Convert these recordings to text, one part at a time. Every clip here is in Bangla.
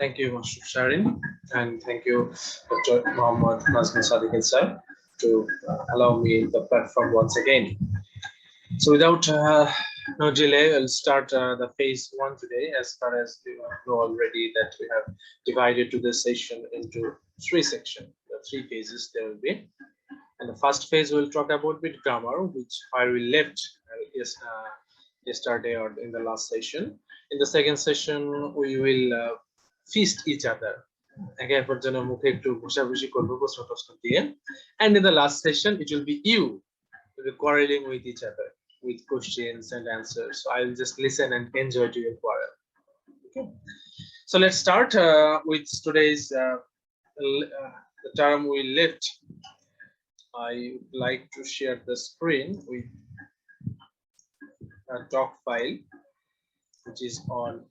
Thank you, Mr. Sharin, and thank you, Dr. Mohammed Nazmi Sadiq sir, to allow me the platform once again. So, without no delay, I'll start the phase one today. As far as you know already, that we have divided to this session into three sections. The three phases there will be, and the first phase we'll talk about with grammar, which where we left yesterday or in the last session. In the second session, we will feast each other. And in the last session, it will be you quarreling with each other with questions and answers. So I'll just listen and enjoy to your quarrel. Okay. So let's start with today's the term we left. I would like to share the screen with a doc file, which is on.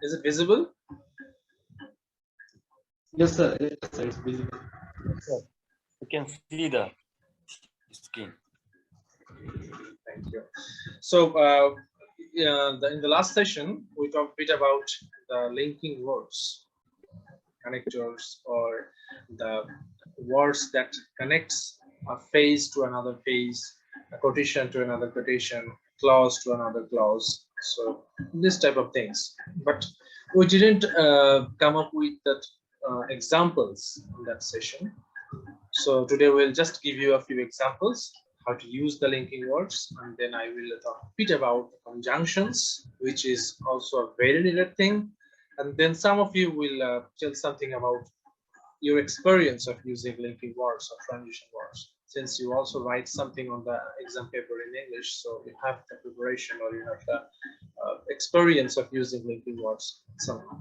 Is it visible? Yes, sir. Yes, sir. It's visible. Sir, you can see the screen. Thank you. So, in the last session, we talked a bit about the linking words, connectors, or the words that connects a phrase to another phrase, a quotation to another quotation, clause to another clause. So this type of things. But we didn't come up with that examples in that session. So today we'll just give you a few examples how to use the linking words, and then I will talk a bit about conjunctions, which is also a very needed thing. And then some of you will tell something about your experience of using linking words or transition words, since you also write something on the exam paper in English, so you have the preparation or you have the experience of using linking words somehow.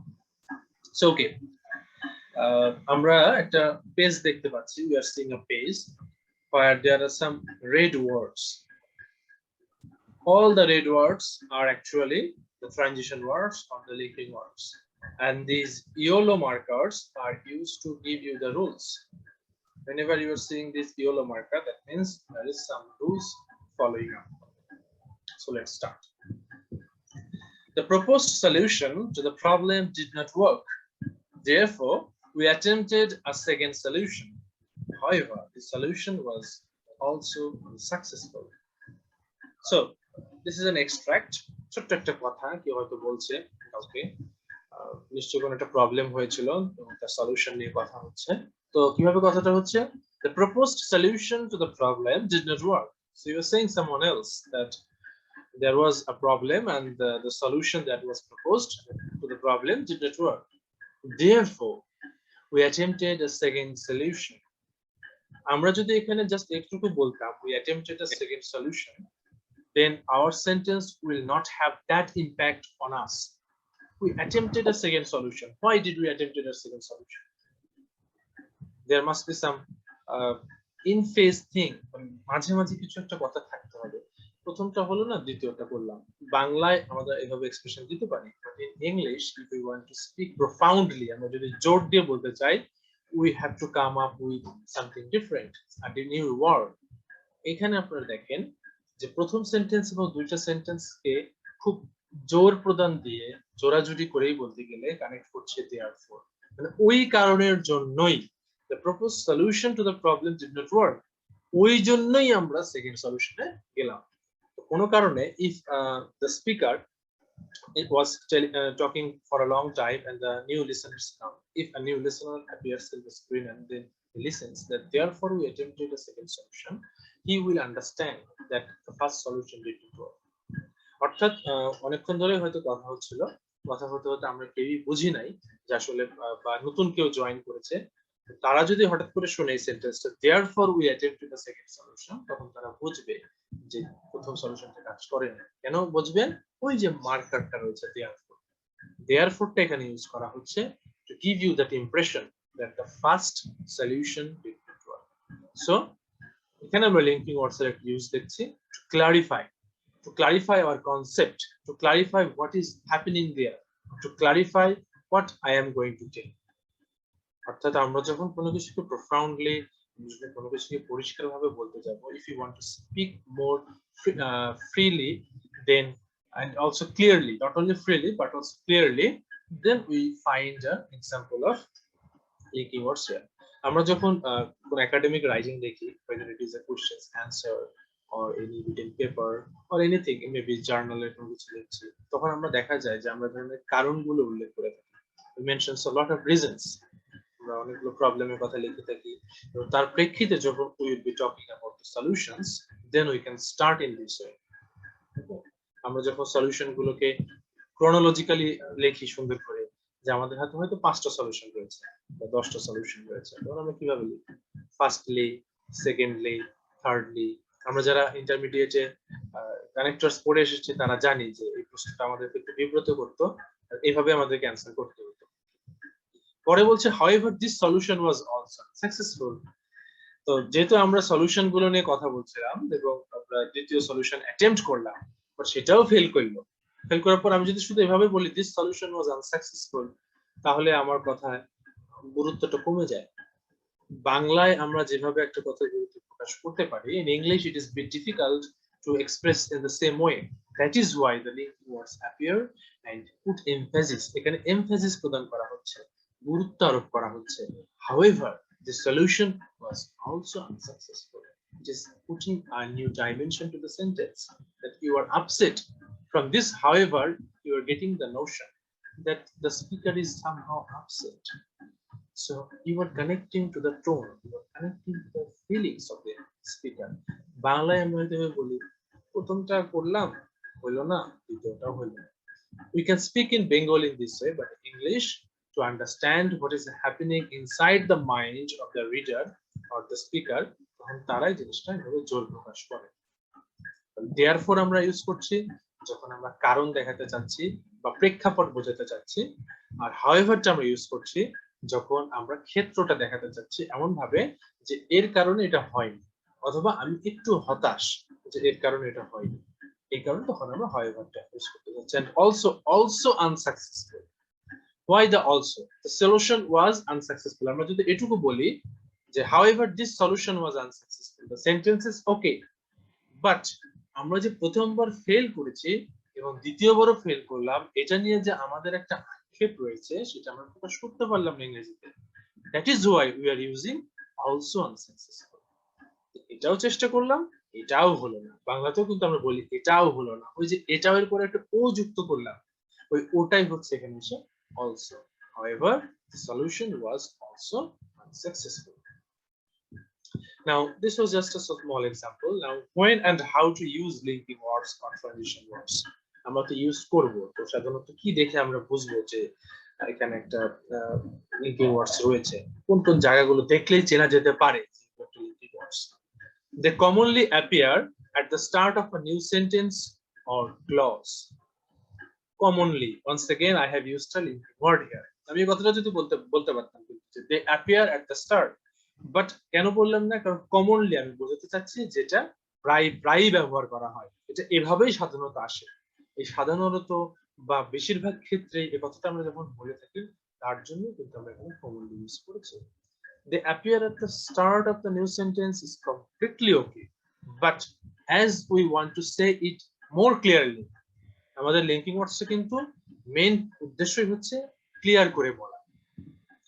So okay, আমরা একটা page দেখতে পাচ্ছি. We are seeing a page where there are some red words. All the red words are actually the transition words or the linking words, and these yellow markers are used to give you the rules. Whenever you are seeing this yellow marker, that means there is some rules following up. So let's start. The proposed solution to the problem did not work. Therefore, we attempted a second solution. However, the solution was also unsuccessful. So this is an extract. ছোট্ট একটা কথা কেউ হয়তো বলছে ওকে নিশ্চয়ই কোনো একটা প্রবলেম হয়েছিল তার সলিউশন নিয়ে কথা হচ্ছে তো কিভাবে কথাটা হচ্ছে the proposed solution to the problem did not work. So you were saying someone else that there was a problem and the solution that was proposed to the problem did not work. Therefore, we attempted a second solution. আমরা যদি এখানে জাস্ট একটুকু বলতাম we attempted a second solution, then our sentence will not have that impact on us. We attempted a second solution. Why did we attempt a second solution? There must be some in phase thing. মাঝে মাঝে কিছু একটা কথা থাকতে হবে. প্রথমটা হলো না দ্বিতীয়টা বললাম বাংলায় আমরা এভাবে এক্সপ্রেশন দিতে পারি, but in English if we want to speak profoundly আমরা যদি জোর দিয়ে বলতে চাই we have to come up with something different, a new word. এখানে আপনারা দেখেন যে প্রথম সেন্টেন্স এবং দুইটা সেন্টেন্সকে খুব জোর প্রদান দিয়ে জোরাজুরি করেই বলতে গেলে কানেক্ট করছে therefore, মানে ওই কারণের জন্যই the proposed solution to the problem did not work. ওই জন্যই আমরা সেকেন্ড সলিউশনে গেলাম। তো কোনো কারণে if the speaker it was talking for a long time and the new listeners come, if a new listener appears in the screen and then he listens that therefore we attempted a second solution, he will understand that the first solution did not work. অর্থাৎ অনেকক্ষণ ধরে হয়তো কথা হচ্ছিল, কথা হতে হতে আমরা কেউই বুঝি নাই যে আসলে বা নতুন কেউ জয়েন করেছে, তারা যদি হঠাৎ করে শুনে এই সেন্টেন্সটা therefore we attempted a second solution, তখন তারা বুঝবে যে প্রথম সলিউশনটা কাজ করে না। কেন বুঝবেন? ওই যে মার্কারটা রয়েছে therefore টা এখানে ইউজ করা হচ্ছে to give you that impression that the first solution did not work. So এখানে আমরা linking words এর ইউজ দেখছি to clarify our concept, to clarify what is happening there, to clarify what I am going to tell. অর্থাৎ আমরা যখন কোনো কিছুকে profoundly কোনো কিছুকে পরিষ্কারভাবে বলতে যাব, if you want to speak more freely then and also clearly, not only freely but also clearly, Then we find an example of linking words here. আমরা যখন কোন academic writing দেখি, whether it is a questions answer or any written paper or anything, maybe journal এর কোনো কিছু লিখছি, তখন আমরা দেখা যায় যে আমরা ধরনের কারণগুলো উল্লেখ করে থাকি. We mentions a lot of reasons. আমরা অনেকগুলো প্রবলেমের কথা লিখে থাকি, এবং তার প্রেক্ষিতে যখন we will be talking about the solutions, then we can start in this way. আমরা যখন সলিউশন গুলোকে ক্রোনোলজিক্যালি লিখি সুন্দর করে, যে আমাদের হাতে হয়তো 5টা সলিউশন রয়েছে বা 10টা সলিউশন রয়েছে, তখন আমরা কিভাবে লিখি? Firstly, secondly, thirdly. আমরা যারা ইন্টারমিডিয়েটে কানেক্টরস পড়ে এসেছি তারা জানি যে এই প্রশ্নটা আমাদেরকে একটু বিব্রত করতো, আর এইভাবে আমাদেরকে অ্যান্সার করতে হতো. পরে বলছে however this solution was also successful. তো যেহেতু আমরা সলিউশন গুলো নিয়ে কথা বলছিলাম এবং আমরা দ্বিতীয় সলিউশন অ্যাটেম্প্ট করলাম, বাট সেটাও ফেল করলো. ফেল করার পর আমি যদি শুধু এভাবে বলি দিস সলিউশন ওয়াজ আনসাকসেসফুল, তাহলে আমার কথায় গুরুত্বটা কমে যায়. বাংলায় আমরা যেভাবে একটা কথা গুরুত্ব প্রকাশ করতে পারি, in English it is bit difficult to express in the same way. That is why the linking words appear and put emphasis. এখানে emphasis প্রদান করা হচ্ছে, গুরুত্ব আরোপ করা হচ্ছে. However, the solution was also unsuccessful. It is putting a new dimension to the sentence, that you are upset. From this, however, you are getting the notion that the speaker is somehow upset. So you are connecting to the tone, you are connecting to the feelings of the speaker. বাংলায় আমরা যেভাবে বলি, প্রথমটা করলাম হলো না, দ্বিতীয়টাও হলো না. We can speak in Bengali in this way, but in English, to understand what is happening inside the mind of the reader or the speaker, তখন তারাই জিনিসটা এভাবে জোর প্রকাশ করে. Therefore আমরা ইউজ করছি যখন আমরা কারণ দেখাতে চাচ্ছি বা প্রেক্ষাপট বোঝাতে চাচ্ছি, আর howeverটা আমরা ইউজ করছি যখন আমরা ক্ষেত্রটা দেখাতে চাচ্ছি এমন ভাবে যে এর কারণে এটা হয়নি, অথবা আমি একটু হতাশ যে এর কারণে এটা হয়নি, এই কারণে তখন আমরা howeverটা ইউজ করতে যাচ্ছি. And also unsuccessful. Why the also? The solution was unsuccessful. আমরা যদি এটুকু বলি যে however this solution was unsuccessful, the sentence is okay, but আমরা যে প্রথমবার ফেল করেছি এবং দ্বিতীয়বারও ফেল করলাম, এটা নিয়ে যে আমাদের একটা আক্ষেপ রয়েছে সেটা আমরা প্রকাশ করতে পারলাম না ইংরেজিতে. That is why we are using also unsuccessful. এটাও চেষ্টা করলাম, এটাও হলো না. বাংলাতেও কিন্তু আমরা বলি এটাও হলো না, ওই যে এটাও এর পরে একটা ও যুক্ত করলাম, ওই ওটাই হচ্ছে এখানে এসে also. However, the solution was also unsuccessful. Now, this was just a small example. Now, when and how to use linking words or transition words. আমরা তো ইউজ করব, তো সাধারণত কি দেখে আমরা বুঝবো যে এখানে একটা লিঙ্কিং ওয়ার্ডস রয়েছে, কোন কোন জায়গাগুলো দেখলেই চেনা যেতে পারে linking words. They commonly appear at the start of a new sentence or clause. Commonly, once again I have used a linking word here. আমি এই কথাটা যদি বলতে পারতাম যে they appear at the start, but কেন বললাম না, কারণ কমনলি আমি বোঝাতে চাচ্ছি যেটা প্রায় ব্যবহার করা হয়, এটা এভাবেই সাধারণত আসে. এই সাধারণত বা বেশিরভাগ ক্ষেত্রে এই কথাটা আমরা যখন বলে থাকি তার জন্য কিন্তু আমরা এখানে কমনলি ইউজ করেছি. They appear at the start of the new sentence is completely okay, but as we want to say it more clearly, আমাদের লিঙ্কিং ওয়ার্ডসটা কিন্তু মেইন উদ্দেশ্যই হচ্ছে ক্লিয়ার করে বলা.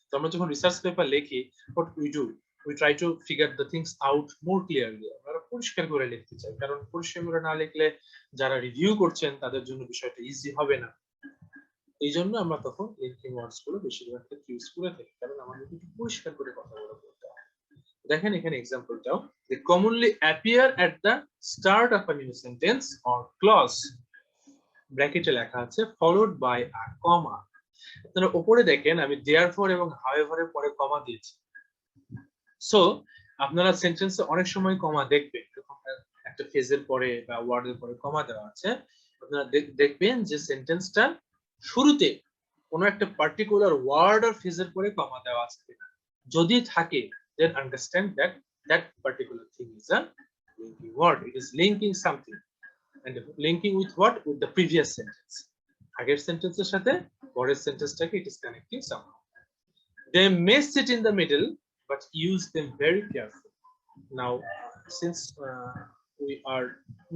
তো আমরা যখন রিসার্চ পেপার লিখি, what we try to figure the things out more clearly. আমরা পরিষ্কার করে লিখতে চাই, কারণ পরিষ্কার করে না লিখলে যারা রিভিউ করছেন তাদের জন্য বিষয়টা ইজি হবে না. এই জন্য আমরা তখন লিঙ্কিং ওয়ার্ডস গুলো বেশিরভাগ ক্ষেত্রে ইউজ করে থাকি, কারণ আমাদের একটু পরিষ্কার করে কথা বলতে হয়. দেখেন এখানে এক্সাম্পলটাও, they commonly appear at the start of a new sentence or clause. ব্র্যাকেটে লেখা আছে followed by a comma. আপনারা উপরে দেখেন আমি therefore এবং however এর পরে কমা দিয়েছি. সো আপনারা সেন্টেন্সে অনেক সময় কমা দেখবেন, একটা ফেজের পরে বা ওয়ার্ডের পরে কমা দেওয়া আছে, আপনারা দেখবেন যে সেন্টেন্সটা শুরুতে কোনো একটা পার্টিকুলার ওয়ার্ড আর ফেজের পরে কমা দেওয়া আছে কিনা. যদি থাকে, then understand that that particular thing is a linking word. It is linking something, and linking with what? With the previous sentence. আগের সেন্টেন্সের সাথে পরের সেন্টেন্সটাকে it is connecting somehow. They may sit in the middle, but use them very carefully. Now, since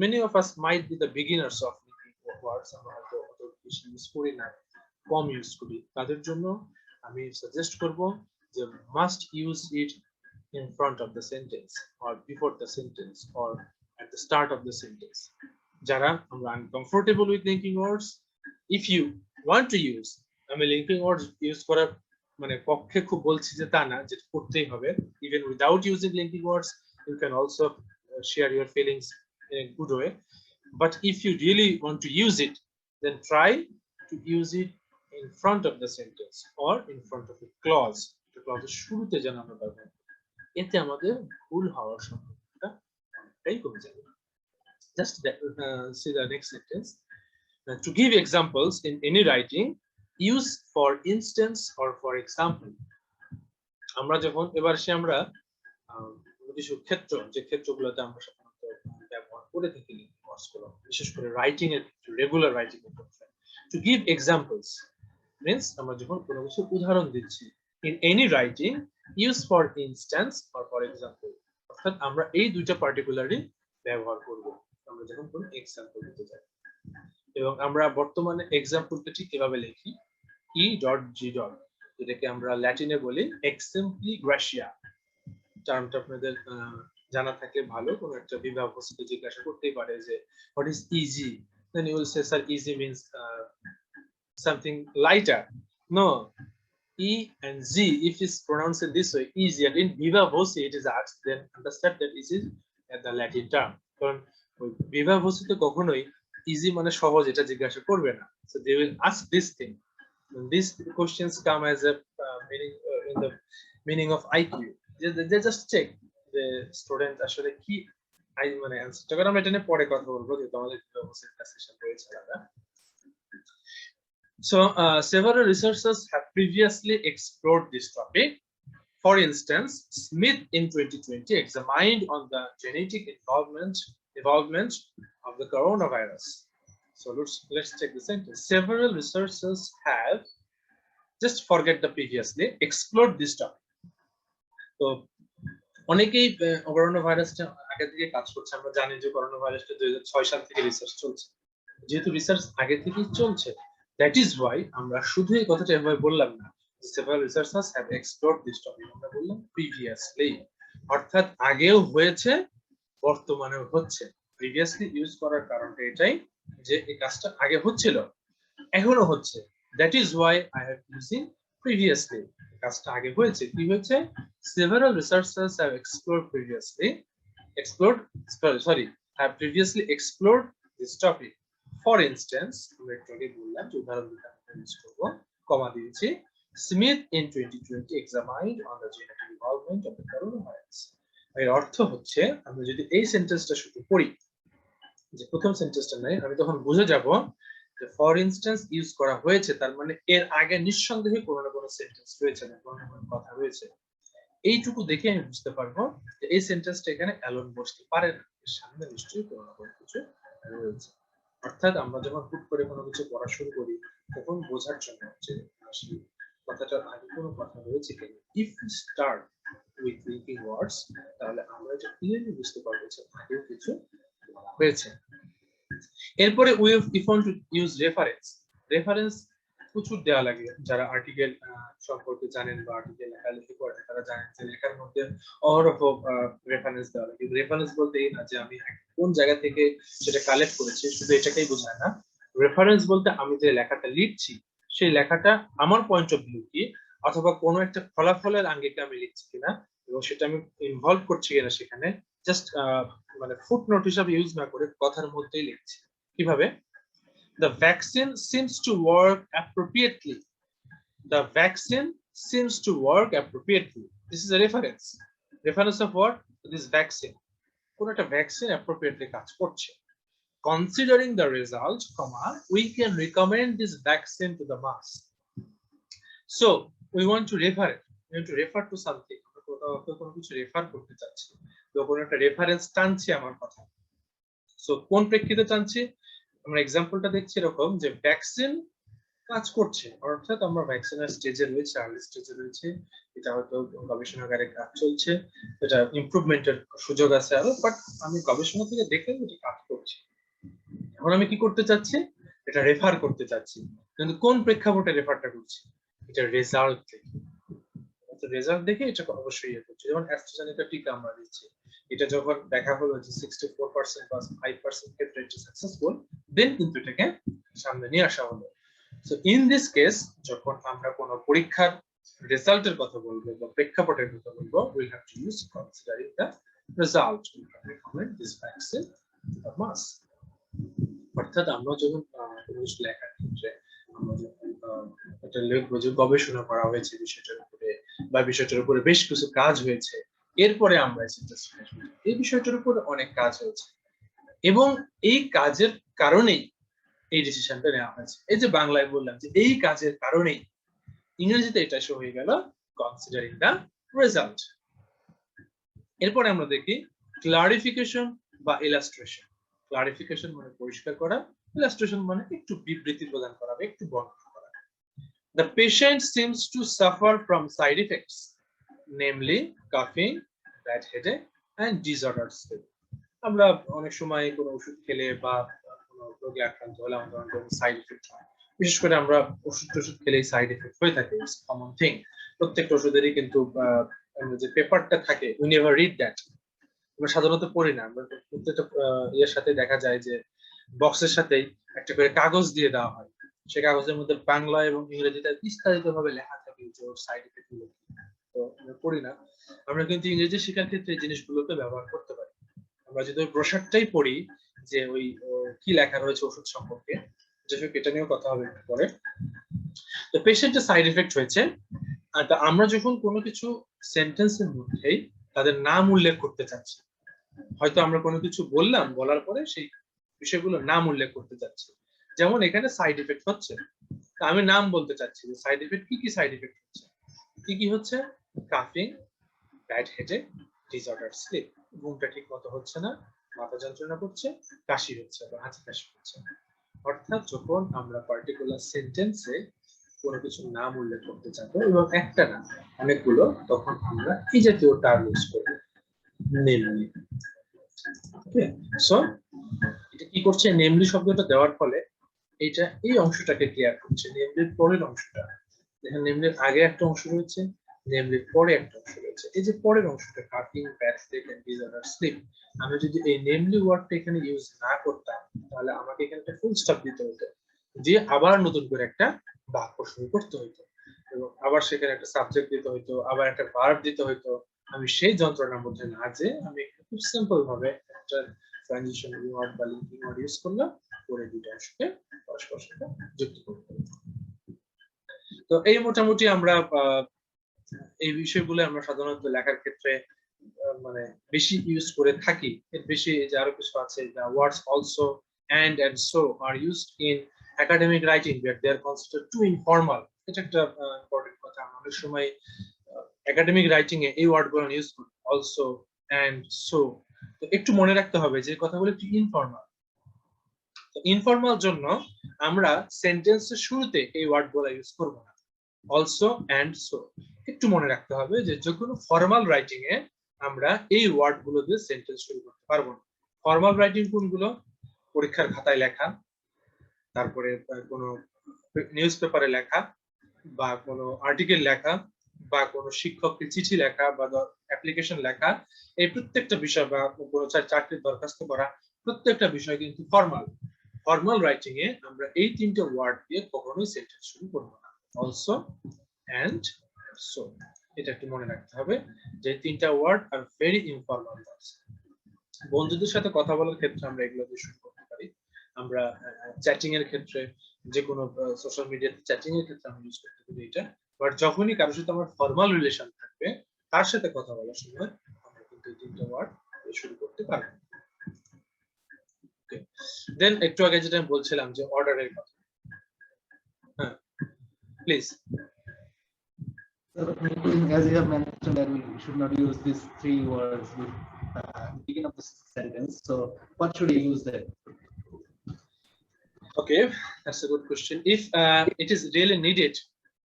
many of us might be the beginners of linking words, আমরা হয়তো অত বেশি ইউজ করি না, কম ইউজ করি তাদের জন্য আমি সাজেস্ট করব যে must use it in front of the sentence or before the sentence or at the start of the sentence. Jara amra uncomfortable with linking words, if you want to use linking words use kora mane pokkhe khub bolchi je ta na je kortei hobe, even without using linking words you can also share your feelings in a good way, but if you really want to use it then try to use it in front of the sentence or in front of a clause. The clause এর শুরুতে যেন আমরা ব্যবহার করি, এতে আমাদের ভুল হওয়ার সম্ভাবনাটা অনেকটাই কমে যাবে। Just see the next sentence. To give examples in any writing, use for instance or for example. আমরা যখন এবার আমরা কিছু ক্ষেত্র যে ক্ষেত্রগুলোতে আমরা সাধারণত ব্যবহার করে থাকি লিঙ্কিং ওয়ার্ডসগুলো, বিশেষ করে রাইটিং এর ক্ষেত্রে, রেগুলার রাইটিং এর ক্ষেত্রে। To give examples means আমরা যখন কোনো কিছু উদাহরণ দিচ্ছি। In any writing, use for instance or for example. অর্থাৎ আমরা এই দুইটা পার্টিকুলারলি ব্যবহার করব আমরা যখন কোনো এক্সাম্পল দিতে যাই। এবং আমরা বর্তমানে এক্সাম্পলটা ঠিক কিভাবে লিখি, e.g. যেটাকে আমরা ল্যাটিনে বলি এক্সাম্পলি গ্রাসিয়া। টার্মটা আপনাদের জানা থাকলে ভালো, কোনো একটা Viva-Voce জিজ্ঞাসা করতেই পারে যে what is easy, then you will say sir easy means something lighter. No, E and Z, if it's pronounced in this way, easy, and in Viva-Voce it is asked, then understand that this is the Latin term. কারণ Viva-Voce তে কখনোই easy মানে সহজ এটা জিজ্ঞাসা করবে না, so they will ask this thing. And these questions come as a meaning in the meaning of IQ. They just check the student আসলে কি মানে অ্যানসারটা করে। আমরা এটা নিয়ে পরে কথা বলবো, যেহেতু আমাদের Viva-Voce এর সেশন রয়েছে দাদা। So several researchers have previously explored this topic. For instance, Smith in 2020 examined on the genetic involvement of the coronavirus. So let's check the sentence. Several researchers have, just forget the previously, explored this topic. So অনেকেই করোনা ভাইরাসটা আগে থেকে কাজ করছে। আমরা জানি যে করোনা ভাইরাসটা 2006 সাল থেকে রিসার্চ চলছে। যেহেতু রিসার্চ আগে থেকেই চলছে, that is why আমরা শুধু এই কথাটা এভাবে বললাম না, several researchers have explored this topic, আমরা বললাম previously, অর্থাৎ আগেও হয়েছে বর্তমানেও হচ্ছে। previously ইউজ করার কারণটা এটাই যে এই কাজটা আগে হচ্ছিল এখনো হচ্ছে, that is why I have using previously, কাজটা আগে হয়েছে। কি হয়েছে? several researchers have have previously explored this topic. For instance, আমরা একটু আগে বললাম যে উদাহরণ দিতে আমরা ইউজ করব, কমা দিয়েছি, Smith in 2020 examined on the genetic involvement of the coronavirus. এর অর্থ হচ্ছে আমরা যদি এই সেন্টেন্সটা শুধু পড়ি, যে প্রথম সেন্টেন্সটা নাই, আমি তখন বুঝে যাব যে ফর ইনস্ট্যান্স ইউজ করা হয়েছে, তার মানে এর আগে নিঃসন্দেহে কোনো না কোনো সেন্টেন্স রয়েছে না, কোনো না কোনো কথা রয়েছে। এইটুকু দেখে আমি বুঝতে পারবো যে এই সেন্টেন্সটা এখানে অ্যালোন বসতে পারে না, এর সামনে নিশ্চয়ই কোনো না কোনো কিছু রয়েছে। অর্থাৎ আমরা যখন হুট করে কোনো কিছু পড়া শুরু করি তখন বোঝার জন্য যে আসলে কথাটার আগে কোনো কথা রয়েছে কিনা। If you start with linking words, তাহলে আমরা এটা ক্লিয়ারলি বুঝতে পারবো যে আগেও কিছু হয়েছে। এরপরে if want to use reference প্রচুর দেওয়া লাগে। যারা আর্টিকেল সম্পর্কে জানেন বা আর্টিকেল লেখালেখি করেন তারা জানেন যে লেখার মধ্যে অহরহ রেফারেন্স দেওয়া লাগে। রেফারেন্স বলতে এই না যে আমি কোন জায়গা থেকে সেটা কালেক্ট করেছি, শুধু এটাকেই বোঝায় না। রেফারেন্স বলতে আমি যে লেখাটা লিখছি সেই লেখাটা আমার পয়েন্ট অফ ভিউ কি, অথবা কোনো একটা ফলাফলের আঙ্গিকে আমি লিখছি কিনা এবং সেটা আমি ইনভলভ করছি কিনা সেখানে, জাস্ট মানে ফুটনোট হিসাবে ইউজ না করে কথার মধ্যেই লিখছি। কিভাবে? The vaccine seems to work appropriately. The vaccine seems to work appropriately. This is a reference. Reference of what? This vaccine. কোন একটা ভ্যাকসিন appropriately কাজ করছে। Considering the result, we can recommend this vaccine to the mass. So we want to refer it. We want to refer to something. কোনো কিছু রেফার করতে চাচ্ছি, তো কোনো একটা রেফারেন্স টানছি আমার কথা। সো কোন প্রেক্ষিতে টানছি? আমরা এক্সাম্পলটা দেখছি এরকম যে ভ্যাকসিন কাজ করছে, অর্থাৎ আমরা ভ্যাকসিনের স্টেজে রয়েছে, আর্লি স্টেজে রয়েছে, এটা হয়তো গবেষণাগারে কাজ চলছে, এটা ইমপ্রুভমেন্টের সুযোগ আছে আরো, বাট আমি গবেষণা থেকে দেখে এটা কাজ করছে। এখন আমি কি করতে চাচ্ছি? এটা রেফার করতে চাচ্ছি। কিন্তু কোন প্রেক্ষাপটে রেফারটা করছি? এটা রেজাল্ট দেখে। রেজাল্ট দেখে এটা অবশ্যই ইয়ে করছে। যেমন অ্যাস্ট্রাজেনেকা টিকা আমরা দিচ্ছি, এটা যখন দেখা হলো যে 64% বা 5% ক্ষেত্রে এটা সাকসেসফুল, দেন কিন্তু এটাকে সামনে নিয়ে আসা হলো। সো ইন দিস কেস যখন আমরা কোনো পরীক্ষার রেজাল্টের কথা বলবো বা প্রেক্ষাপটের কথা বলবো, we have to use considering the result to recommend this vaccine to the mass. অর্থাৎ আমরা যখন কোনো কিছু লেখার ক্ষেত্রে আমরা যখন একটা লিখবো যে গবেষণা করা হয়েছে বিষয়টার উপরে বা বিষয়টার উপরে বেশ কিছু কাজ হয়েছে, এরপরে আমরা এই বিষয়টার উপরে অনেক কাজ হয়েছে এবং এই কাজের কারণেই এই ডিসিশনটা নেওয়া হয়েছে। এই যে বাংলায় বললাম যে এই কাজের কারণেই, ইংরেজিতে এটা এসে হয়ে গেল কনসিডারিং দ্য রেজাল্ট। এরপরে আমরা দেখি ক্লারিফিকেশন বা ইলাস্ট্রেশন। ক্লারিফিকেশন মানে পরিষ্কার করা, ইলাস্ট্রেশন মানে একটু বিবৃতি প্রদান করা, একটু বর্ণনা করা। The patient seems to suffer from side effects, namely coughing, bad headache, and disordered sleep. আমরা অনেক সময় কোনো ওষুধ খেলে বা কোনো রোগে আক্রান্ত হলে আমাদের অনেক সাইড এফেক্ট হয়। বিশেষ করে আমরা ওষুধ খেলে সাইড এফেক্ট হয়ে থাকে, ইটস কমন থিং। প্রত্যেকটা ওষুধেরই কিন্তু যে পেপারটা থাকে, উই নেভার রিড দ্যাট, আমরা সাধারণত পড়ি না। আমরা প্রত্যেকটা ইয়ের সাথে দেখা যায় যে বক্সের সাথেই একটা করে কাগজ দিয়ে দেওয়া হয়, সেই কাগজের মধ্যে বাংলা এবং ইংরেজিতে বিস্তারিত ভাবে লেখা থাকে যে ওর সাইড এফেক্ট গুলো। তো আমরা পড়ি না, আমরা কিন্তু ইংরেজি শেখার ক্ষেত্রে এই জিনিসগুলোকে ব্যবহার করতে পারি। আমরা যদি ওই ব্রোশারটাই পড়ি যে ওই কি লেখা রয়েছে ওষুধ সম্পর্কে, যাই হোক এটা নিয়েও কথা হবে একটু পরে। তো পেশেন্টের সাইড এফেক্ট হয়েছে, আর আমরা যখন কোনো কিছু সেন্টেন্সের মধ্যেই তাদের নাম উল্লেখ করতে চাচ্ছি, হয়তো আমরা কোনো কিছু বললাম, বলার পরে সেই বিষয়গুলো নাম উল্লেখ করতে চাচ্ছি, যেমন এখানে সাইড এফেক্ট হচ্ছে, আমি নাম বলতে চাচ্ছি যে সাইড এফেক্ট কি কি সাইড এফেক্ট হচ্ছে, কি কি হচ্ছে? কাফিং, ব্যাড হেডেক, ডিসঅর্ডার স্লিপ, ঘুমটা ঠিক মতো হচ্ছে না, মাথা যন্ত্রণা করছে, কাশি হচ্ছে বা হাঁচি কাশি হচ্ছে। অর্থাৎ যখন আমরা পার্টিকুলার সেন্টেন্সে কোনো কিছু নাম উল্লেখ করতে চাবো এবং একটা না অনেকগুলো, তখন আমরা এই জাতীয় টার্ম ইউজ করব, নেমলি। ওকে, সো এটা কি করছে? নেমলি শব্দটা দেওয়ার ফলে এটা এই অংশটাকে ক্লিয়ার করছে, নেমলির পরের অংশটা। দেখেন নেমলির আগে একটা অংশ রয়েছে, নেমলির পরে একটা অংশ রয়েছে। এই যে পরের অংশটা কাফিং, bad headache and disorder sleep, আমি যদি এই নেমলি ওয়ার্ডটা এখানে ইউজ না করতাম, তাহলে আমাকে এখানে একটা ফুল স্টপ দিতে হতো, দিয়ে আবার নতুন করে একটা বাক্য শুরু করতে হতো এবং আবার সেখানে একটা সাবজেক্ট দিতে হতো, আবার একটা ভার্ব দিতে হতো। আমি সেই যন্ত্রণার মধ্যে না যে আমি খুব সিম্পল ভাবে একটা ট্রানজিশন ওয়ার্ড বা লিঙ্কিং ওয়ার্ড ইউজ করলাম, করে দুটো অংশকে পরস্পর সাথে যুক্ত করতে। তো এই মোটামুটি আমরা এই বিষয়গুলো আমরা সাধারণত লেখার ক্ষেত্রে মানে বেশি ইউজ করে থাকি। এর বেশি যে আরো কিছু আছে, the words also and so are used in academic writing but they are considered too informal. এটা একটা ইম্পর্টেন্ট কথা। অনেক সময় একাডেমিক রাইটিং এ এই ওয়ার্ড গুলো ইউজ করি, also and so। তো একটু মনে রাখতে হবে যে কথাগুলো একটু ইনফর্মাল। তো ইনফর্মাল জন্য আমরা সেন্টেন্সের শুরুতে এই ওয়ার্ড গুলো ইউজ করব না, also and so। একটু মনে রাখতে হবে যে যখন ফর্মাল রাইটিং এ আমরা এই ওয়ার্ড গুলো দিয়ে সেন্টেন্স শুরু করতে পারবো না। ফর্মাল রাইটিং কোনগুলো? পরীক্ষার খাতায় লেখা, তারপরে কোনো নিউজ পেপারে লেখা, বা কোনো আর্টিকেল লেখা, বা কোনো শিক্ষককে চিঠি লেখা বা অ্যাপ্লিকেশন লেখা। এই প্রত্যেকটা বিষয় বা কোনো চাকরির দরখাস্ত করা, প্রত্যেকটা বিষয় কিন্তু ফর্মাল। ফর্মাল রাইটিং এ আমরা এই তিনটে ওয়ার্ড দিয়ে কখনোই সেন্টেন্স শুরু করব না, also and so। এটা একটু মনে রাখতে হবে যে তিনটা ওয়ার্ড আর ভেরি ইনফর্মাল ওয়ার্ডস। বন্ধুদের সাথে কথা বলার ক্ষেত্রে আমরা এগুলো দিয়ে শুরু করতে পারি, আমরা চ্যাটিং এর ক্ষেত্রে, যে কোনো সোশ্যাল মিডিয়াতে চ্যাটিং এর ক্ষেত্রে আমরা ইউজ করতে পারি এটা। বাট যখনই কারোর সাথে আমার ফর্মাল রিলেশন থাকবে, তার সাথে কথা বলার সময় আমরা কিন্তু তিনটা ওয়ার্ড দিয়ে শুরু করতে পারবো। ওকে, দেন একটু আগে যেটা আমি বলছিলাম যে অর্ডারের কথা, হ্যাঁ please. As you have mentioned that we should not use these three words with beginning of the sentence, so what should you use there? Okay, that's a good question. If it is really needed,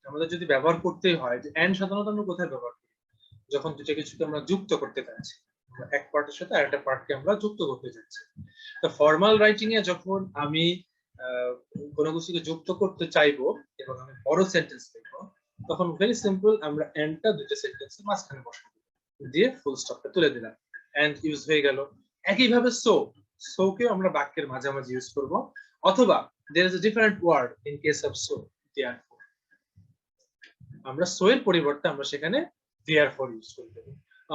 আমাদের যদি ব্যবহার করতেই হয়, যে এন্ড সাধারণত আমরা কোথায় ব্যবহার করি? যখন দুটো কিছুকে আমরা যুক্ত করতে চাচ্ছি, এক পার্টের সাথে আরেকটা পার্টকে আমরা যুক্ত করতে চাচ্ছি। তো ফর্মাল রাইটিং এ যখন আমি কোনো কিছুকে যুক্ত করতে চাইবো এবং আমি বড় সেন্টেন্স লিখবো, তখন ভেরি সিম্পল, আমরা এন্ডটা দুটো সেন্টেন্সের মাঝখানে বসাবো, দিয়ে ফুল স্টপটা তুলে দিলাম, এন্ড ইউজ হয়ে গেল। একইভাবে সো কে আমরা বাক্যের মাঝামাঝি ইউজ করব, অথবা there is a different word in case of so, therefore আমরা সো এর পরিবর্তে আমরা সেখানে therefore ইউজ করব।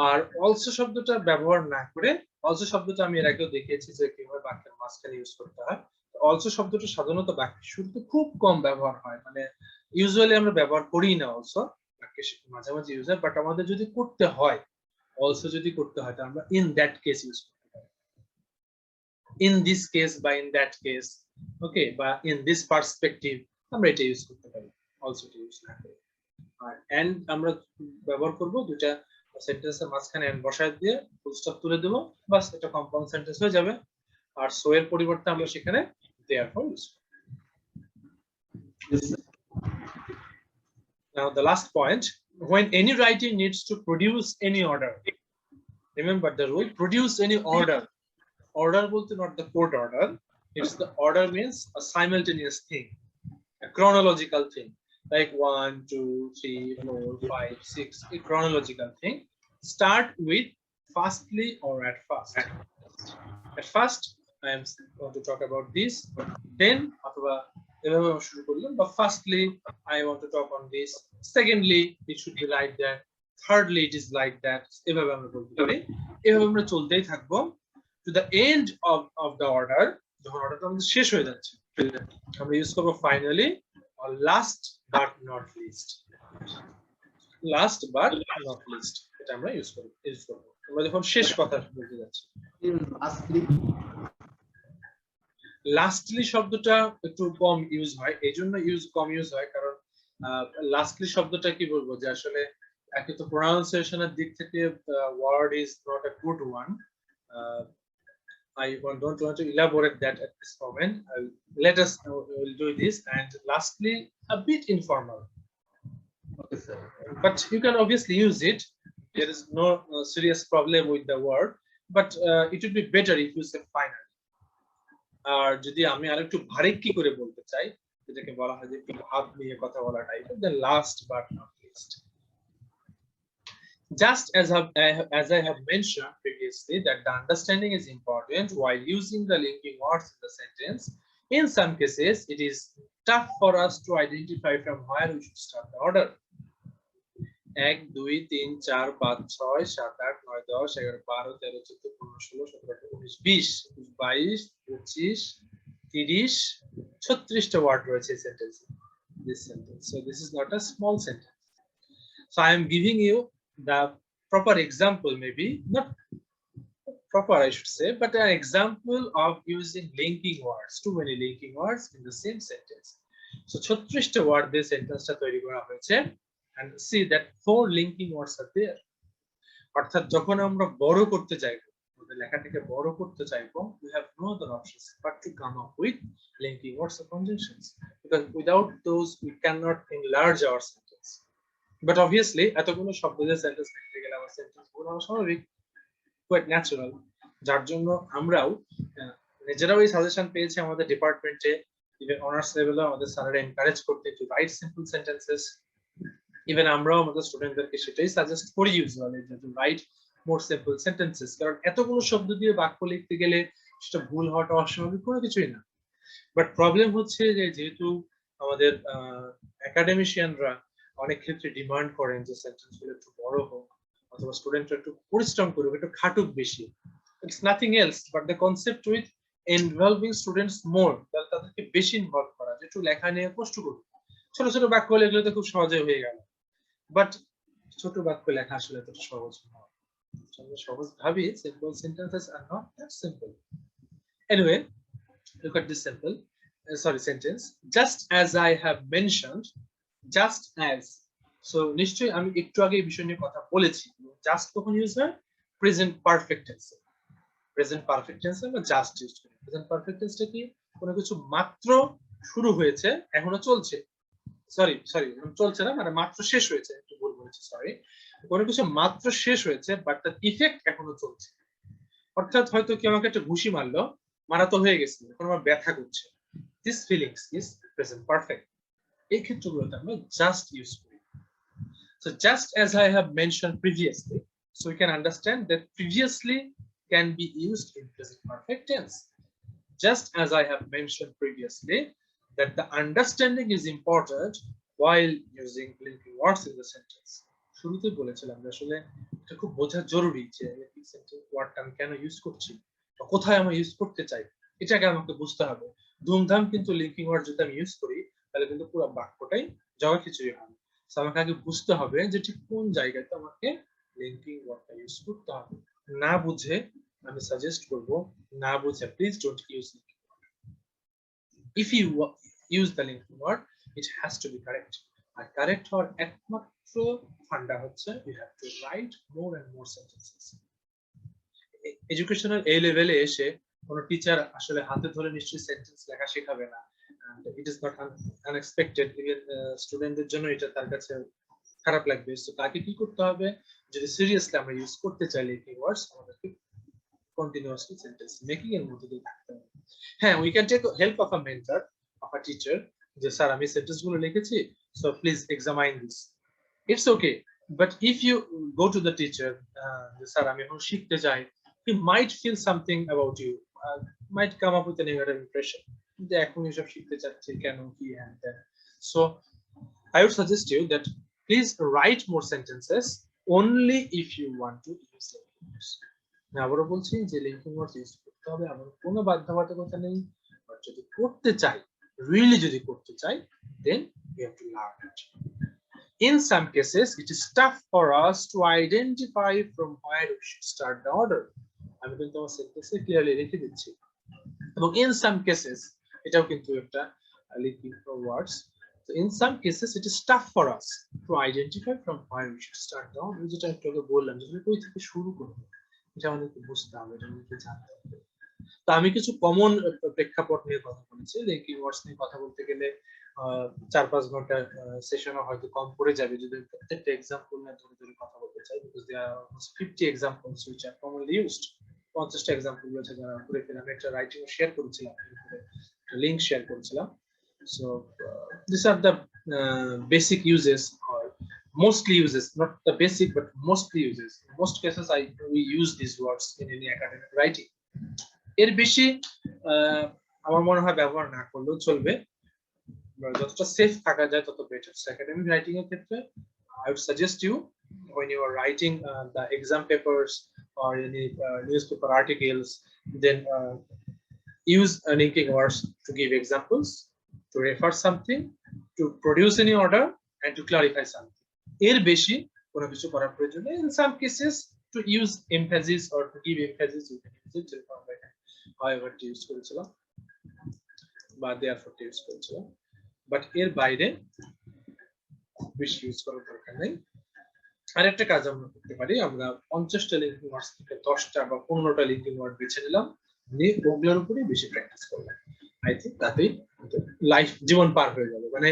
আর অলসো শব্দটা ব্যবহার না করে, অলসো শব্দটা আমি এর আগেও দেখিয়েছি যে কিভাবে বাক্যের মাঝখানে ইউজ করতে হয়। অলসো শব্দটা সাধারণত বাক্যের শুরুতে খুব কম ব্যবহার হয়, মানে ইউজুয়ালি আমরা ব্যবহার করি না অলসো, বাক্যের মাঝামাঝি ইউজ হয়, বাট আমাদের যদি করতে হয়, অলসো যদি করতে হয়, তাহলে আমরা ইন দ্যাট কেস ইউজ করতে পারি, ইন দিস কেস বা ইন দ্যাট কেস, ওকে, বা ইন দিস পার্সপেক্টিভ, আমরা এটা ইউজ করতে পারি, অলসো ইউজ না করে। আর এন্ড আমরা ব্যবহার করব দুটা সেন্টেন্সের মাঝখানে এন্ড বসায় দিয়ে ফুল স্টপ তুলে দেব, বাস এটা কম্পাউন্ড সেন্টেন্স হয়ে যাবে। আর সো এর পরিবর্তে আমরা সেখানে therefore ইউজ করব। Now the last point, when any writing needs to produce any order, remember the rule, produce any order. Order bolte not the court order, it's the order means a simultaneous thing, a chronological thing, like 1 2 3 4 5 6, a chronological thing. Start with firstly or at first. At first I am going to talk about this, then অথবা এভাবে শুরু করলাম, বা firstly I want to talk on this, secondly it should be like that, thirdly it is like that, এভাবে আমরা বলতে পারি। এভাবে আমরা চলতেই থাকবো to the end of the order, যখন অর্ডারটা আমাদের শেষ হয়ে যাচ্ছে আমরা ইউজ করব finally or last but not least, last but not least, এটা আমরা ইউজ করব আমরা যখন শেষ কথা বলতে যাচ্ছি। লাস্টলি শব্দটা একটু কম ইউজ হয়, এইজন্য কম ইউজ হয় কারণ লাস্টলি শব্দটা কি বলবো যে আসলে একে তো প্রোনাউন্সিয়েশনের দিক থেকে word is not a good one. I don't want to elaborate that at this moment. Let us we'll do this. And lastly, a bit informal. Okay, sir. But you can obviously use it. There is no serious problem with the word. But it would be better if you say finally. আর যদি আমি আরেকটু ভারী করে বলতে চাই, যেটাকে বলা হয় যে ভাব নিয়ে কথা বলা type, then last but not least. Just as I have mentioned previously that the understanding is important while using the linking words in the sentence. In some cases, it is tough for us to identify from where we should start the order. 1 2 3 4 5 6 7 8 9 10 11 12 13 14 15 16 17 18 19 20 22 30 টা ওয়ার্ড রয়েছে এই সেন্টেন্সে, this sentence. So this is not a small sentence. So I am giving you the proper example, maybe not proper I should say, but an example of using linking words, too many linking words in the same sentence. So 36 টা ওয়ার্ড দিয়ে সেন্টেন্সটা তৈরি করা হয়েছে, and see that 4 linking words are there. অর্থাৎ যখন আমরা বড় করতে চাইবো, আমাদের লেখাটাকে বড় করতে চাইবো, we have no other options but to come up with linking words or conjunctions, because without those we cannot enlarge our sentence. But obviously এতগুলো শব্দ দিয়ে সেন্টেন্স লিখতে গেলে আমার সেন্টেন্স গুলো স্বাভাবিক, quite natural, যার জন্য আমরাও নিজেরাও এই সাজেশন পেয়েছি আমাদের ডিপার্টমেন্টে, ইভেন অনার্স লেভেলে আমাদের স্যাররা এনকারেজ করতে to write simple sentences. Even আমরাও আমাদের স্টুডেন্টদেরকে সেটাই সাজেস্ট করি ইউজুয়ালি, যে to write more simple sentences, কারণ এতগুলো শব্দ দিয়ে বাক্য লিখতে গেলে সেটা ভুল হওয়াটা অস্বাভাবিক কোনো কিছুই না। বাট প্রবলেম হচ্ছে যে যেহেতু আমাদের একাডেমিশিয়ানরা অনেক ক্ষেত্রে ডিমান্ড করেন যে সেন্টেন্সগুলো একটু বড় হোক, অথবা স্টুডেন্টরা একটু পরিশ্রম করুক, একটু খাটুক বেশি। It's nothing else but the concept with involving students more, তাদেরকে বেশি ইনভলভ করা, যে একটু লেখা নিয়ে কষ্ট করুক। ছোট ছোট বাক্য লিখলে তো খুব সহজে হয়ে গেল, বাট ছোট বাক্য লেখা আসলে এতটা সহজ নয়। আমরা সহজ ভাবি, simple sentences are not that simple. Anyway, look at this sentence. Just as I have mentioned, just as. So নিশ্চয়ই আমি একটু আগে এই বিষয় নিয়ে কথা বলেছি। জাস্ট কখন ইউজ হয়? প্রেজেন্ট পারফেক্ট টেন্সে। প্রেজেন্ট পারফেক্ট টেন্সে আমরা জাস্ট ইউজ করি। প্রেজেন্ট পারফেক্ট টেন্সটা কি? কোনো কিছু মাত্র শুরু হয়েছে, এখনো চলছে। সরি চলছে না, মানে মাত্র শেষ হয়েছে, একটু ভুল বলেছি, সরি। কোনো কিছু মাত্র শেষ হয়েছে বাট তার ইফেক্ট এখনো চলছে। অর্থাৎ হয়তো কেউ আমাকে একটা ঘুষি মারলো, মারা তো হয়ে গেছে, এখন আমার ব্যথা করছে, this feelings is present perfect. এই ক্ষেত্রগুলোতে আমরা just use করি. So just as I have mentioned previously, so we can understand that previously can be used in present perfect tense. Just as I have mentioned previously, that the understanding is important while using linking words in the sentence. শুরুতে বলেছিলাম যে আসলে এটা খুব বোঝা জরুরি যে লিঙ্কিং সেন্টেন্স ওয়ার্ডটা আমি কেন ইউজ করছি বা কোথায় আমি ইউজ করতে চাই, এটাকে আমাকে বুঝতে হবে। ধুমধাম কিন্তু লিঙ্কিং ওয়ার্ড যদি আমি ইউজ করি তাহলে কিন্তু পুরো বাক্যটাই জগাখিচুড়ি হবে। সো আমাকে আগে বুঝতে হবে যে ঠিক কোন জায়গাতে আমাকে লিঙ্কিং ওয়ার্ডটা ইউজ করতে হবে। না বুঝে আমি সাজেস্ট করব, না বুঝে please don't use linking word. If you use the linking word, it has to be correct. আর কারেক্ট হওয়ার একমাত্র ফান্ডা হচ্ছে you have to write more and more sentences. Educational এই লেভেলে এসে কোন টিচার আসলে হাতে ধরে নিশ্চয়ই সেন্টেন্স লেখা শেখাবে না, and it is not unexpected. even স্টুডেন্টদের জন্য এটা তার কাছে খারাপ লাগবে। সো তাকে কি করতে হবে, যদি সিরিয়াসলি আমরা ইউজ করতে চাই লিঙ্কিং ওয়ার্ডস, আমাদেরকে কন্টিনিউয়াসলি সেন্টেন্স মেকিং এর মধ্যে দিয়ে থাকতে হবে। হ্যাঁ, we can take help of a mentor, of a teacher, যে স্যার আমি সেন্টেন্স গুলো লিখেছি, so please examine this. It's okay, but if you go to the teacher, যে স্যার আমি এখন শিখতে চাই, he might feel something about you, might come up with a negative impression যে এখন এসব শিখতে চাচ্ছি কেন, কি হ্যাঁ দেন। So I would suggest you that please write more sentences only if you want to use linking words. আবারও বলছি যে লিঙ্কিং ওয়ার্ডস ইউজ করতে হবে, আমার কোনো বাধ্যবাধকতা নেই, বাট যদি করতে চাই, রিয়েলি যদি করতে চাই, then we have to learn it. In some cases it is tough for us to identify from where we should start the order. আমি কিন্তু আমার সেন্টেন্সে ক্লিয়ারলি লিখে দিচ্ছি, এবং in some cases এটাও কিন্তু একটা linking words. So in some cases it is tough for us to identify from where we should start the order. যেটা একটু আগে বললাম যে কই থেকে শুরু করব, এটা আমাদেরকে বুঝতে হবে, এটা আমাদেরকে জানতে হবে। তো আমি কিছু কমন প্রেক্ষাপট নিয়ে কথা বলেছি। লিঙ্কিং ওয়ার্ডস নিয়ে কথা বলতে গেলে 4-5 ঘন্টা সেশনও হয়তো কম পড়ে যাবে যদি প্রত্যেকটা এক্সাম্পল নিয়ে ধরে ধরে কথা বলতে চাই, because there are almost 50 examples which are commonly used. 50টা এক্সাম্পল রয়েছে যারা করে ফেলে। আমি একটা রাইটিং শেয়ার করেছিলাম, লিংক শেয়ার করেছিলাম। So these are the basic uses, or mostly uses, not the basic but mostly uses. In most cases we use these words in any academic writing. এর বেশি আমার মনে হয় ব্যবহার না করলেও চলবে, যতটা সেফ থাকা যায় তত বেটার। একাডেমিক রাইটিং এর ক্ষেত্রে I would suggest you, when you are writing the exam papers or any newspaper articles, then use linking words to give examples, to refer something, to produce any order, and to clarify something. এর বেশি কোনো কিছু করার প্রয়োজন নেই। In some cases to use emphasis or to give emphasis, you can use it however to use করেছিলাম বা therefore to use করেছিলাম, বাট এর বাইরে বেশি ইউজ করার দরকার নেই। আরেকটা কাজ আমরা করতে পারি, আমরা 50টা লিঙ্কিং ওয়ার্ডস থেকে 10টা বা 15টা লিঙ্কিং ওয়ার্ড বেছে নিলাম, নিয়ে ওগুলোর উপরে বেশি প্র্যাকটিস করলাম। আই থিঙ্ক তাতেই লাইফ জীবন পার হয়ে যাবে। মানে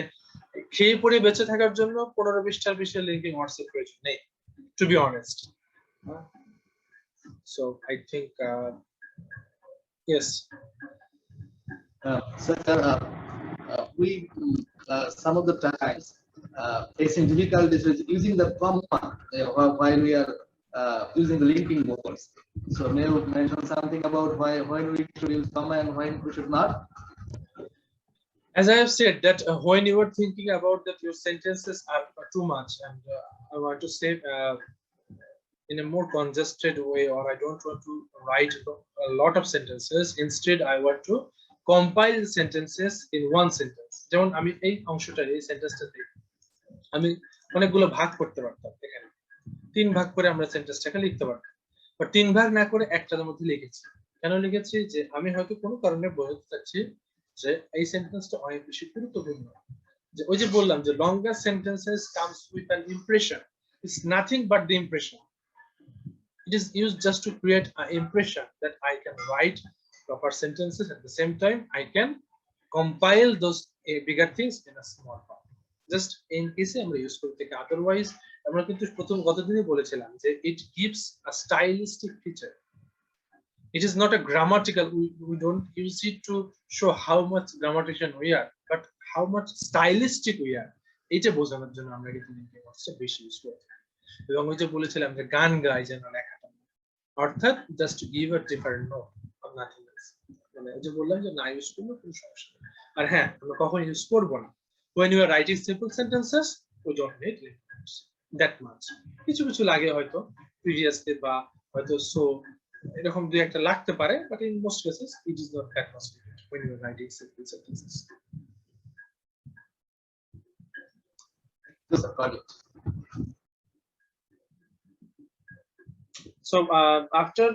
খেয়ে পড়ে বেঁচে থাকার জন্য 15-20টার বেশি লিঙ্কিং ওয়ার্ডস এর প্রয়োজন নেই, to be honest. So I think yes. We some of the times facing difficulties with using the comma while we are using the linking words. So may you mention something about when we should use comma and when we should not? As I have said that when you are thinking about that your sentences are too much, and I want to say in a more congested way, or I don't want to write a lot of sentences, instead I want to compile the sentences in one sentence. যেমন আমি এই অংশটা, এই সেন্টেন্সটাতে আমি অনেকগুলো ভাগ করতে পারতাম, এখানে 3 ভাগ করে আমরা সেন্টেন্সটাকে লিখতে পারতাম, বাট 3 ভাগ না করে একটার মধ্যে লিখেছি। কেন লিখেছি, যে আমি হয়তো কোনো কারণে বোঝাতে চাচ্ছি যে এই সেন্টেন্সটা অনেক বেশি গুরুত্বপূর্ণ। যে ওই যে বললাম যে longer sentences comes with an impression. It's nothing but the impression. It is used just to create an impression that I can write proper sentences, at the same time I can compile those bigger things in a small form. Just in case আমরা ইউজ করতে থাকি, otherwise আমরা কিন্তু প্রথম গতদিনই বলেছিলাম যে it gives a stylistic feature. It is not a grammatical. We don't use it to show how much grammatical we are, but how much stylistic we are. এটা বোঝানোর জন্য আমরা কিন্তু লিঙ্কিং ওয়ার্ডসটা বেশি ইউজ করি। এবং ওই যে বলেছিলাম যে গান গাই যেন লেখাটা, অর্থাৎ just to give a different note of nothing else. মানে ওই যে বললাম যে না ইউজ করলে কোনো সমস্যা নেই। আর হ্যাঁ, আমরা কখন ইউজ করব না, when you are writing simple sentences we don't need linking words that much. কিছু কিছু লাগে হয়তো previously বা হয়তো so এরকম দুই একটা লাগতে পারে, but in most cases it is not that much needed when you are writing simple sentences. So after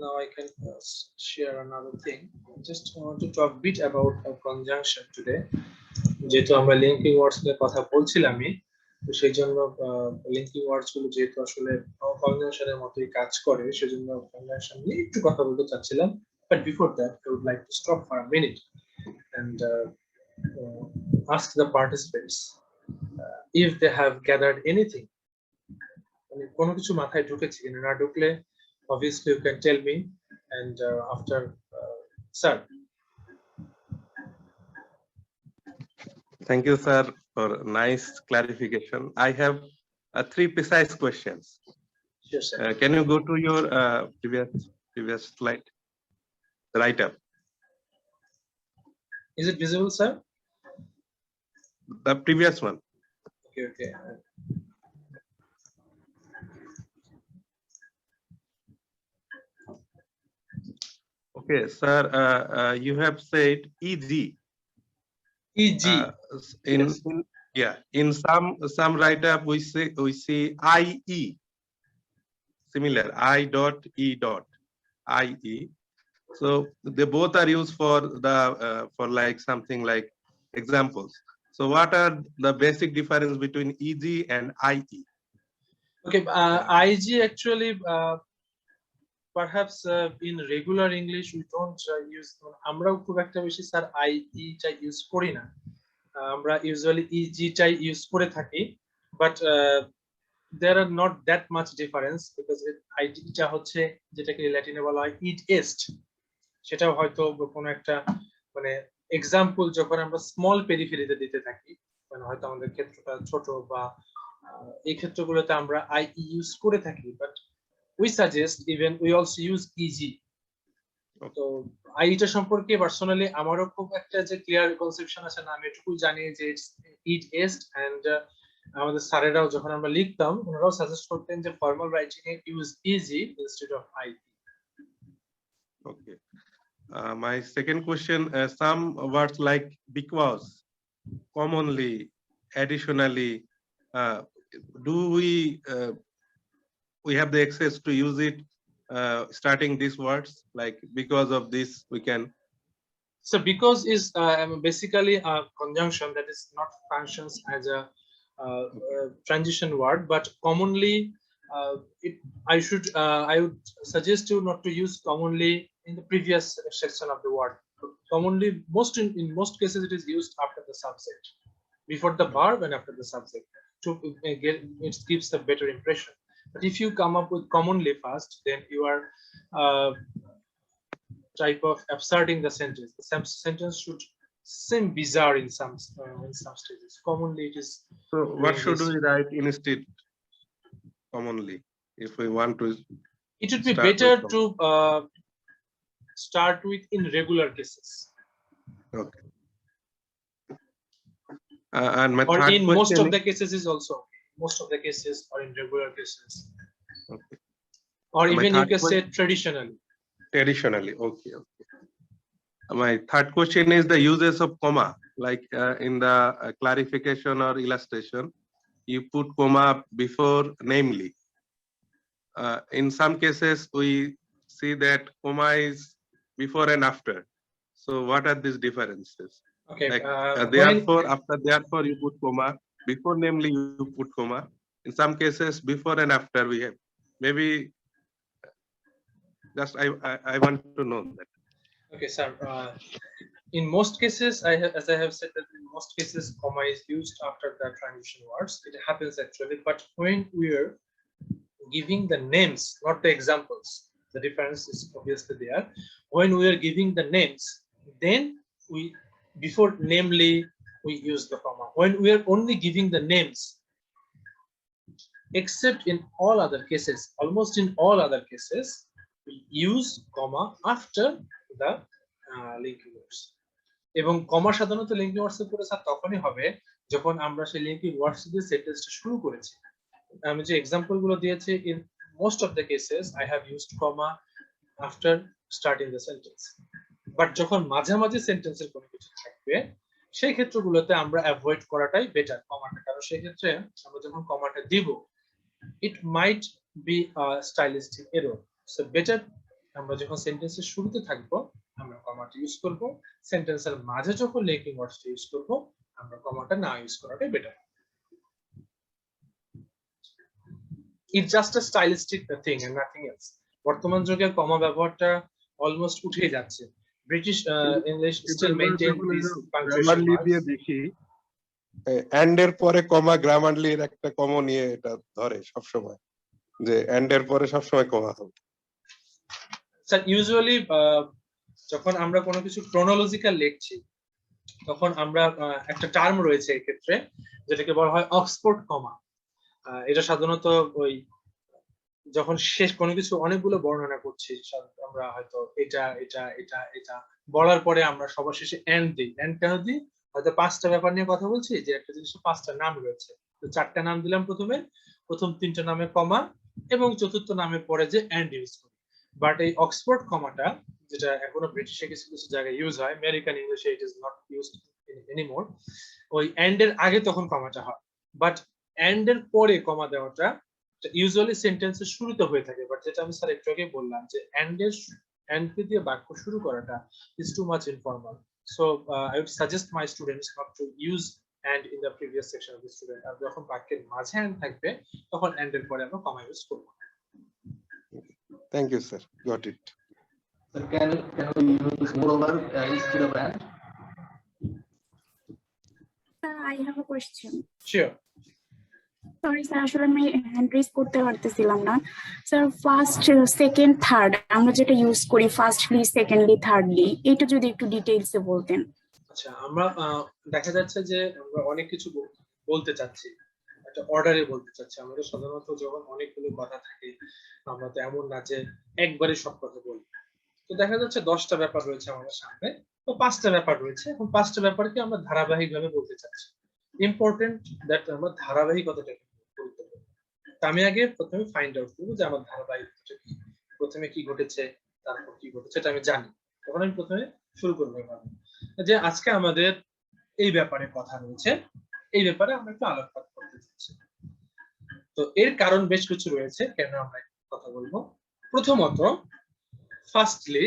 now I can share another thing. Just want to talk a bit about a conjunction today. যেহেতু আমরা লিঙ্কিং ওয়ার্ডস নিয়ে কথা বলছিলামই, তো সেই জন্য লিঙ্কিং ওয়ার্ডস গুলো যেহেতু আসলে কনজাংশনের মতোই কাজ করে, সেজন্য কনজাংশন নিয়ে একটু কথা বলতে চাচ্ছিলাম। But before that I would like to stop for a minute and ask the participants if they have gathered anything. মানে কোনো কিছু মাথায় ঢুকেছে কিনা, না ঢুকলে obviously you can tell me, and after sir. Thank you, sir, for nice clarification. I have 3 precise questions. Sure, sir. Can you go to your previous slide? Right up. Is it visible, sir? The previous one. Okay. Okay, sir. You have said EG. EG. In some write-up we see IE. Similar I dot E dot IE. So they both are used for the for like something like examples. So what are the basic difference between EG and IE? Okay, IG actually perhaps in regular English we don't use. আমরাও খুব একটা বেশি স্যার IE টা ইউজ করি না, আমরা usually EG টাই ইউজ করে থাকি, but there are not that much difference because IG টা হচ্ছে যেটাকে ল্যাটিনে বলা হয় id est, সেটাও হয়তো কোনো একটা মানে এক্সাম্পল যখন আমরা স্মল পেরিফেরিতে দিতে থাকি, মানে হয়তো আমাদের ক্ষেত্রটা ছোট বা এই ক্ষেত্রগুলোতে আমরা IE ইউজ করে থাকি, but we suggest even we also use EG. তো আইটা সম্পর্কে পার্সোনালি আমারও খুব একটা যে ক্লিয়ার কনসেপশন আছে না, আমি এটুকু জানি যে ইট এস্ট, এন্ড আমাদের স্যারেরাও যখন আমরা লিখতাম ওনারাও সাজেস্ট করতেন যে formal writing A use easy instead of IT. Okay. My second question, some words like because, commonly, additionally, do we have the access to use it starting these words, like because of this we can? So because is basically a conjunction that is not functions as a transition word, but commonly I would suggest you not to use commonly in the previous section of the word. Commonly, in most cases it is used after the subject, before the verb and after the subject, to get it gives a better impression. But if you come up with commonly first, then you are type of absurding the sentence. The sentence should seem bizarre in some stages. Commonly it is. So what should we write instead commonly if we want to? It would be better to start with in regular cases. Okay. And my or third in question most of the cases is also okay. Most of the cases are in regular cases. Okay. Or And even you can say traditionally. Traditionally, okay. My third question is the uses of comma, like in the clarification or illustration, you put comma before namely. In some cases, we see that comma is before and after. So what are these differences? Okay. Like, therefore, after therefore you put comma, before namely you put comma. In some cases, before and after we have. Maybe just I want to know that. Okay, sir. in most cases, as I have said that in most cases, comma is used after the transition words. It happens actually, but when we are giving the names, not the examples, the difference is obviously there. When we are giving the names, then we, before namely, we use the comma. When we are only giving the names, except in all other cases, almost in all other cases, we use comma after the linking words. এবং কমা সাধারণত লিঙ্কিং ওয়ার্ডস এর পরে স্যার তখনই হবে যখন আমরা সেই লিঙ্কিং ওয়ার্ডস দিয়ে সেন্টেন্সটা শুরু করেছি। আমি যে এক্সাম্পল গুলো দিয়েছি, in most of the cases I have used comma after starting the sentence, but যখন মাঝামাঝি সেন্টেন্সের কোনো কিছু থাকবে সেই ক্ষেত্রগুলোতে আমরা অ্যাভয়েড করাটাই বেটার কমাটা, কারণ সেই ক্ষেত্রে আমরা যখন কমাটা দিব it might be a stylistic error. So better আমরা যখন সেন্টেন্সের শুরুতে থাকবো আমরা কমাটা ইউজ করব, সেন্টেন্সের মাঝে যখন লিঙ্কিং ওয়ার্ডসটা ইউজ করব আমরা কমাটা না ইউজ করাটাই better. It's just a stylistic thing and nothing else. বর্তমান যুগে কমা ব্যবহারটা অলমোস্ট উঠে যাচ্ছে। British English still maintain this punctuation দিয়ে দেখি এন্ড এর পরে কমা গ্রামারলি এর একটা কমন নিয়ে এটা ধরে সব সময়, যে এন্ড এর পরে সব সময় কমা হবে। স্যার ইউজুয়ালি যখন আমরা কোনো কিছু ক্রোনোলজিক্যাল লিখছি তখন আমরা একটা টার্ম রয়েছে এই ক্ষেত্রে যেটাকে বলা হয় অক্সফোর্ড কমা। এটা সাধারণত ওই যখন শেষ কোনো কিছু অনেকগুলো বর্ণনা করছি আমরা হয়তো এটা এটা এটা এটা বলার পরে আমরা সবার শেষে এন্ড দিই। এন্ড কেন দিই? হয়তো পাঁচটা ব্যাপার নিয়ে কথা বলছি, যে একটা জিনিসের পাঁচটা নাম রয়েছে, তো চারটা নাম দিলাম প্রথমে, প্রথম তিনটা নামে কমা এবং চতুর্থ নামের পরে যে এন্ড ইউজ করি। বাট এই অক্সফোর্ড কমাটা যেটা এখনো ব্রিটিশে কিছু কিছু জায়গায় ইউজ হয়, আমেরিকান ইংলিশে it is not used anymore, ওই এন্ড এর আগে তখন কমাটা হয়, বাট এন্ড এর পরে কমা দেওয়াটা ইউজুয়ালি সেন্টেন্সের শুরুতে হয়ে থাকে। বাট যেটা আমি স্যার একটু আগে বললাম যে এন্ড দিয়ে বাক্য শুরু করাটা is too much informal. So I would suggest my students not to use and in the previous section of the student. আর যখন বাক্যের মাঝে এন্ড থাকবে তখন এন্ড এর পরে আমরা কমা ইউজ করব। Thank you sir, got it. So can we use moreover instead of and? Sir, I have a question. Sure. Sorry, sir, আসলে আমি হ্যান্ড রেজ করতে পারতেছিলাম না। স্যার ফার্স্ট, সেকেন্ড, থার্ড আমরা যেটা ইউজ করি, ফার্স্টলি, সেকেন্ডলি, থার্ডলি, এটা যদি একটু ডিটেইলসে বলতেন। আচ্ছা, আমরা দেখা যাচ্ছে যে আমরা অনেক কিছু বলতে চাচ্ছি, একটা অর্ডারে বলতে চাচ্ছি। আমাদের সাধারণত যখন অনেকগুলো কথা থাকে আমরা তো এমন না যে একবারে সব কথা বলি। তো দেখা যাচ্ছে 10টা ব্যাপার রয়েছে আমাদের সামনে, তো 5টা ব্যাপার রয়েছে, এখন 5টা ব্যাপারকে আমরা ধারাবাহিকভাবে বলতে চাচ্ছি। ইম্পর্টেন্ট দ্যাট আমরা ধারাবাহিকতাটাকে বলতে হবে। তা আমি আগে প্রথমে ফাইন্ড আউট করব যে আমার ধারাবাহিকতা কি, প্রথমে কি ঘটেছে তারপর কি ঘটেছে এটা আমি জানি। তখন আমি প্রথমে শুরু করবো যে আজকে আমাদের এই ব্যাপারে কথা রয়েছে, এই ব্যাপারে আমরা একটু আলোকপাত করতে চাচ্ছি। তো এর কারণ বেশ কিছু রয়েছে কেন আমরা কথা বলবো। প্রথমত, firstly,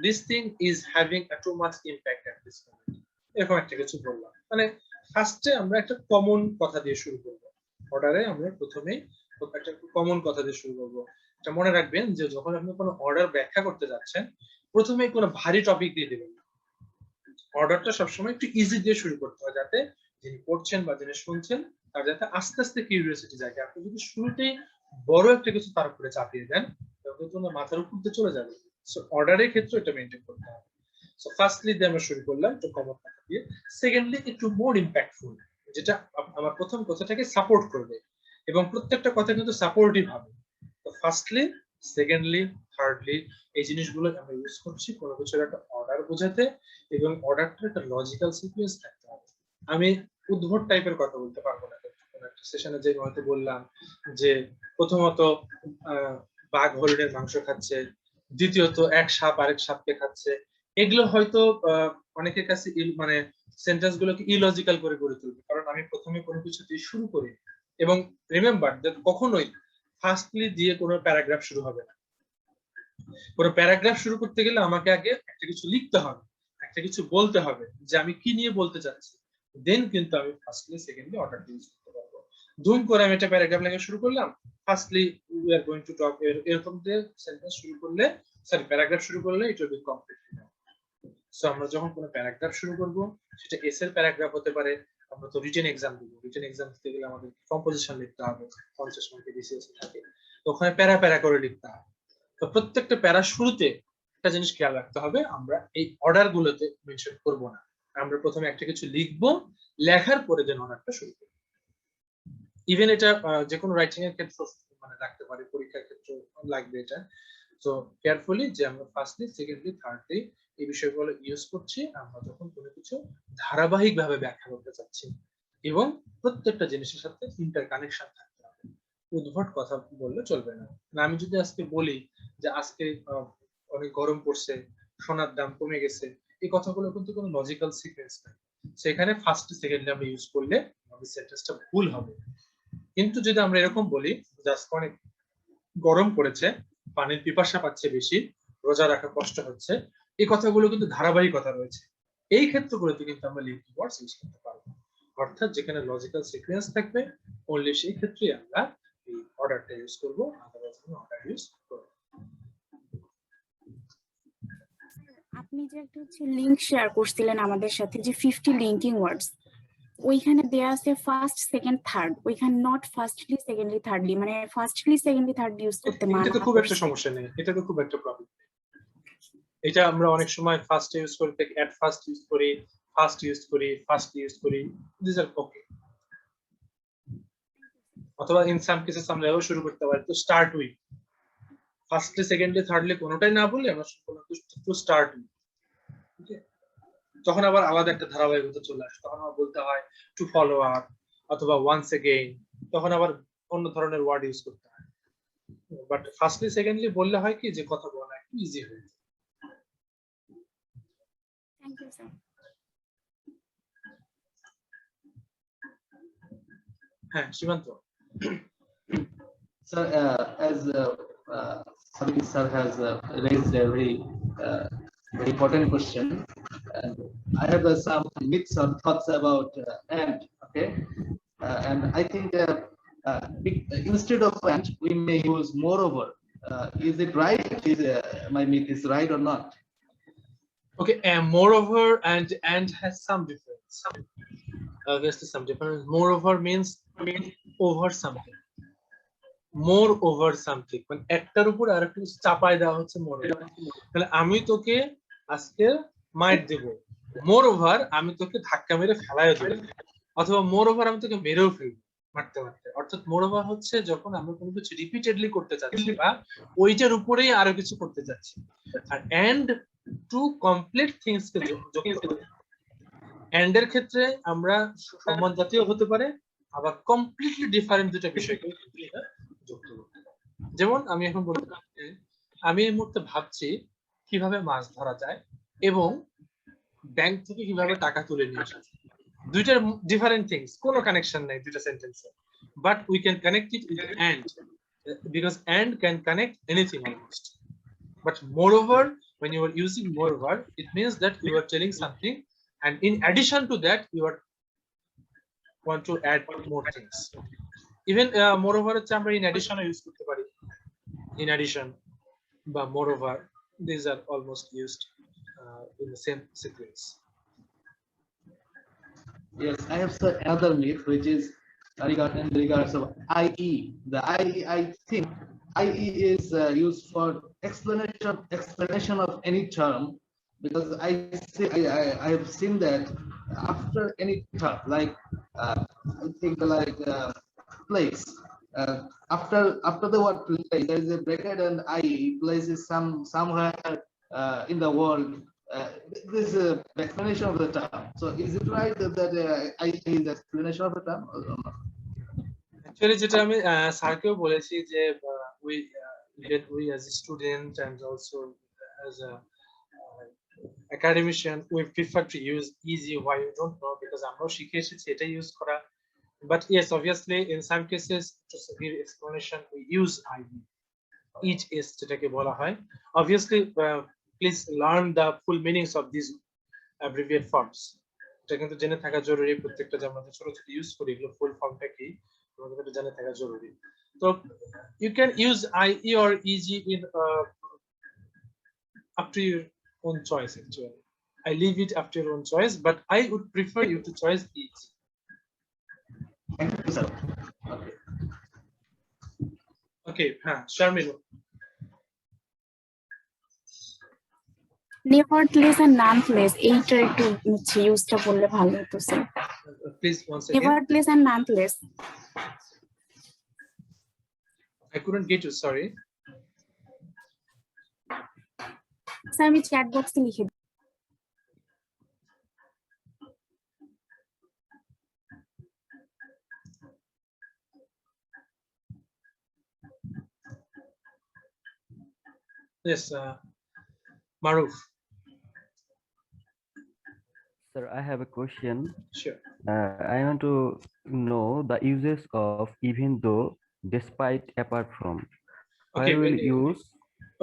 this thing is having a too much impact at this moment. এরকম একটা কিছু বললাম, মানে ফার্স্টে আমরা একটা কমন কথা দিয়ে শুরু করব। অর্ডারে আমরা প্রথমেই একটা কমন কথা দিয়ে শুরু করব। এটা মনে রাখবেন যে যখন আপনি কোনো অর্ডার ব্যাখ্যা করতে যাচ্ছেন প্রথমেই কোনো ভারী টপিক দিয়ে দিবেন না। অর্ডারটা সবসময় একটু ইজি দিয়ে শুরু করতে হয়, যাতে যিনি পড়ছেন বা যিনি শুনছেন তার যাতে আস্তে আস্তে কিউরিওসিটি জাগে। আপনি যদি শুরুতেই বড় একটা কিছু তার উপরে চাপিয়ে দেন তখন তো মাথার উপর দিয়ে চলে যাবে। সো অর্ডারের ক্ষেত্রে এটা মেইনটেইন করতে হবে। সো ফার্স্টলি দিয়ে আমরা শুরু করলাম একটু কমন কথা দিয়ে, সেকেন্ডলি একটু মোর ইম্প্যাক্টফুল, যেটা আমার প্রথম কথাটাকে সাপোর্ট করবে এবং প্রত্যেকটা কথা কিন্তু সাপোর্টিভ হবে। তো ফার্স্টলি, সেকেন্ডলি, থার্ডলি এই জিনিসগুলো আমরা ইউজ করছি কোনো কিছুর একটা অর্ডার বোঝাতে, এবং অর্ডারটা একটা লজিক্যাল সিকোয়েন্স থাকতে হবে। আমি উদ্ভট টাইপের কথা বলতে পারবো না। কোনো একটা সেশনে যে হয়তো বললাম যে প্রথমত বাঘ হরিণের মাংস খাচ্ছে, দ্বিতীয়ত এক সাপ আরেক সাপকে খাচ্ছে, এগুলো হয়তো অনেকের কাছে মানে সেন্টেন্স গুলোকে ইলজিক্যাল করে গড়ে তুলবে, কারণ আমি প্রথমে কোনো কিছু দিয়ে শুরু করি। এবং রিমেম্বার দ্যাট কখনোই ফার্স্টলি দিয়ে কোনো প্যারাগ্রাফ শুরু হবে না। কোনো প্যারাগ্রাফ শুরু করতে গেলে আমাকে আগে একটা কিছু লিখতে হবে, একটা কিছু বলতে হবে যে আমি কি নিয়ে বলতে চাচ্ছি, দেন কিন্তু আমি ফার্স্টলি সেকেন্ডলি অর্ডারটা ইউজ করতে পারবো। ধুম করে আমি একটা প্যারাগ্রাফ লেখা শুরু করলাম, firstly we are going to talk, এরকম দিয়ে সেন্টেন্স শুরু করলে, সরি প্যারাগ্রাফ শুরু করলে it will be complete. So আমরা যখন কোনো প্যারাগ্রাফ শুরু করব সেটা এস এর প্যারাগ্রাফ হতে পারে। আমরা তো রিটেন এক্সাম দিব, রিটেন এক্সাম দিতে গেলে আমাদের কম্পোজিশন লিখতে হবে, 50 মার্কের বিসিএস থাকে, তো ওখানে প্যারা প্যারা করে লিখতে হবে। তো প্রত্যেকটা প্যারা শুরুতে একটা জিনিস খেয়াল রাখতে হবে, আমরা এই অর্ডার গুলোতে মেনশন করব না। আমরা প্রথমে একটা কিছু লিখবো, লেখার পরে যেন অর্ডারটা শুরু করি। ইভেন এটা যে কোনো রাইটিং এর ক্ষেত্রে মানে রাখতে পারি, পরীক্ষার ক্ষেত্রে লাগবে এটা। তো কেয়ারফুলি যে আমরা ফার্স্টলি, সেকেন্ডলি, থার্ডলি এই বিষয়গুলো ইউজ করছি আমরা যখন কোনো কিছু ধারাবাহিক ভাবে ব্যাখ্যা করতে চাচ্ছি, এবং প্রত্যেকটা জিনিসের সাথে ইন্টার কানেকশন থাকতে হবে। উদ্ভট কথা বললে চলবে না। আমি যদি আজকে বলি যে আজকে অনেক গরম পড়ছে, সোনার দাম কমে গেছে, এই কথাগুলো কিন্তু কোনো লজিক্যাল সিকোয়েন্স নাই। সেখানে ফার্স্ট সেকেন্ডলি আমরা ইউজ করলে আমাদের সেন্টেন্সটা ভুল হবে। কিন্তু যদি আমরা এরকম বলি জাস্ট অনেক গরম পড়েছে, পানির পিপাসা পাচ্ছে বেশি, রোজা রাখা কষ্ট হচ্ছে, এই কথাগুলো কিন্তু ধারাবাহিকতা রয়েছে। এই ক্ষেত্রগুলোতে কিন্তু আমরা লিঙ্কিং ওয়ার্ডস ইউজ করতে পারবো। অর্থাৎ যেখানে লজিক্যাল সিকোয়েন্স থাকবে অনলি সেই ক্ষেত্রে আমরা এই অর্ডারটা ইউজ করব, আদারওয়াইজ আমরা অর্ডার ইউজ করব। আপনি যে একটা লিংক শেয়ার করছিলেন আমাদের সাথে যে 50 লিঙ্কিং ওয়ার্ডস, ওইখানে দেয়া আছে ফার্স্ট, সেকেন্ড, থার্ড, ওইখানে নট ফার্স্টলি, সেকেন্ডলি, থার্ডলি, মানে ফার্স্টলি, সেকেন্ডলি, থার্ড ইউজ করতে এটা মানা তো খুব একটা সমস্যা নেই, এটা তো খুব একটা প্রবলেম নেই। এটা আমরা অনেক সময় ফার্স্ট ইউজ করি, এট ফার্স্ট ইউজ করি, ফার্স্ট ইউজ করি, ফার্স্ট ইউজ করি, দিস আর ওকে। অথবা ইন সাম কেসেস আমরা এও শুরু করতে পারি তো start with, firstly, secondly, thirdly কোনোটাই না বলে আমরা শুরু করলাম টু স্টার্ট উইথ। ওকে, তখন আবার আলাদা একটা ধারাবাহিকতা চলে আসে, তখন আবার বলতে হয় টু ফলো আপ অথবা ওয়ান্স এগেইন, তখন আবার অন্য ধরনের ওয়ার্ড ইউজ করতে হয়। বাট ফার্স্টলি, সেকেন্ডলি বললে হয় কি যে কথা বলা একটু ইজি হয়ে যায়। Thank you sir. হ্যাঁ, Seemanta. Sir, as Sabir sir has raised a very important question, and I have some myths or thoughts about and. Okay, and I think instead of and we may use moreover. Is it right? Is my myth is right or not? Okay, and moreover and has some difference. Obviously, some difference. Moreover means over something. More over something. মানে একটার উপর আরেকটা কিছু চাপায় দেওয়া হচ্ছে মোর ওভার। তাহলে আমি তোকে আজকে মাইর দেব, মোর ওভার আমি তোকে ধাক্কা মেরে ফেলাইও দেব, অথবা মোর ওভার আমি তোকে মেরেও ফেলবো মারতে মারতে। অর্থাৎ মোর ওভার হচ্ছে যখন আমরা কোনো কিছু রিপিটেডলি করতে চাচ্ছি বা ওইটার উপরেই আরো কিছু করতে চাচ্ছি। আর এন্ড টু কমপ্লিট থিংস কে যোগ করে। এন্ড এর ক্ষেত্রে আমরা সমান জাতীয় হতে পারে, আবার কমপ্লিটলি ডিফারেন্ট দুটো বিষয়কে যুক্ত করতে পারে। যেমন আমি এখন বলতে পারি আমি এই মুহূর্তে ভাবছি কিভাবে মাছ ধরা যায় এবং ব্যাংক থেকে কিভাবে টাকা তুলে নিয়ে আসা যায়। দুইটার ডিফারেন্ট থিংস, কোনো কানেকশন নাই দুইটা সেন্টেন্সে, but we can connect it with and, because and can connect anything almost. But moreover, when you are using moreover, it means that you are telling something, and in addition to that, you are want to add more things. Even moreover, আমরা in addition use করতে পারি, in addition, but moreover, these are almost used in the same sequence. Yes, I have another myth which is in regards of IE. The IE, I think IE is used for explanation of any term, because I have seen that after any term, like I think like place, after the word place there is a bracket and IE, place is somewhere in the world. This is an explanation of the term. So is it right that IE is explanation of the term or not? Actually, যেটা আমি স্যারকেও বলেছি যে we as a student and also as a academician, we prefer to use easy. Why you don't know? Because আমরাও শিখে এসেছি এটা ইউজ করা। But yes, obviously, in some cases, to give explanation, we use IE. Each is যেটাকে বলা হয়। Obviously, please learn the full meanings of these abbreviate forms. এটা কিন্তু জেনে থাকা জরুরি। প্রত্যেকটা যে আমরা ছোট ছোট ইউজ করি এগুলো ফুল ফর্মটা কি আমাদের এটা জেনে থাকা জরুরি। তো you can use IE or EG in up to your own choice actually. I leave it up to your own choice, but I would prefer you to choose each. Thank you, sir. Okay. Okay, Sharmin. নেভারথলেস আর নানথলেস এইটার একটু ইউজটা বললে ভালো হতো sir. Please once again. Nevertheless আর nonetheless. I couldn't get you, sorry. Sir আমি চ্যাট বক্সে লিখে দিই। Yes, Maruf. Sir, I have a question. Sure. I want to know the uses of even though, despite, apart from. Okay, I will use.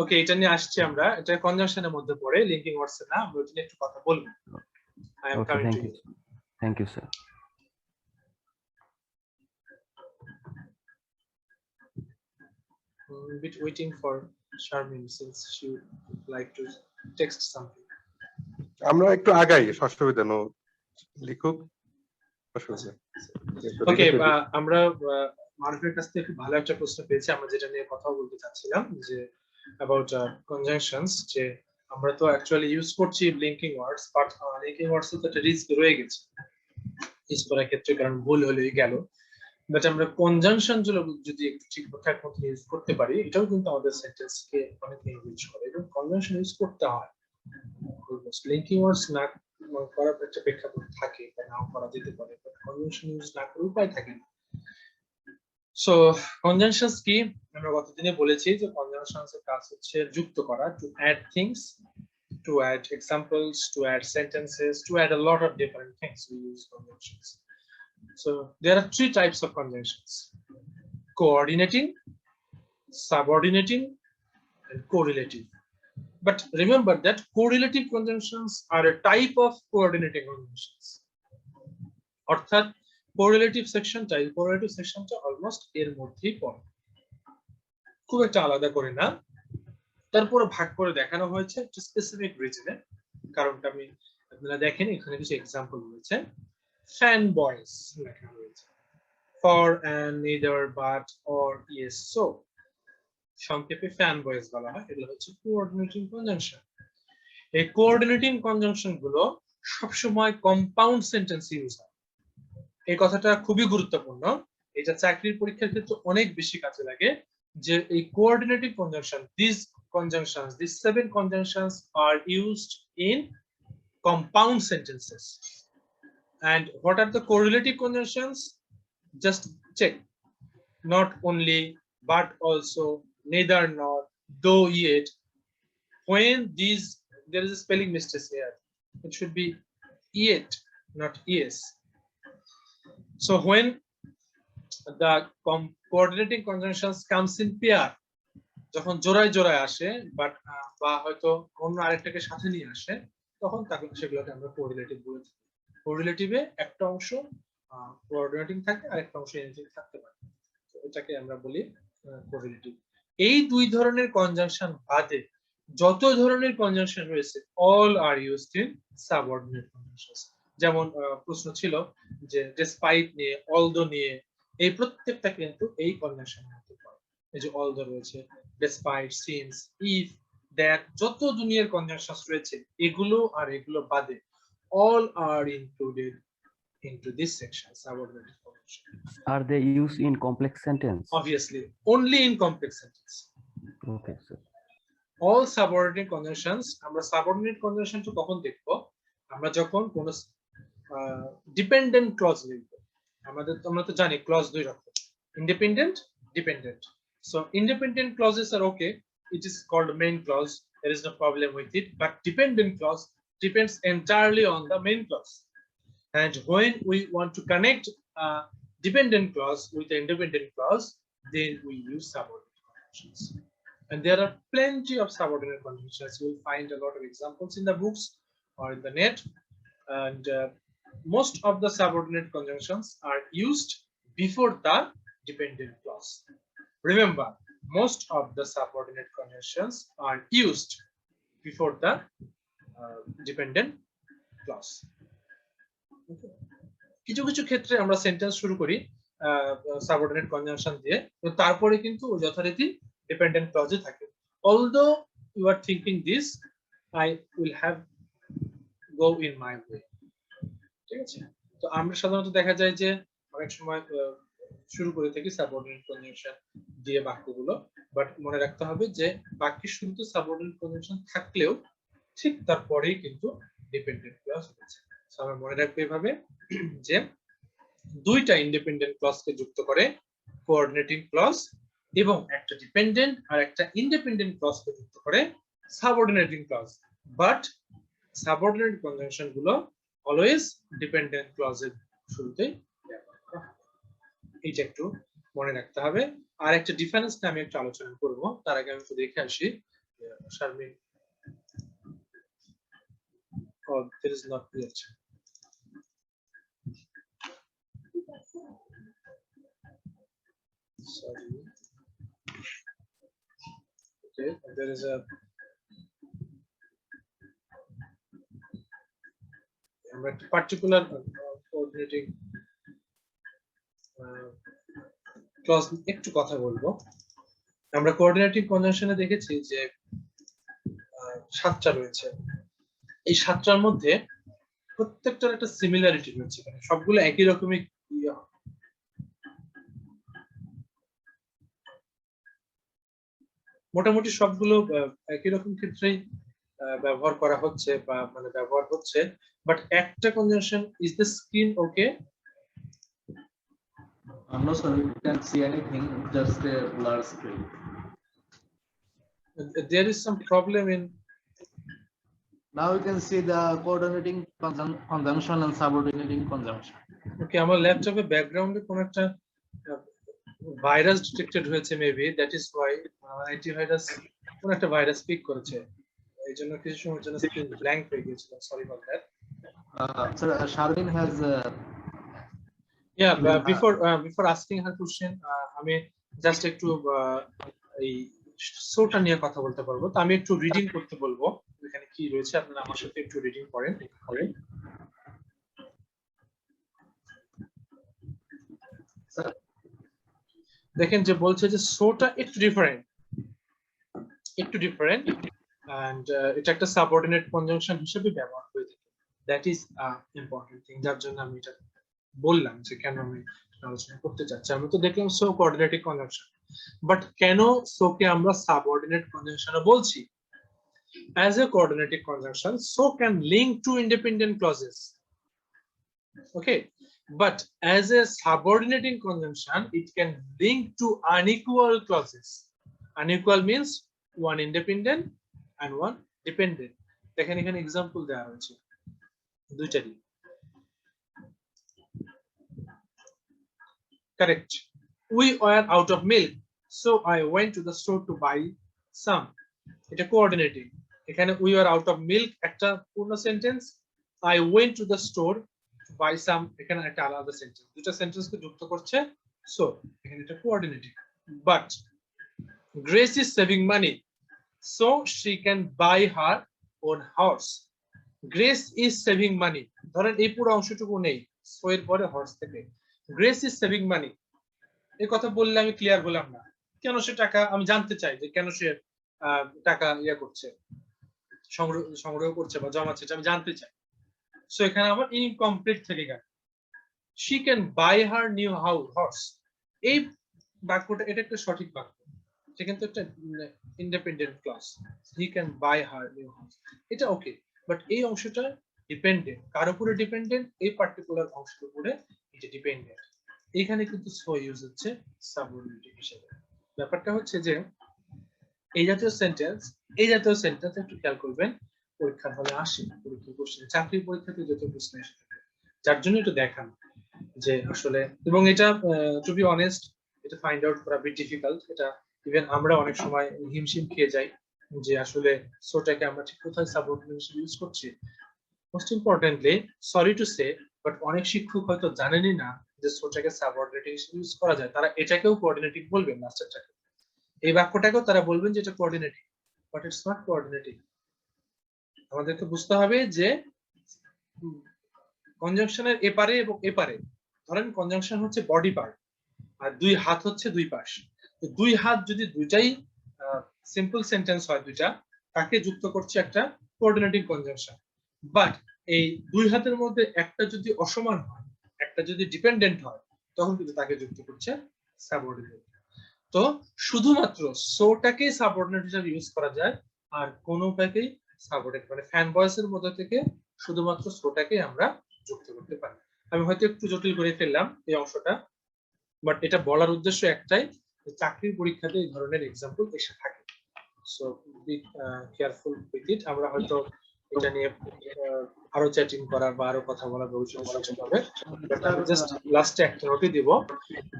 Okay, এটা নিয়ে আসছি আমরা। এটা কনজাংশনের মধ্যে পড়ে, লিংকিং ওয়ার্ডস না, আমরা এটা নিয়ে একটু কথা বলবো। I am Okay, coming thank to you. Thank you, sir. I'm a bit waiting for Sharmin since she would like to text something. আমরা একটু আগাই, অসুবিধা নো, লিখুক, অসুবিধা। ওকে, আমরা মারুফের কাছ থেকে ভালো একটা প্রশ্ন পেয়েছি, আমরা যেটা নিয়ে কথা বলতে চাচ্ছিলাম যে অ্যাবাউট কনজাংশনস, যে আমরা তো অ্যাকচুয়ালি ইউজ করছি লিংকিং ওয়ার্ডস, বাট লিংকিং ওয়ার্ডস তো একটা রিস্ক রয়ে গেছে ইউজ করার ক্ষেত্রে, কারণ ভুল হলেই গেল। বাট আমরা কনজাংশন যদি একটু ঠিকঠাক মতো ইউজ করতে পারি, এটাও কিন্তু আমাদের সেন্টেন্সকে অনেক এনরিচ করে, এবং কনজাংশন ইউজ করতে হয়। লিংকিং ওয়ার্ডস না করার একটা প্রেক্ষাপট থাকে বা নাও করা যেতে পারে, বাট কনজাংশন ইউজ না করার উপায় থাকে না। সো কনজাংশনস কি, আমরা গতদিনে বলেছি যে কনজাংশনস এর কাজ হচ্ছে যুক্ত করা, to add things, to add examples, to add sentences, to add a lot of different things. We use conjunctions. So there are three types of conjunctions: coordinating, subordinating, and correlative. But remember that correlative conjunctions are a type of coordinating conjunctions. অর্থাৎ correlative sectionটা almost এর মধ্যেই পড়ে, খুব একটা আলাদা করে না, তারপর ভাগ করে দেখানো হয়েছে একটা স্পেসিফিক রিজনে। কারণটা আমি আপনারা দেখেন, এখানে কিছু এক্সাম্পল রয়েছে। ফ্যান বয়েস লেখা রয়েছে, for and, neither, but, or, yes, so, সংক্ষেপে ফ্যান বয়েস বলা হয়। এগুলো হচ্ছে কোঅর্ডিনেটিং কনজাংশন। এই কোঅর্ডিনেটিং কনজাংশন গুলো সবসময় কম্পাউন্ড সেন্টেন্স ইউজ হয়। এই কথাটা খুবই গুরুত্বপূর্ণ, এটা চাকরির পরীক্ষার ক্ষেত্রে অনেক বেশি কাজে লাগে, যে এই coordinating conjunction, these 7 conjunctions are used in compound sentences. And what are the correlative conjunctions? Just check. Not only, but also, neither, nor, though, yet. When there is a spelling mistake here, it should be yet, not yes. So when the coordinating conjunctions comes in pair, যখন জোড়ায় জোড়ায় আসে, বাট বা হয়তো অন্য আরেকটাকে সাথে নিয়ে আসে, তখন সেগুলোকে আমরা কোরিলেটিভ বলে থাকি। কোরিলেটিভে একটা অংশ কোঅর্ডিনেটিং থাকে, আরেকটা অংশ এনরিচিং থাকতে পারে, তো এটাকে আমরা বলি কোরিলেটিভ। এই দুই ধরনের কনজাংশন বাদে যত ধরনের কনজাংশন রয়েছে, all are used in subordinate conjunctions. যেমন প্রশ্ন ছিল যে ডেসপাইট নিয়ে, অলদো নিয়ে, এই প্রত্যেকটা কিন্তু এই কনজাংশনের মধ্যে পড়ে। এই যে অলদো রয়েছে, despite, since, if, that, যত দুনিয়ার কনজাংশনস রয়েছে, এগুলো আর এগুলো বাদে all are included into this section, subordinate conjunction. Are they used in complex sentence? Obviously, only in complex sentence. Okay, sir. All subordinate conjunctions, আমরা subordinate conjunction তো কখন দেখবো? আমরা যখন কোন dependent clause লিখব। আমরা তো জানি ক্লজ দুই রকম, independent, dependent. So independent clauses are okay, it is called main clause, there is no problem with it, but dependent clause depends entirely on the main clause. And when we want to connect a dependent clause with the independent clause, then we use subordinate conjunctions. And there are plenty of subordinate conjunctions. You will find a lot of examples in the books or in the net. And most of the subordinate conjunctions are used before the dependent clause. Remember, most of the subordinate conjunctions are used before the dependent clause. কিছু কিছু ক্ষেত্রে আমরা সেন্টেন্স শুরু করি সাবঅর্ডিনেট কনজাংশন দিয়ে, তারপরে কিন্তু যথারীতি ডিপেন্ডেন্ট ক্লজে থাকে। Although you are thinking this, I will have go in my way. ঠিক আছে, তো আমরা সাধারণত দেখা যায় যে অনেক সময় শুরু করে থাকি সাবঅর্ডিনেট কনজাংশন দিয়ে বাক্যগুলো, বাট মনে রাখতে হবে যে বাক্যের শুরুতে সাবঅর্ডিনেট কনজাংশন থাকলেও ঠিক তারপরেই কিন্তু ডিপেন্ডেন্ট ক্লজ রয়েছে। আমরা মনে রাখবো এভাবে যে দুইটা ইন্ডিপেন্ডেন্ট ক্লজকে যুক্ত করে কোঅর্ডিনেটিং ক্লজ, এবং একটা ডিপেন্ডেন্ট আর একটা ইন্ডিপেন্ডেন্ট ক্লজকে যুক্ত করে subordinating clause. But subordinate conjunction গুলো অলওয়েজ ডিপেন্ডেন্ট ক্লজের শুরুতে ব্যবহার করা হয়। এইটা একটু মনে রাখতে হবে। আর একটা ডিফারেন্স নিয়ে আমি একটু আলোচনা করব, তার আগে আমি একটু দেখে আসি। Sharmin, oh, there is not yet. Sorry. Okay, there is a particular coordinating clause একটু কথা বলবো। আমরা কোঅর্ডিনেটিং কনজাংশনে দেখেছি যে 7টা রয়েছে। এই 7টার মধ্যে প্রত্যেকটার একটা সিমিলারিটি রয়েছে, সবগুলো একই রকমই মোটামুটি সবগুলো একই রকম ক্ষেত্রেই ব্যবহার করা হচ্ছে বা মানে ব্যবহার হচ্ছে। বাট একটা conjunction, is the screen okay? No sir, you can't see anything, just a blur screen. There is some problem in. Now you can see the coordinating conjunction and subordinating conjunction. Okay, আমার ল্যাপটপে ব্যাকগ্রাউন্ডে কোন একটা ভাইরাস ডিটেক্টেড হয়েছে, maybe that is Y antivirus কোন একটা ভাইরাস পিক করেছে, এইজন্য কিছু সময়ের জন্য স্ক্রিন ব্ল্যাঙ্ক হয়ে গিয়েছিল। Sorry for that. Sir, Sharmin has yeah, before asking her question, আমি জাস্ট একটু এই সোটা নিয়ে কথা বলতে পারবো, তো আমি একটু রিডিং করতে বলবো এখানে কি রয়েছে, আপনারা আমার সাথে একটু রিডিং করেন। দেখেন যে বলছে যে সোটা একটু ডিফারেন্ট এন্ড এটা একটা সাবঅর্ডিনেট কনজাংশন হিসেবে ব্যবহার হয়ে থাকে। দ্যাট ইজ ইম্পর্টেন্ট থিং, যার জন্য আমি এটা বললাম যে কেন আমি আলোচনা করতে চাচ্ছি। আমি তো দেখলাম সো কোঅর্ডিনেটিং কনজাংশন, বাট কেন সোকে আমরা সাবঅর্ডিনেট কনজাংশন বলছি? As a coordinating conjunction, so can link to independent clauses. Okay, but as a subordinating conjunction, it can link to unequal clauses. Unequal means one independent and one dependent. দেখেন এখানে এক্সাম্পল দেওয়া হয়েছে দুইটারই। Correct. We were out of milk, so I went to the store to buy some. এটা কোঅর্ডিনেটিং। এখানে we were out of milk একটা পূর্ণ sentence, I went to the store to buy some এখানে একটা আলাদা সেন্টেন্স, দুটো সেন্টেন্সকে যুক্ত করছে, সো এখানে এটা coordinating. But Grace is saving money, so she can buy her own house. Grace is saving money, ধরেন এই পুরো অংশটুকু নেই, সো এর পরে হর্স থেকে Grace is saving money, এই কথা বললে আমি ক্লিয়ার বললাম না, কেন সে টাকা, আমি জানতে চাই যে কেন সে টাকা করছে, সংগ্রহ করছে বা জমাচ্ছে, আমি জানতে চাই। সো এখানে আমার ইনকমপ্লিট থেকে গেল। she can buy her new horse, এই বাক্যটা এটা একটা সঠিক বাক্য, এটা কিন্তু একটা independent clause, he can buy her new horse, এটা ওকে। বাট এই অংশটা ডিপেন্ডেন্ট, কার উপরে ডিপেন্ডেন্ট? এই পার্টিকুলার অংশের উপরে এটা ডিপেন্ডেন্ট। এখানে কিন্তু সো ইউজ হচ্ছে সাবঅর্ডিনেটিভ হিসেবে। ব্যাপারটা হচ্ছে যে এই জাতীয় সেন্টেন্স একটু খেয়াল করবেন, পরীক্ষার হলে আসে, পরীক্ষা কোশ্চেন, চাকরির পরীক্ষাতে যত প্রশ্ন এসে থাকে, যার জন্য একটু দেখান যে আসলে, এবং এটা টু বি অনেস্ট এটা ফাইন্ড আউট করা বিট ডিফিকাল্ট। এটা ইভেন আমরা অনেক সময় হিমশিম খেয়ে যাই যে আসলে সোটাকে আমরা ঠিক কোথায় সাবঅর্ডিনেট হিসেবে ইউজ করছি। Most importantly, sorry to say, but অনেক শিক্ষক হয়তো জানেনই না যে সোটাকে সাবঅর্ডিনেট হিসেবে ইউজ করা যায়। তারা এটাকেও কোঅর্ডিনেটিং বলবেন, লাস্টেরটাকে, এই বাক্যটাকেও তারা বলবেন যে এটা coordinating, but it's not coordinating. আমাদেরকে বুঝতে হবে যে কনজাংশনের এপারে এবং এপারে, ধরেন কনজাংশন হচ্ছে বডি পার্ট আর দুই হাত হচ্ছে দুই পাশ, তো দুই হাত যদি দুইটাই সিম্পল সেন্টেন্স হয় দুইটা, তাকে যুক্ত করছে একটা কোঅর্ডিনেটিং কনজাংশন। বাট এই দুই হাতের মধ্যে একটা যদি অসমান হয়, একটা যদি ডিপেন্ডেন্ট হয়, তখন কিন্তু তাকে যুক্ত করছে সাবঅর্ডিনেট। তো শুধুমাত্র সোটাকে সাবঅর্ডিনেট হিসেবে ইউজ করা যায়, আর কোনোটাকেই সাবঅর্ডিনেট, মানে ফ্যান ভয়েসের মধ্যে থেকে শুধুমাত্র সোটাকে আমরা যুক্ত করতে পারি। আমি হয়তো একটু জটিল করে ফেললাম এই অংশটা, বাট এটা বলার উদ্দেশ্য একটাই, যে চাকরির পরীক্ষাতে এই ধরনের এক্সাম্পল এসে থাকে। So be careful with it. আমরা হয়তো এটা নিয়ে আরো চ্যাটিং করার বা আরো কথা বলার ভবিষ্যতে হবে। আমি জাস্ট লাস্টে একটা নোটই দিব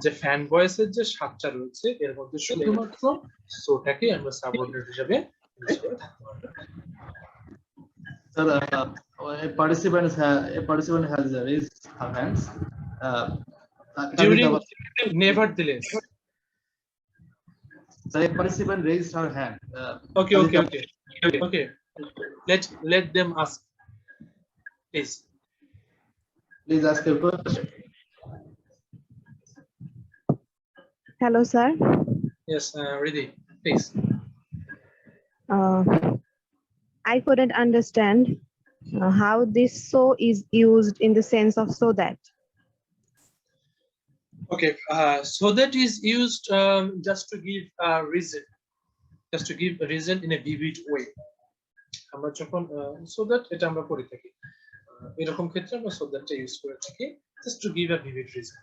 যে ফ্যান ভয়েসের যে সাতটা রয়েছে এর মধ্যে শুধুমাত্র সোটাকে আমরা সাবঅর্ডিনেট হিসেবে ইউজ করে থাকতে পারবো। Sir, a participant has raised her hands. During nevertheless. So a participant raised her hand. Okay. Let them ask. Please ask your question. Hello, sir. Yes, Riddhi, please. I couldn't understand how this so is used in the sense of so that. Okay, so that is used just to give a reason, in a vivid way. আমরা যখন so that এটা আমরা করে থাকি, এরকম ক্ষেত্রে আমরা so that ইউজ করে থাকি just to give a vivid reason.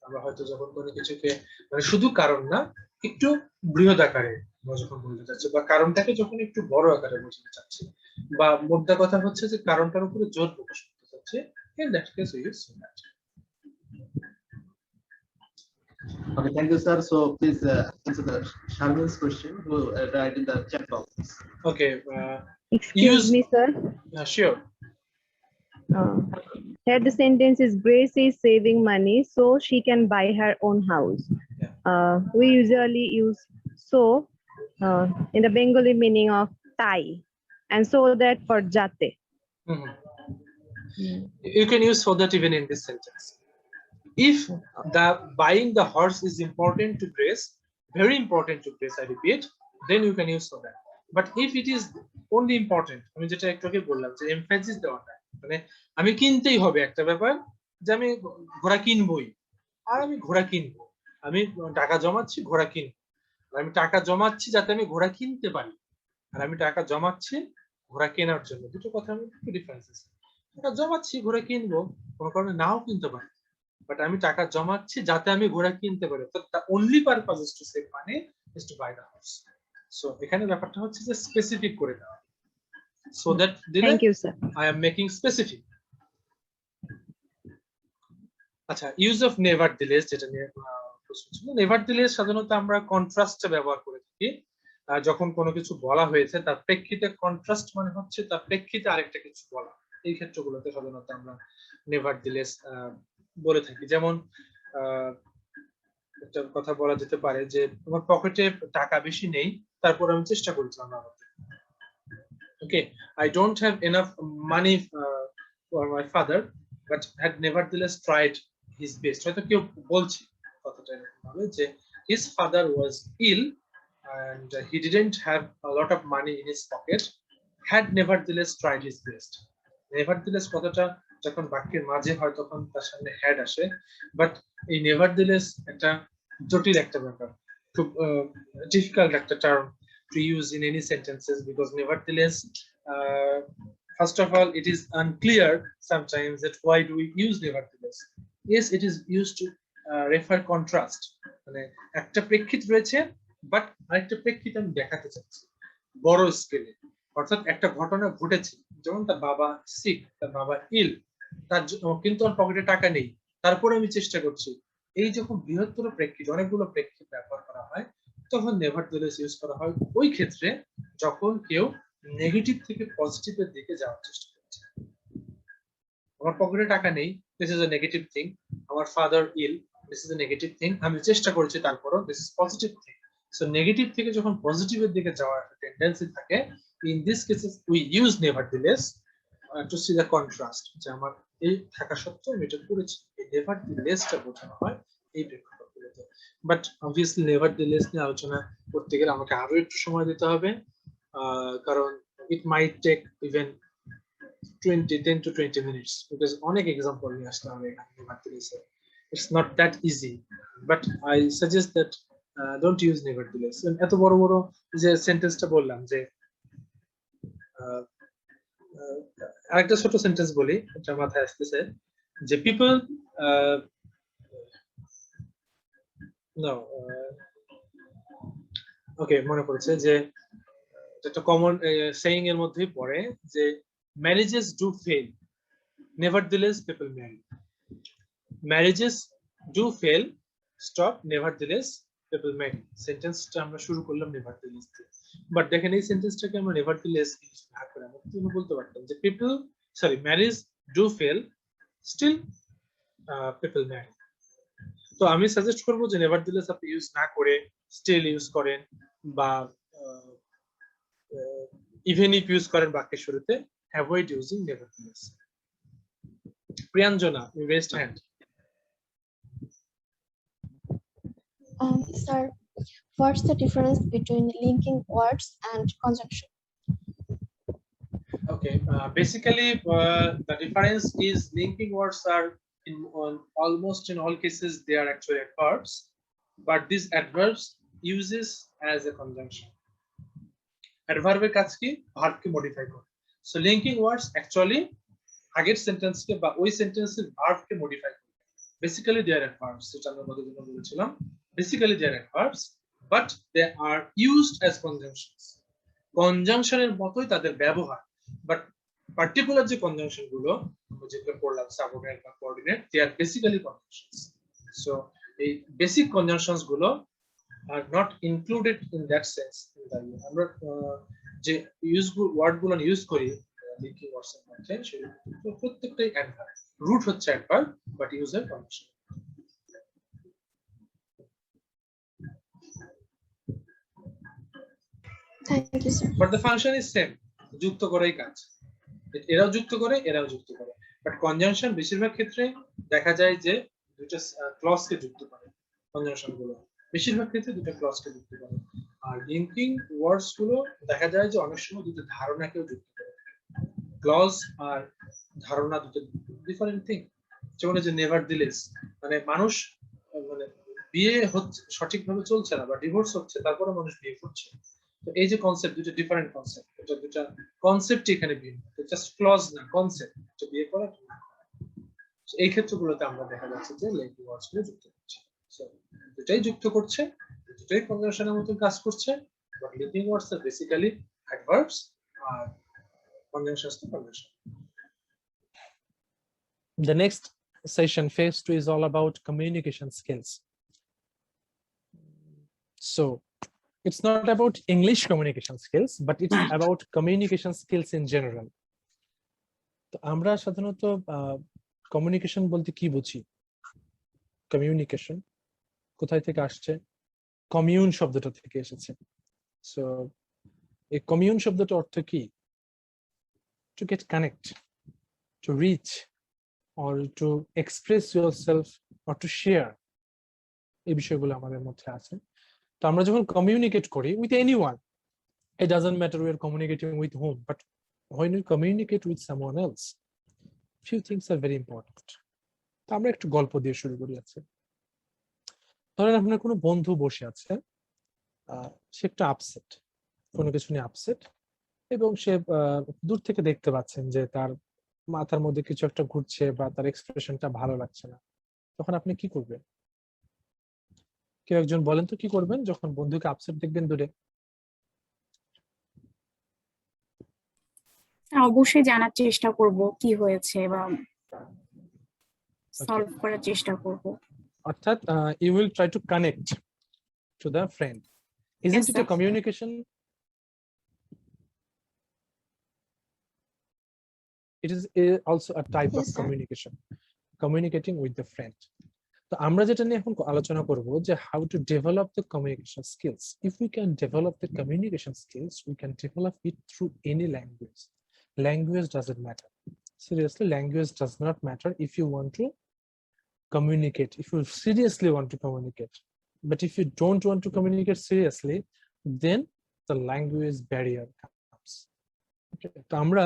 আমরা হয়তো যখন কোনো কিছুকে মানে শুধু কারণ না, একটু বৃহৎ আকারে আমরা যখন বলতে চাচ্ছি, বা কারণটাকে যখন একটু বড় আকারে বোঝাতে চাচ্ছি, বা মোদ্দা কথা হচ্ছে যে কারণটার উপরে জোর প্রকাশ করতে চাচ্ছি, in that case we use so that. Okay, thank you, sir. So please answer the Sharmin's question. Who write in the chat box. Okay. Excuse me, sir. Sure. Here the sentence is Grace is saving money so she can buy her own house. We usually use so in the Bengali meaning of tai, and so that for jate. You can use so that even in this sentence. If the buying the horse is important to Grace, very important to Grace, I repeat, then you can use so that. But if it is only important, আমি যেটা একটু আগে বললাম যে এমফাসিস দেওয়াটা, মানে আমি কিনতেই হবে একটা ব্যাপার, যে আমি ঘোড়া কিনবই, আর আমি ঘোড়া কিনবো, আমি টাকা জমাচ্ছি ঘোড়া কিনবো, আমি টাকা জমাচ্ছি যাতে আমি ঘোড়া কিনতে পারি, আর আমি টাকা জমাচ্ছি ঘোড়া কেনার জন্য, দুটো কথা আমি একটু ডিফারেন্স আছে। টাকা জমাচ্ছি ঘোড়া কিনবো, কোনো কারণে নাও কিনতে পারি, বাট আমি টাকা জমাচ্ছি যাতে আমি ঘোড়া কিনতে পারি। তো the only purpose is to save money is to buy the horse. So এখানে ব্যাপারটা হচ্ছে যে স্পেসিফিক করে দেওয়া, so that Thank you, sir. I am making specific. আচ্ছা, ইউজ অফ nevertheless যেটা নিয়ে প্রশ্ন ছিল, nevertheless সাধারণত আমরা কন্ট্রাস্টে ব্যবহার করে থাকি। যখন কোনো কিছু বলা হয়েছে তার প্রেক্ষিতে, কন্ট্রাস্ট মানে হচ্ছে তার প্রেক্ষিতে আরেকটা কিছু বলা, এই ক্ষেত্রগুলোতে সাধারণত আমরা nevertheless বলে থাকি। যেমন একটা কথা বলা যেতে পারে যে আমার পকেটে টাকা বেশি নেই, তারপর আমি চেষ্টা করেছিলাম আমাকে, ওকে, I don't have enough money for my father but had nevertheless tried his best. হয়তো কেউ বলছে কথাটা এরকম ভাবে যে his father was ill and he didn't have a lot of money in his pocket, had nevertheless tried his best. nevertheless কথাটা যখন বাক্যের মাঝে হয় তখন তার সামনে had আসে, বাট এই nevertheless একটা জটিল একটা ব্যাপার, খুব ডিফিকাল্ট একটা term to use in any sentences, because nevertheless first of all it is unclear sometimes that why do we use nevertheless. Yes, it is used to refer contrast, মানে একটা প্রেক্ষিত রয়েছে বাট আরেকটা প্রেক্ষিত আমি দেখাতে চাচ্ছি বড় স্কেলে, অর্থাৎ একটা ঘটনা ঘটেছে, যেমন তার বাবা সিক, তার বাবা ইল, তার কিন্তু আমার পকেটে টাকা নেই, তারপরে আমি চেষ্টা করছি। এই যখন বৃহত্তর প্রেক্ষিত, অনেকগুলো প্রেক্ষিত ব্যবহার করা হয়, তখন nevertheless ইউজ করা হয় ওই ক্ষেত্রে যখন কেউ নেগেটিভ থেকে পজিটিভের দিকে যাওয়ার চেষ্টা করছে। আমার পকেটে টাকা নেই, this is a negative thing, আমার father ill, this is a negative thing, আমি চেষ্টা করছি তারপরও this is positive thing. So negative থেকে যখন পজিটিভের দিকে যাওয়ার টেন্ডেন্সি থাকে, in this cases we use nevertheless to see the contrast, যে আমার এই থাকা সত্ত্বেও আমি এটা করেছি, এই নেভার লেসটা বোঝানো হয় এই প্রেক্ষাপটগুলোতে। বাট অবভিয়াসলি নেভার লেস নিয়ে আলোচনা করতে গেলে আমাকে আরো একটু সময় দিতে হবে, কারণ it might take even 10 to 20 minutes, because অনেক এক্সাম্পল নিয়ে আসতে হবে এখানে নেভার লেসে। It's not that easy, but I suggest that don't use nevertheless. এত বড় বড় যে সেন্টেন্সটা বললাম, যে আরেকটা ছোট সেন্টেন্স বলি, এটা মাথায় আসতেছে, যে পিপল ওকে মনে পড়েছে, যে একটা কমন সেইং এর মধ্যেই পড়ে, যে marriages do fail, nevertheless people marry. Marriages do fail, stop, nevertheless people marry. সেন্টেন্সটা আমরা শুরু করলাম নেভারথেলেস দিয়ে, বাট দেখেন এই সেন্টেন্সটাকে আমরা নেভারথেলেস ইউজ না করে আমরা কিন্তু বলতে পারতাম যে people marriage do fail, still people marry. তো আমি সাজেস্ট করবো যে নেভারথেলেস আপনি ইউজ না করে স্টিল ইউজ করেন, বা ইভেন ইফ ইউজ করেন বাক্যের শুরুতে, avoid using nevertheless. Priyanjana, you raised hand. Sir, what's the difference between linking words and conjunction? Okay, basically the difference is linking words are almost in all cases they are actually adverbs, but these adverbs uses as a conjunction. Adverb এর কাজ কি? verb কে modify করে। So linking words actually আগের সেন্টেন্স কে বা ওই সেন্টেন্সের verb কে modify করে। Basically they are adverbs, যেটা আমরা গতদিন বলেছিলাম। Basically they are adverbs, but they are used as conjunctions. কনজাংশনের মতোই তাদের ব্যবহার, বাট পার্টিকুলার যে কনজাংশন গুলো আমরা যেটা পড়লাম, সাবঅর্ডিনেট বা কোঅর্ডিনেট, দে আর বেসিক্যালি কনজাংশনস। সো এই বেসিক কনজাংশনস গুলো are not included in that sense. আমরা যে ওয়ার্ড গুলো ইউজ করি লিঙ্কিং ওয়ার্ডস এর মধ্যে, সেগুলো প্রত্যেকটাই অ্যাডভার্ব, রুট হচ্ছে adverb, but user conjunction. Thank you, sir. But the function is same, যুক্ত করাই কাজ, এরাও যুক্ত করে এরাও যুক্ত করে। বাট কনজাংশন বেশিরভাগ ক্ষেত্রে দেখা যায় যে দুটো ক্লজ কে যুক্ত করে, কনজাংশন গুলো বেশিরভাগ ক্ষেত্রে দুটো ক্লজ কে যুক্ত করে। আর লিঙ্কিং ওয়ার্ডস গুলো দেখা যায় যে অনেক সময় দুটো ধারণাকেও যুক্ত করে। ক্লজ আর ধারণা দুটো ডিফারেন্ট থিং। যেমন যে নেভারথেলেস, মানে মানুষ মানে বিয়ে হচ্ছে সঠিকভাবে চলছে না বা ডিভোর্স হচ্ছে, তারপরে মানুষ বিয়ে করছে। তো এই যে কনসেপ্ট, দুটো ডিফারেন্ট কনসেপ্ট, এটা দুটো কনসেপ্ট এখানে ভিন্ন, জাস্ট ক্লজ না, কনসেপ্ট, যে বিয়ে করা না করা। এই ক্ষেত্রগুলোতে আমরা দেখা যাচ্ছে যে লিঙ্কিং ওয়ার্ডস গুলো যুক্ত করছে। সো দুটাই যুক্ত করছে, দুটাই কনজাংশনের মতো কাজ করছে, but linking words are basically adverbs আর কনজাংশনস তো conjunction. The next session, phase 2, is all about communication skills. So it's not about English communication skills, but it's about communication skills in general. তো আমরা সাধারণত কমিউনিকেশন বলতে কি বুঝি? কমিউনিকেশন কোথায় থেকে আসছে? কমিউন শব্দটা থেকে এসেছে। সো এই কমিউন শব্দটার অর্থ কি? To get connect, to reach, or to express yourself, or to share, এই বিষয়গুলো আমাদের মধ্যে আছে। তো আমরা যখন কমিউনিকেট করি with anyone, it doesn't matter we are communicating with whom, but when we communicate with someone else, few things are very important. তো আমরা একটু গল্প দিয়ে শুরু করি। আছে ধরেন আপনার কোনো বন্ধু বসে আছে, সে একটু আপসেট, কোনো কিছু নিয়ে আপসেট, এবং সে দূর থেকে দেখতে পাচ্ছেন যে তার মাথার মধ্যে কিছু একটা ঘুরছে বা তার এক্সপ্রেশনটা ভালো লাগছে না। তখন আপনি কি করবেন? কেউ একজন বলেন তো কি করবেন যখন বন্ধুকে আপসেট দেখবেন দূরে? অবশ্যই জানার চেষ্টা করব কি হয়েছে বা সলভ করার চেষ্টা করব। অর্থাৎ you will try to connect to the friend. Isn't it a communication? It is also a type of communication, communicating with the friend. তো আমরা যেটা নিয়ে এখন আলোচনা করব যে how to develop the communication skills. If we can develop the communication skills, we can develop it through any language. Language doesn't matter. Seriously, language does not matter if you want to communicate, if you seriously want to communicate. But if you don't want to communicate seriously, then the language barrier comes. Okay, তো আমরা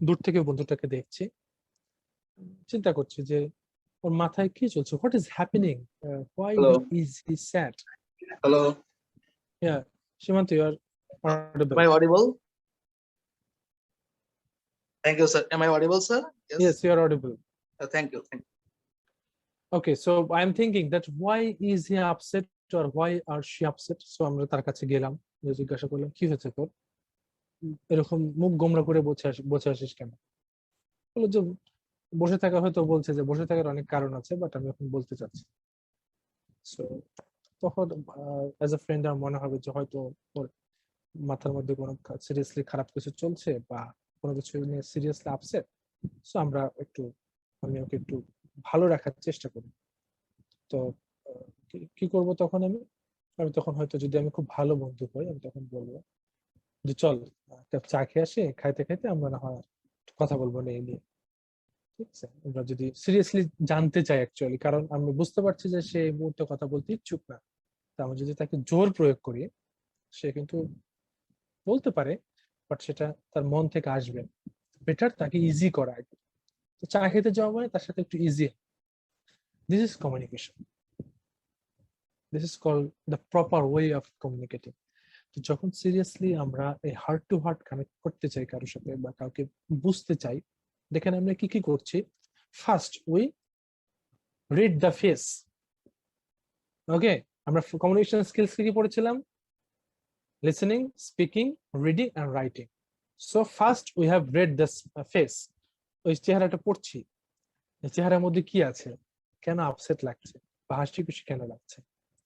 দূর থেকে বন্ধুটাকে দেখছি, চিন্তা করছি যে ওর মাথায় কি চলছে, what is happening, why Hello. is he sad? Hello. Yeah, Shimant, you are audible. Am I audible? Thank you, sir. Am I audible, sir? Yes, you are audible. Thank you. Thank you. Okay, so I'm thinking that why is he upset or why are she upset? So আমরা তার কাছে গেলাম, জিজ্ঞাসা করলাম কি হয়েছে তোর, এরকম মুখ গোমরা করে বসে আসিস কেন? বললো যে বসে থাকা, হয়তো বলছে যে বসে থাকার অনেক কারণ আছে, বাট আমি এখন বলতে চাচ্ছি। সো তখন অ্যাজ এ ফ্রেন্ড আমার মনে হবে যে হয়তো ওর মাথার মধ্যে কোনো সিরিয়াসলি খারাপ কিছু চলছে বা কোনো কিছু নিয়ে সিরিয়াসলি আপসেট। সো আমি ওকে একটু ভালো রাখার চেষ্টা করি। তো কি করব তখন আমি তখন হয়তো যদি আমি খুব ভালো বন্ধু হই, আমি তখন বলবো যে চল একটা চা খেয়ে আসি, খাইতে খাইতে আমরা না হয় কথা বলবো না এই নিয়ে, ঠিক আছে? আমরা যদি সিরিয়াসলি জানতে চাই অ্যাকচুয়ালি, কারণ আমি বুঝতে পারছি যে সে এই মুহূর্তে কথা বলতে ইচ্ছুক না, তা আমি যদি তাকে জোর প্রয়োগ করি সে কিন্তু বলতে পারে, বাট সেটা তার মন থেকে আসবে। বেটার তাকে ইজি করা আগে। তো চা খেতে যাওয়া মানে তার সাথে একটু easy. This is communication, this is called the proper way of communicating. তো যখন সিরিয়াসলি আমরা এই হার্ট টু হার্ট কানেক্ট করতে চাই কারোর সাথে বা কাউকে বুঝতে চাই, দেখেন আমরা কি কি করছি। First we read the face. Okay, আমরা কমিউনিকেশন স্কিলস কি পড়েছিলাম? Listening, speaking, reading and writing. So first we have read the face. ওই চেহারাটা পড়ছি, এই চেহারার মধ্যে কি আছে, কেন আপসেট লাগছে বা হাসি খুশি কেন লাগছে।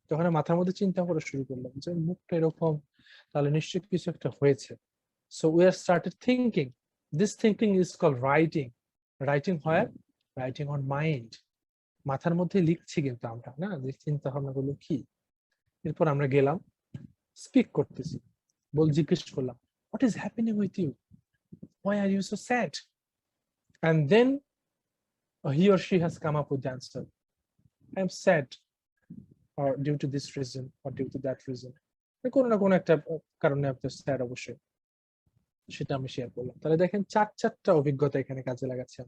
তখন মাথার মধ্যে চিন্তা করা শুরু করলাম যে মুখটা এরকম, তাহলে নিশ্চয়ই কিছু একটা হয়েছে। So we are started thinking. This thinking is called writing. Writing হয় রাইটিং অন মাইন্ড। মাথার মধ্যে লিখছি কিন্তু আমরা, না যে চিন্তা ভাবনাগুলো কি। এরপর আমরা গেলাম, স্পিক করতেছি, জিজ্ঞেস করলাম what is happening with you, why are you so sad? And then he or she has come up with the answer. I am sad or due to this reason or due to that reason. কোনো না কোনো একটা কারণে আপনি স্যাড, অবশ্যই সেটা আমি শেয়ার করলাম। তাহলে দেখেন চারটা অভিজ্ঞতা এখানে কাজে লাগাচ্ছি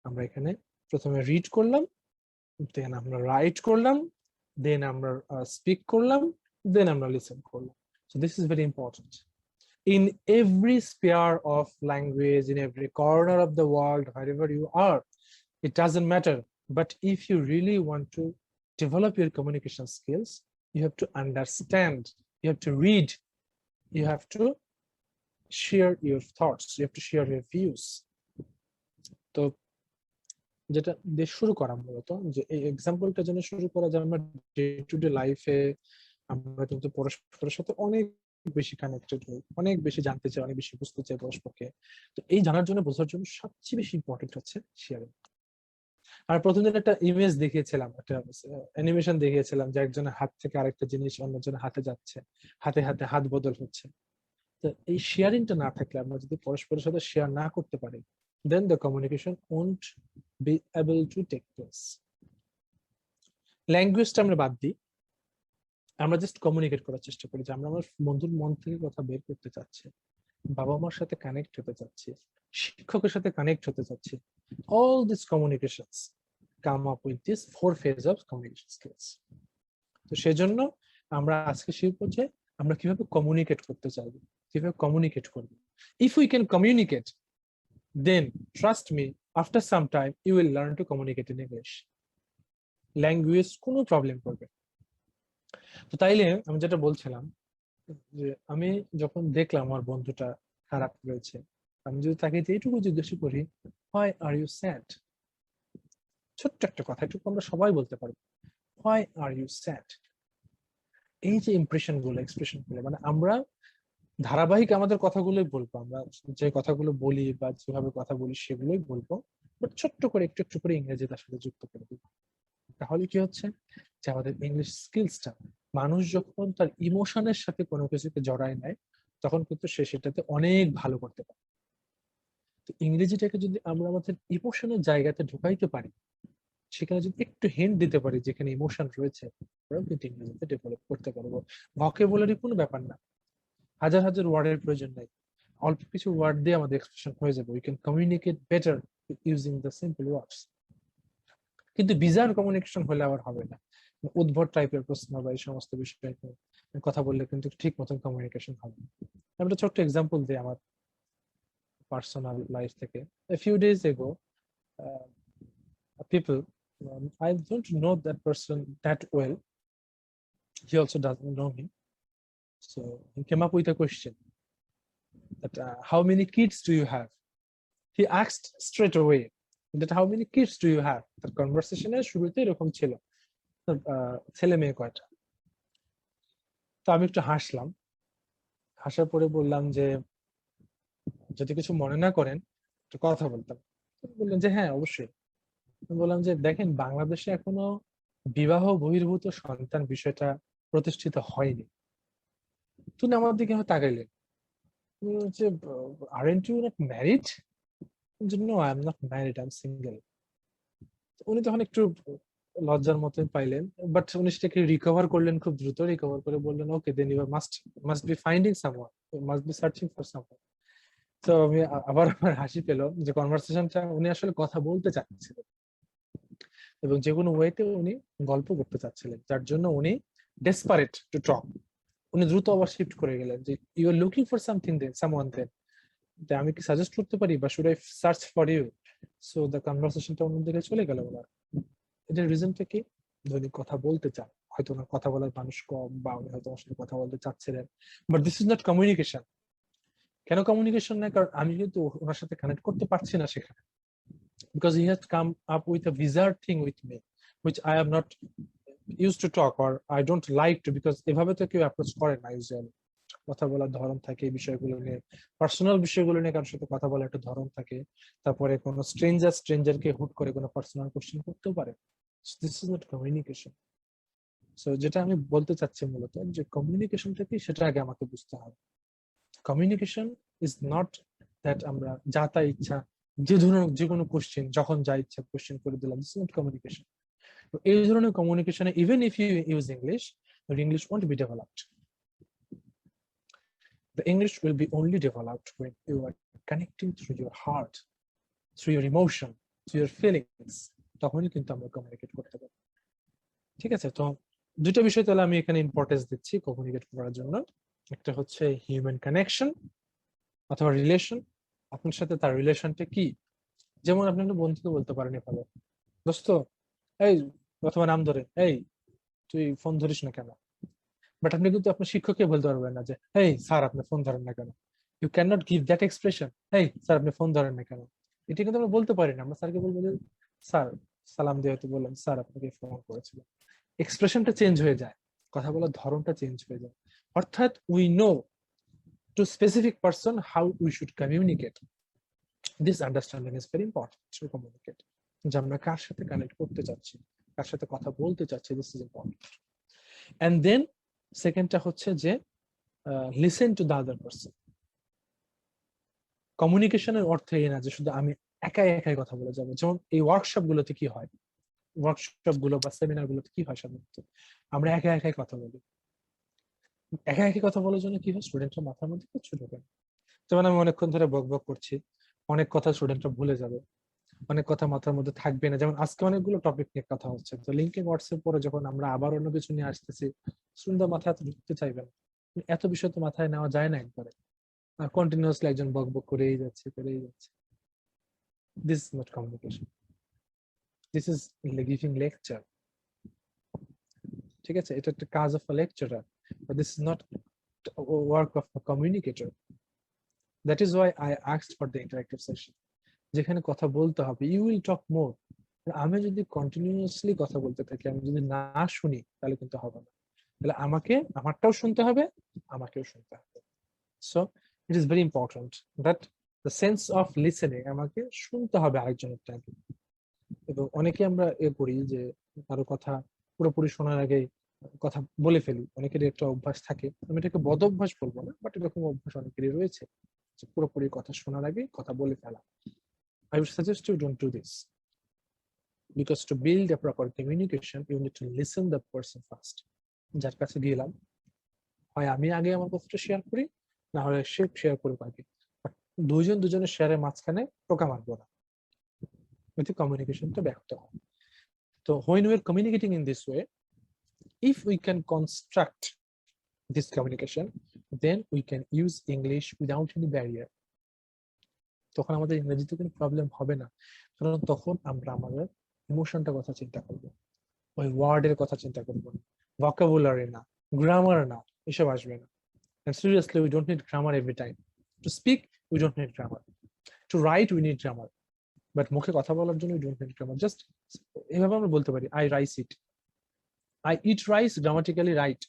আমরা এখানে প্রথমে রিড করলাম, দেন আমরা রাইট করলাম, দেন আমরা স্পিক করলাম, দেন আমরা লিসেন করলাম। So this is very important. In every sphere of language, in every corner of the world, wherever you are, it doesn't matter. But if you really want to develop your communication skills, you have to understand, you have to read, you have to share your thoughts, you have to share your views. তো যেটা দিয়ে শুরু করা মূলত, যে এই এক্সাম্পলটা জন্য শুরু করা, যে আমরা ডে টু ডে লাইফে আমরা কিন্তু পরস্পরের সাথে অনেক বেশি কানেক্টেড হই, অনেক বেশি জানতে চাই, অনেক বেশি বুঝতে চাই পরস্পরকে। তো এই জানার জন্য, বোঝার জন্য সবচেয়ে বেশি ইম্পর্টেন্ট হচ্ছে শেয়ারিং। আর প্রথম দিন একটা ইমেজ দেখিয়েছিলাম, একটা অ্যানিমেশন দেখিয়েছিলাম যে একজনের হাত থেকে আরেকটা জিনিস অন্যজনের হাতে যাচ্ছে, হাতে হাতে হাত বদল হচ্ছে। তো এই শেয়ারিংটা না থাকলে, আমরা যদি পরস্পরের সাথে শেয়ার না করতে পারি, then the communication won't be able to take place. ল্যাঙ্গুয়েজটা আমরা বাদ দিই, আমরা জাস্ট কমিউনিকেট করার চেষ্টা করি যে আমরা আমার বন্ধুর মন থেকে কথা বের করতে চাচ্ছি, বাবা মার সাথে কানেক্ট হতে চাচ্ছি, শিক্ষকের সাথে কানেক্ট হতে চাচ্ছি। All these communications come up with this 4 phases of communication skills. তো সেজন্য আমরা আজকে শিখবো যে আমরা কিভাবে কমিউনিকেট করতে চাইবো, কিভাবে কমিউনিকেট করব। If we can communicate, then trust me, after some time you will learn to communicate in English. Language কোনো প্রবলেম করবে। তো তাইলে আমি যেটা বলছিলাম, যে আমি যখন দেখলাম আমার বন্ধুটা খারাপ রয়েছে, আমি যদি তাকে এইটুকু জিজ্ঞাসা করি, why are you sad? ছোট্ট একটা কথা, এটুকু আমরা সবাই বলতে পারবো, why are you sad? এই যে ইমপ্রেশন গুলো, এক্সপ্রেশন গুলো, মানে আমরা ধারাবাহিক আমাদের কথাগুলোই বলবো, আমরা যে কথাগুলো বলি বা যেভাবে কথা বলি সেগুলোই বলবো, বাট ছোট্ট করে একটু একটু করে ইংরেজি তার সাথে যুক্ত করে দিব। তাহলে কি হচ্ছে যে আমাদের ইংলিশ স্কিলসটা, মানুষ যখন তার ইমোশনের সাথে কোনো কিছুকে জড়ায় নেয়, তখন কিন্তু সে সেটাতে অনেক ভালো করতে পারে। তো ইংরেজিটাকে যদি আমরা আমাদের ইমোশনের জায়গাতে ঢুকাইতে পারি, সেখানে যদি একটু হিন্ট দিতে পারি যেখানে ইমোশন রয়েছে, আমরাও কিন্তু ইংরেজিতে ডেভেলপ করতে পারবো। ভোকাবুলারি কোনো ব্যাপার না, হাজার হাজার ওয়ার্ডের প্রয়োজন নাই, অল্প কিছু ওয়ার্ড দিয়ে আমাদের এক্সপ্রেশন হয়ে যাবে। We can communicate better using the simple ওয়ার্ডস। কিন্তু বিজার কমিউনিকেশন হলে আবার হবে না, উদ্ভট টাইপের প্রশ্ন বা এই সমস্ত বিষয়ে কথা বললে কিন্তু ঠিক মতন কমিউনিকেশন হবে। আমি একটা ছোট্ট এক্সাম্পল দিই আমার পার্সোনাল লাইফ থেকে। A few days ago, people, I don't know that person that well. He also doesn't know me. So he came up with a question that how many kids do you have? He asked straight away that how many kids do you have? The conversation এর শুরুতে এরকম ছিল, ছেলে মেয়ে কয়টা। তো আমি একটু হাসলাম, হাসার পরে বললাম যে যদি কিছু মনে না করেন একটু কথা বলতাম। বললেন যে হ্যাঁ অবশ্যই। বললাম যে দেখেন, বাংলাদেশে এখনো বিবাহ বহির্ভূত সন্তান বিষয়টা প্রতিষ্ঠিত হয়নি। তুমি আমার দিকে তাকাইলেন, যে aren't you not married? No, I'm not married, I'm single. উনি তখন একটু লজ্জার মতন পাইলেন, বাট উনি সেটাকে রিকভার করলেন খুব দ্রুত। রিকভার করে বললেন okay, then you must be finding someone, must be searching for someone. তো আমি আবার আমার হাসি পেল যে কনভারসেশনটা উনি আসলে কথা বলতে চাচ্ছিলেন এবং যে কোনো ওয়েতে উনি গল্প করতে চাচ্ছিলেন, যার জন্য উনি ডেসপারেট টু টক। উনি দ্রুত আবার শিফট করে গেলেন যে you are looking for something then, someone then, আমি কি সাজেস্ট করতে পারি বা should I search for you? So the কনভারসেশনটা অন্যদিকে চলে গেল। এটার রিজনটা কি? যদি কথা বলতে চান, হয়তো না কথা বলার মানুষ কম, বা উনি হয়তো আমার সাথে কথা বলতে চাচ্ছিলেন, but this is not communication. কেন কমিউনিকেশন না? কারণ আমি কিন্তু ওনার সাথে কানেক্ট করতে পারছি না সেখানে, because he has come up with a bizarre thing with me which I am not used to talk or I don't like to, because এভাবে তো কেউ অ্যাপ্রোচ করে না ইউজুয়ালি। কথা বলার ধরন থাকে এই বিষয়গুলো নিয়ে, পার্সোনাল বিষয়গুলো নিয়ে কারোর সাথে কথা বলার একটা ধরন থাকে। তারপরে কোনো স্ট্রেঞ্জারকে হুট করে কোনো পার্সোনাল কোশ্চেন করতেও পারে। This is not communication. So যেটা আমি বলতে চাচ্ছি মূলত, যে কমিউনিকেশনটা কি সেটা আগে আমাকে বুঝতে হবে। কমিউনিকেশন ইজ নট দ্যাট আমরা যা তা ইচ্ছা যে ধরনের যে কোনো কোশ্চেন যখন যা ইচ্ছা কোশ্চেন করে দিলাম, দিস ইজ নট কমিউনিকেশন। তো এই ধরনের কমিউনিকেশনে even if you use English, your English won't be developed. The English will be only developed when you are connecting through your heart, through your emotion, through your feelings. তখনই কিন্তু আমরা কমিউনিকেট করতে পারি। ঠিক আছে, তো দুটো বিষয় তাহলে আমি এখানে ইম্পর্টেন্স দিচ্ছি কমিউনিকেট করার জন্য। একটা হচ্ছে হিউম্যান কানেকশন অথবা রিলেশন, আপনার সাথে তার রিলেশনটা কি। যেমন আপনি একটা বন্ধুকে বলতে পারেন এভাবে, দোস্ত এই, অথবা নাম ধরে, এই তুই ফোন ধরিস না কেন? বাট আপনি কিন্তু আপনার শিক্ষককে বলতে পারবেন না যে এই স্যার আপনি ফোন ধরেন না কেন। You can not give that expression, এই স্যার আপনি ফোন ধরেন না কেন। এটা কিন্তু আমরা বলতে পারি না। আমরা স্যারকে বলবো যে স্যার, সালাম দিয়ে হয়তো বললাম স্যার আপনাকে ফোন করেছিল। এক্সপ্রেশনটা চেঞ্জ হয়ে যায়, কথা বলার ধরনটা চেঞ্জ হয়ে যায়। অর্থাৎ we know two specific person how we should communicate. This understanding is very important to communicate, যে আমরা কার সাথে কানেক্ট করতে চাচ্ছি, কার সাথে কথা বলতে চাচ্ছি, this is important. And then সেকেন্ডটা হচ্ছে যে listen to the other person. কমিউনিকেশনের অর্থ এই না যে শুধু আমি একাই একাই কথা বলে যাবো। যেমন এই ওয়ার্কশপ গুলোতে কি হয়, ওয়ার্কশপ গুলো বা সেমিনার গুলোতে কি হয়, সাধারণত আমরা একা একাই কথা বলি। একা একাই কথা বলার জন্য কি হয়, স্টুডেন্টের মাথার মধ্যে কিছু ঢোকে। যেমন আমি অনেকক্ষণ ধরে বক বক করছি, অনেক কথা স্টুডেন্টরা ভুলে যাবে, অনেক কথা মাথার মধ্যে থাকবে না। যেমন আজকে অনেকগুলো টপিক নিয়ে কথা হচ্ছে, তো লিঙ্কিং হোয়াটসঅ্যাপ পরে যখন আমরা আবার অন্য কিছু নিয়ে আসতেছি, স্টুডেন্টরা মাথায় এত ঢুকতে চাইবে না। এত বিষয় তো মাথায় নেওয়া যায় না একবারে, আর কন্টিনিউয়াসলি একজন বক বক করেই যাচ্ছে। This is not communication, this is giving lecture. ঠিক আছে, এটা একটা কাজ of a lecturer, but this is not work of a communicator. That is Y I asked for the interactive session, যেখানে কথা বলতে হবে। ইউ উইল টক মোর। আমি যদি কন্টিনিউয়াসলি কথা বলতে থাকি, আমি যদি না শুনি, তাহলে কিন্তু হবে না। তাহলে আমাকে আমারটাও শুনতে হবে, আমাকেও শুনতে হবে। So it is very important that the sense of listening, আমাকে শুনতে হবে আরেকজনের টাইমে। এবং অনেকে আমরা করি যে কারো কথা পুরোপুরি শোনার আগে কথা বলে ফেলি। অনেকেরই একটা অভ্যাস থাকে, আমি এটাকে বদ অভ্যাস বলবো না, বাট এরকম অভ্যাস অনেকেরই রয়েছে। যে পুরোপুরি কথা শোনার আগে কথা বলে ফেলা। I would suggest you don't do this, because to build a proper communication you need to listen the person first. যার কাছে গেলাম, হয় আমি আগে আমার কথাটা শেয়ার করি, না হলে সে শেয়ার করুক আগে। দুজনের শেয়ারের মাঝখানে টোকা মারবো না, এতে কমিউনিকেশনটা ব্যাহত হয়। তো when we are communicating in this way, if we can construct this communication, then we can use English without any barrier. তখন আমাদের ইংরেজিতে কোনো প্রবলেম হবে না, কারণ তখন আমরা আমাদের ইমোশনটার কথা চিন্তা করব, ওই ওয়ার্ডের কথা চিন্তা করব না, ভোকাবুলারি না, গ্রামার না, এসব আসবে না। And seriously, we don't need grammar every time. To speak, we don't need grammar. To write, we need grammar. But মুখে কথা বলার জন্য we don't need grammar. Just এভাবে আমরা বলতে পারি, I rice it. I eat rice, grammatically right.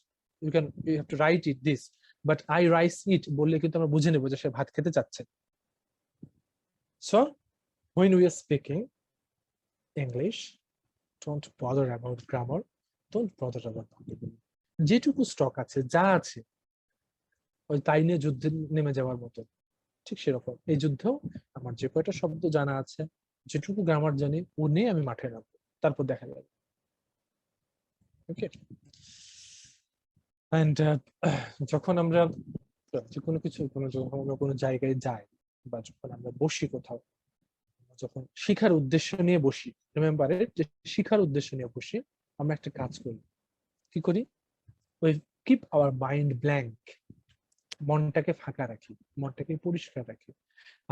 You have to write it this. But I rice it বললে কিন্তু আমরা বুঝে নেব যে সে ভাত খেতে চাচ্ছে। So, when we are speaking English, don't bother about grammar. Don't bother about vocabulary. যেটুকু স্টক আছে, যা আছে, ওই তাই নিয়ে যুদ্ধে নেমে যাওয়ার মতো, ঠিক সেরকম এই যুদ্ধেও আমার যে কয়টা শব্দ জানা আছে, যেটুকু গ্রামার জানি, ও নিয়ে আমি মাঠে নামবো, তারপর দেখা যাবে। ওকে, এন্ড যখন আমরা যে কোনো কিছু যখন আমরা কোনো জায়গায় যাই বা যখন আমরা বসি কোথাও, যখন শিখার উদ্দেশ্য নিয়ে বসি, রিমেম্বার ইট, যে শিখার উদ্দেশ্য নিয়ে বসি, আমরা একটা কাজ করি, কি করি? ওই কিপ আওয়ার মাইন্ড ব্ল্যাঙ্ক, মনটাকে ফাঁকা রাখি, মনটাকে পরিষ্কার রাখি।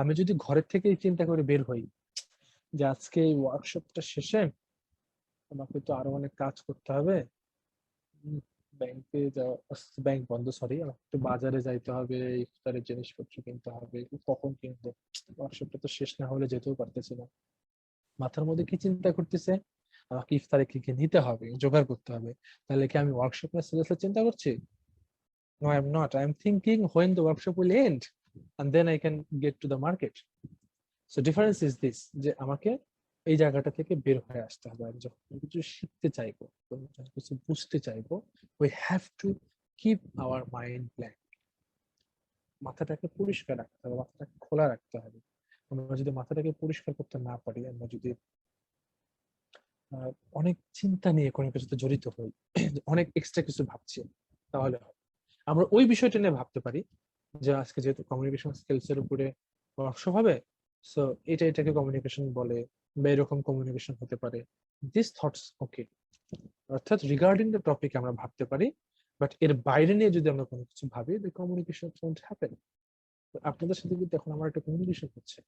আমি যদি ঘরের থেকে চিন্তা করে বের হই যে আজকে এই ওয়ার্কশপটা শেষে আমাকে তো আরো অনেক কাজ করতে হবে, ব্যাংকে যাওয়া, ব্যাংক বন্ধ, সরি, একটু বাজারে যাইতে হবে, ইফতারের জিনিসপত্র কিনতে হবে, কখন কিনবো, ওয়ার্কশপটা তো শেষ না হলে যেতেও পারতেছি না। মাথার মধ্যে কি চিন্তা করতেছে? আমাকে ইফতারে কি কি নিতে হবে, জোগাড় করতে হবে। তাহলে কি আমি ওয়ার্কশপ নিয়ে সিরিয়াসলি চিন্তা করছি? No, I'm not. I'm thinking when the workshop will end and then I can get to the market. So difference is this, যে আমাকে এই জায়গাটা থেকে বের হয়ে আসতে হবে। আমি যখন কিছু শিখতে চাইবো, কিছু বুঝতে চাইবো, we have to keep our mind blank. মাথাটাকে পরিষ্কার রাখতে হবে, মাথাটাকে খোলা রাখতে হবে। আমরা যদি মাথাটাকে পরিষ্কার করতে না পারি, আমরা যদি অনেক চিন্তা নিয়ে কোনো কিছুতে জড়িত হই, অনেক এক্সট্রা কিছু ভাবছি, তাহলে আমরা ওই বিষয়টা নিয়ে ভাবতে পারি যে আজকে যেহেতু কমিউনিকেশন স্কিলস এর উপরে ওয়ার্কশপ হবে, সো এটাকে কমিউনিকেশন বলে, বা এরকম কমিউনিকেশন হতে পারে, দিস থটস ওকে। অর্থাৎ রিগার্ডিং দ্য টপিক আমরা ভাবতে পারি, বাট এর বাইরে নিয়ে যদি আমরা কোনো কিছু ভাবি, দ্য কমিউনিকেশন ওন্ট হ্যাপেন। আপনাদের সাথে কিন্তু এখন আমার একটা কমিউনিকেশন হচ্ছে,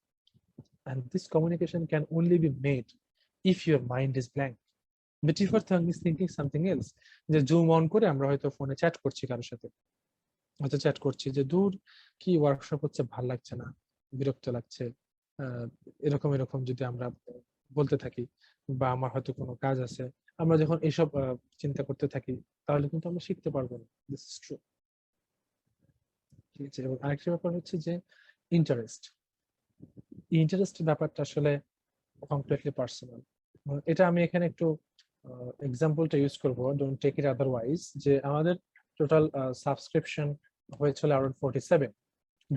and this communication can only be made if your mind is blank. But if your tongue is thinking something else, যে জুম অন করে আমরা হয়তো ফোনে চ্যাট করছি কারোর সাথে, হয়তো চ্যাট করছি যে দূর কি ওয়ার্কশপ হচ্ছে, ভাল লাগছে না, বিরক্ত লাগছে, এরকম যদি আমরা বলতে থাকি, বা আমার হয়তো কোনো কাজ আছে, আমরা যখন এইসব চিন্তা করতে থাকি, তাহলে কিন্তু আমরা শিখতে পারবো না। দিস ইজ ট্রু, ঠিক আছে। এবং আরেকটা ব্যাপার হচ্ছে যে ইন্টারেস্ট ব্যাপারটা আসলে কমপ্লিটলি পার্সোনাল। এটা আমি এখানে একটু এক্সাম্পলটা ইউজ করবো, ডোন্ট টেক ইট আদারওয়াইজ, যে আমাদের টোটাল সাবস্ক্রিপশন হয়েছিল around 47,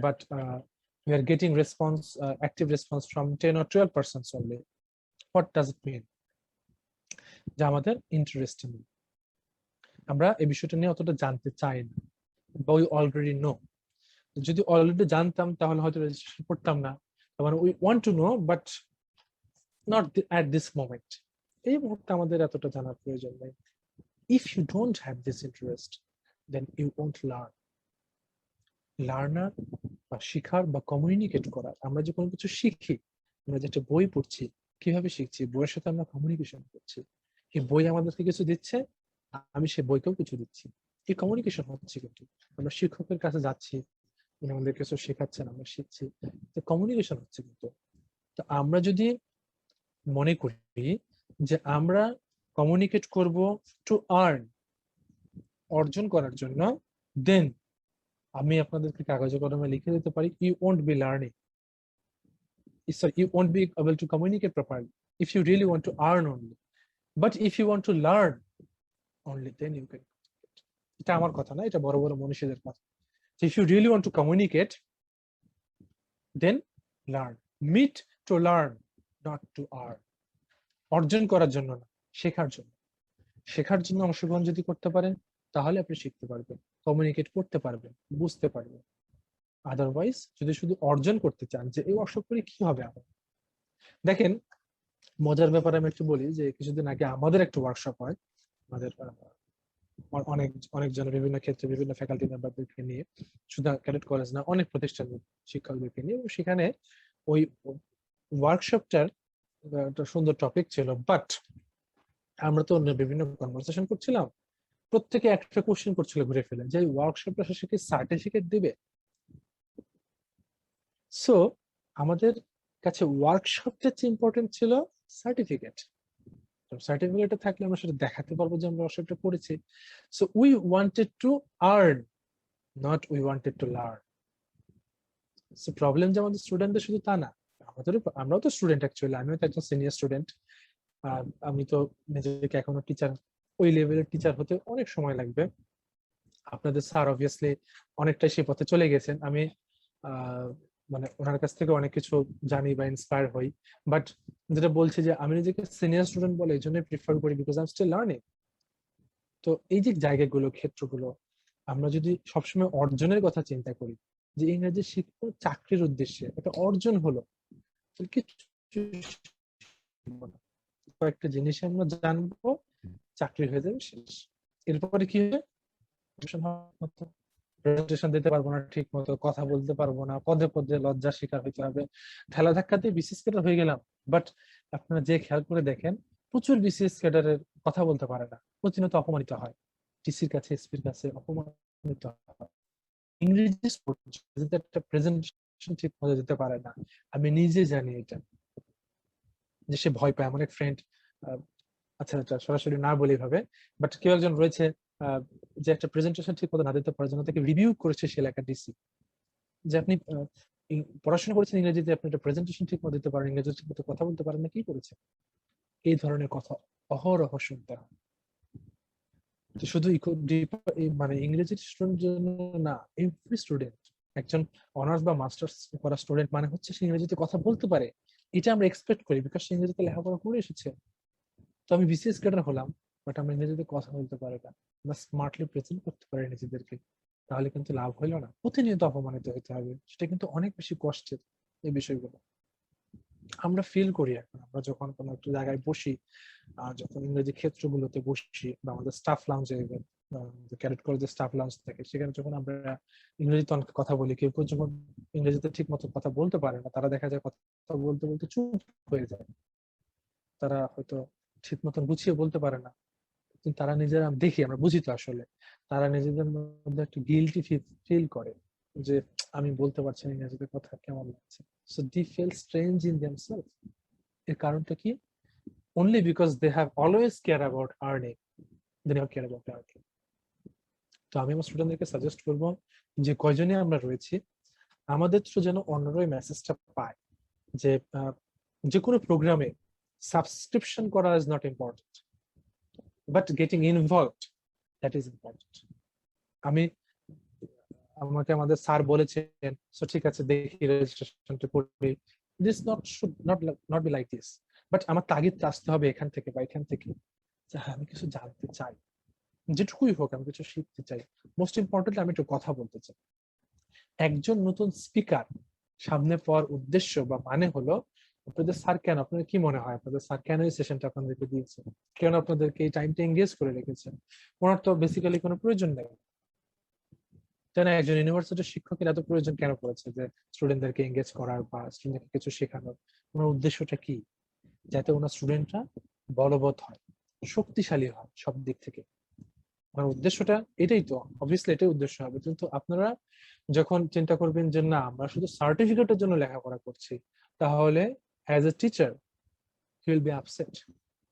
but we are getting active response from 10 or 12 persons only. What does it mean? যে আমাদের ইন্টারেস্ট নেই, আমরা এই বিষয়টা নিয়ে অতটা জানতে চাই না, বা we already know. যদি অলরেডি জানতাম তাহলে হয়তো রেজিস্ট্রেশন করতাম না। মানে we want to know but not at this moment. এই মুহূর্তে আমাদের এতটা জানার প্রয়োজন নেই। If you don't have this interest, then you won't learn. Learner বা শিখার বা কমিউনিকেট করার, আমরা যে কোনো কিছু শিখি, আমরা যে একটা বই পড়ছি, কিভাবে শিখছি? বইয়ের সাথে আমরা কমিউনিকেশন করছি। এই বই আমাদেরকে কিছু দিচ্ছে, আমি সেই বইকেও কিছু দিচ্ছি, এই কমিউনিকেশন হচ্ছে। কিন্তু আমরা শিক্ষকের কাছে যাচ্ছি, উনি আমাদের কিছু শেখাচ্ছেন, আমরা শিখছি, কমিউনিকেশন হচ্ছে। কিন্তু তো আমরা যদি মনে করি যে আমরা কমিউনিকেট করব টু আর্ন, অর্জন করার জন্য, দেন আমি আপনাদেরকে কাগজে কলমে লিখে দিতে পারি, you won't be learning. So you won't be able to communicate properly if you really want to earn only. But if you want to learn only, then you can. এটা আমার কথা না, এটা বড় বড় মনীষীদের কথা। So if you really want to communicate, then learn. Meet to learn, not to earn. অর্জন করার জন্য না, শেখার জন্য। শেখার জন্য অংশগ্রহণ যদি করতে পারেন তাহলে আপনি শিখতে পারবেন, কমিউনিকেট করতে পারবেন, বুঝতে পারবেন। আদারওয়াইজ যদি শুধু অর্জন করতে চান যে এই ওয়ার্কশপ করে কি হবে আমার, দেখেন মজার ব্যাপারে আমি একটু বলি যে কিছুদিন আগে আমাদের একটা ওয়ার্কশপ হয়, আমাদের অনেক অনেকজন বিভিন্ন ক্ষেত্রে বিভিন্ন ফ্যাকাল্টি মেম্বারদেরকে নিয়ে, শুধু ক্যাডেট কলেজ না অনেক প্রতিষ্ঠানের শিক্ষকদেরকে নিয়ে। এবং সেখানে ওই ওয়ার্কশপটার একটা সুন্দর টপিক ছিল, বাট আমরা তো বিভিন্ন কনভারসেশন করছিলাম, প্রত্যেকে একটা কোশ্চেন করছিল ঘুরে ফেলে যে ওয়ার্কশপটা শেষে কি সার্টিফিকেট দিবে। সো আমাদের কাছে ওয়ার্কশপটা চেয়ে ইম্পর্টেন্ট ছিল সার্টিফিকেট। সার্টিফিকেটে থাকলে আমরা সেটা দেখাতে পারবো যে আমরা ওয়ার্কশপটা করেছি। So we wanted to earn, not we wanted to learn. So problem যে আমাদের স্টুডেন্টদের শুধু তা না, আমরাও তো স্টুডেন্ট অ্যাকচুয়ালি, আমিও তো একজন সিনিয়র স্টুডেন্ট। আমি তো নিজেকে এখনো টিচার, ওই লেভেলের টিচার হতে অনেক সময় লাগবে। আপনাদের স্যার অবভিয়াসলি অনেকটাই সে পথে চলে গেছেন, আমি মানে ওনার কাছ থেকে অনেক কিছু জানি বা ইন্সপায়ার হই। বাট যেটা বলছি যে আমি নিজেকে সিনিয়র স্টুডেন্ট বলে এই জন্য প্রিফার করি because I am still learning. তো এই যে জায়গাগুলো, ক্ষেত্রগুলো, আমরা যদি সবসময় অর্জনের কথা চিন্তা করি যে ইংরেজি শিখবো চাকরির উদ্দেশ্যে, এটা অর্জন হলো, কয়েকটা জিনিস আমরা জানবো, চাকরি হয়ে যাবে, শেষ। এরপরে কি হবে, প্রেজেন্টেশন দিতে পারবো না ঠিক মতো, কথা বলতে পারবো না, পদে পদে লজ্জার শিকার হইতে হবে, ঠেলা ধাক্কাতে বিসিএস ক্যাডার হয়ে গেলাম। বাট আপনারা যে খেয়াল করে দেখেন প্রচুর বিসিএস ক্যাডারের কথা বলতে পারে না, প্রতিনিয়ত অপমানিত হয়, টিসির কাছে, এসপির কাছে অপমানিত হয়। ইংরেজি একটা প্রেজেন্টেশন ঠিক মতো দিতে পারে না, আমি নিজে জানি এটা, যে সে ভয় পায়। আমার এক ফ্রেন্ড, আচ্ছা আচ্ছা সরাসরি না বলি ভাবে, বাট কেউ একজন রয়েছে যে একটা প্রেজেন্টেশন ঠিক মতো না দিতে পারার জন্য তাকে রিভিউ করেছে সে লেখা ডিসি, যে আপনি পড়াশোনা করেছেন ইংরেজিতে, আপনি একটা প্রেজেন্টেশন ঠিক মতো দিতে পারেন, ইংরেজি ঠিক মতো কথা বলতে পারেন না, কি করেছে? এই ধরনের কথা অহরহ শুনতে হয়। তো শুধু মানে ইংরেজি স্টুডেন্ট জন্য না, এভরি স্টুডেন্ট, একজন অনার্স বা মাস্টার্স করা স্টুডেন্ট মানে হচ্ছে সে ইংরেজিতে কথা বলতে পারে, এটা আমরা এক্সপেক্ট করি বিকজ সে ইংরেজিতে লেখাপড়া করে এসেছে। তো আমি বিসিএস ক্যাডার হলাম, বাট আমরা ইংরেজিতে কথা বলতে পারি না, আমরা স্মার্টলি প্রেজেন্ট করতে পারি নিজেদেরকে, তাহলে কিন্তু লাভ হইলো না, প্রতিনিয়ত অপমানিত হতে হবে, সেটা কিন্তু অনেক বেশি কষ্টের। এই বিষয়গুলো আমরা ফিল করি এখন, আমরা যখন কোনো একটা জায়গায় বসি, যখন ইংরেজি ক্ষেত্রগুলোতে বসি বা আমাদের স্টাফ লাউঞ্জে, ক্যাডেট কলেজের স্টাফ লাউঞ্জ থাকে, সেখানে যখন আমরা ইংরেজিতে অনেক কথা বলি, কেউ কেউ যখন ইংরেজিতে ঠিক মতো কথা বলতে পারে না, তারা দেখা যায় কথা বলতে বলতে চুপ হয়ে যায়, তারা হয়তো ঠিক মতন গুছিয়ে বলতে পারে না, কিন্তু তারা নিজেরা দেখি, আমরা বুঝি তো আসলে, তারা নিজেদের মধ্যে একটা গিল্টি ফিল করে যে আমি বলতে পারছি না ইংরেজিতে কথা, কেমন লাগছে। So they feel strange in themselves. এর কারণটা কি? only because they have always care about earning, they never care about earning. তো আমি আমার স্টুডেন্টদেরকে সাজেস্ট করবো যে কয়জনে আমরা রয়েছি, আমাদের থ্রু যেন অন্যরাই মেসেজটা পায় যে যে কোনো প্রোগ্রামে সাবস্ক্রিপশন করা is not important, but getting involved that is important. আমাকে আমাদের স্যার বলেছেন, সো ঠিক আছে দেখি রেজিস্ট্রেশনটা করি, this should not be like this, but আমার তাগিদটা আসতে হবে এখান থেকে বা এখান থেকে, যে হ্যাঁ আমি কিছু জানতে চাই, যেটুকুই হোক আমি কিছু শিখতে চাই, মোস্ট ইম্পর্টেন্ট আমি একটু কথা বলতে চাই। একজন নতুন স্পিকার সামনে পাওয়ার উদ্দেশ্য বা মানে হলো, আপনাদের স্যার কেন, আপনাদের কি মনে হয় আপনাদের স্যার কেন এই সেশনটা আপনাদেরকে দিয়েছেন, কেন আপনাদেরকে এই টাইমটা এঙ্গেজ করে রেখেছেন? ওনার তো বেসিক্যালি কোনো প্রয়োজন নেই, তাই না? একজন ইউনিভার্সিটির শিক্ষকের এত প্রয়োজন কেন পড়েছে যে স্টুডেন্টদেরকে এঙ্গেজ করার বা স্টুডেন্টকে কিছু শেখানোর? ওনার উদ্দেশ্যটা কি? যাতে ওনার স্টুডেন্টরা বলবৎ হয়, শক্তিশালী হয় সব দিক থেকে। আমার উদ্দেশ্যটা এটাই, তো অবভিয়াসলি এটাই উদ্দেশ্য হবে। কিন্তু আপনারা যখন চিন্তা করবেন যে না আমরা শুধু সার্টিফিকেটের জন্য লেখাপড়া করছি, তাহলে as a teacher he will be upset.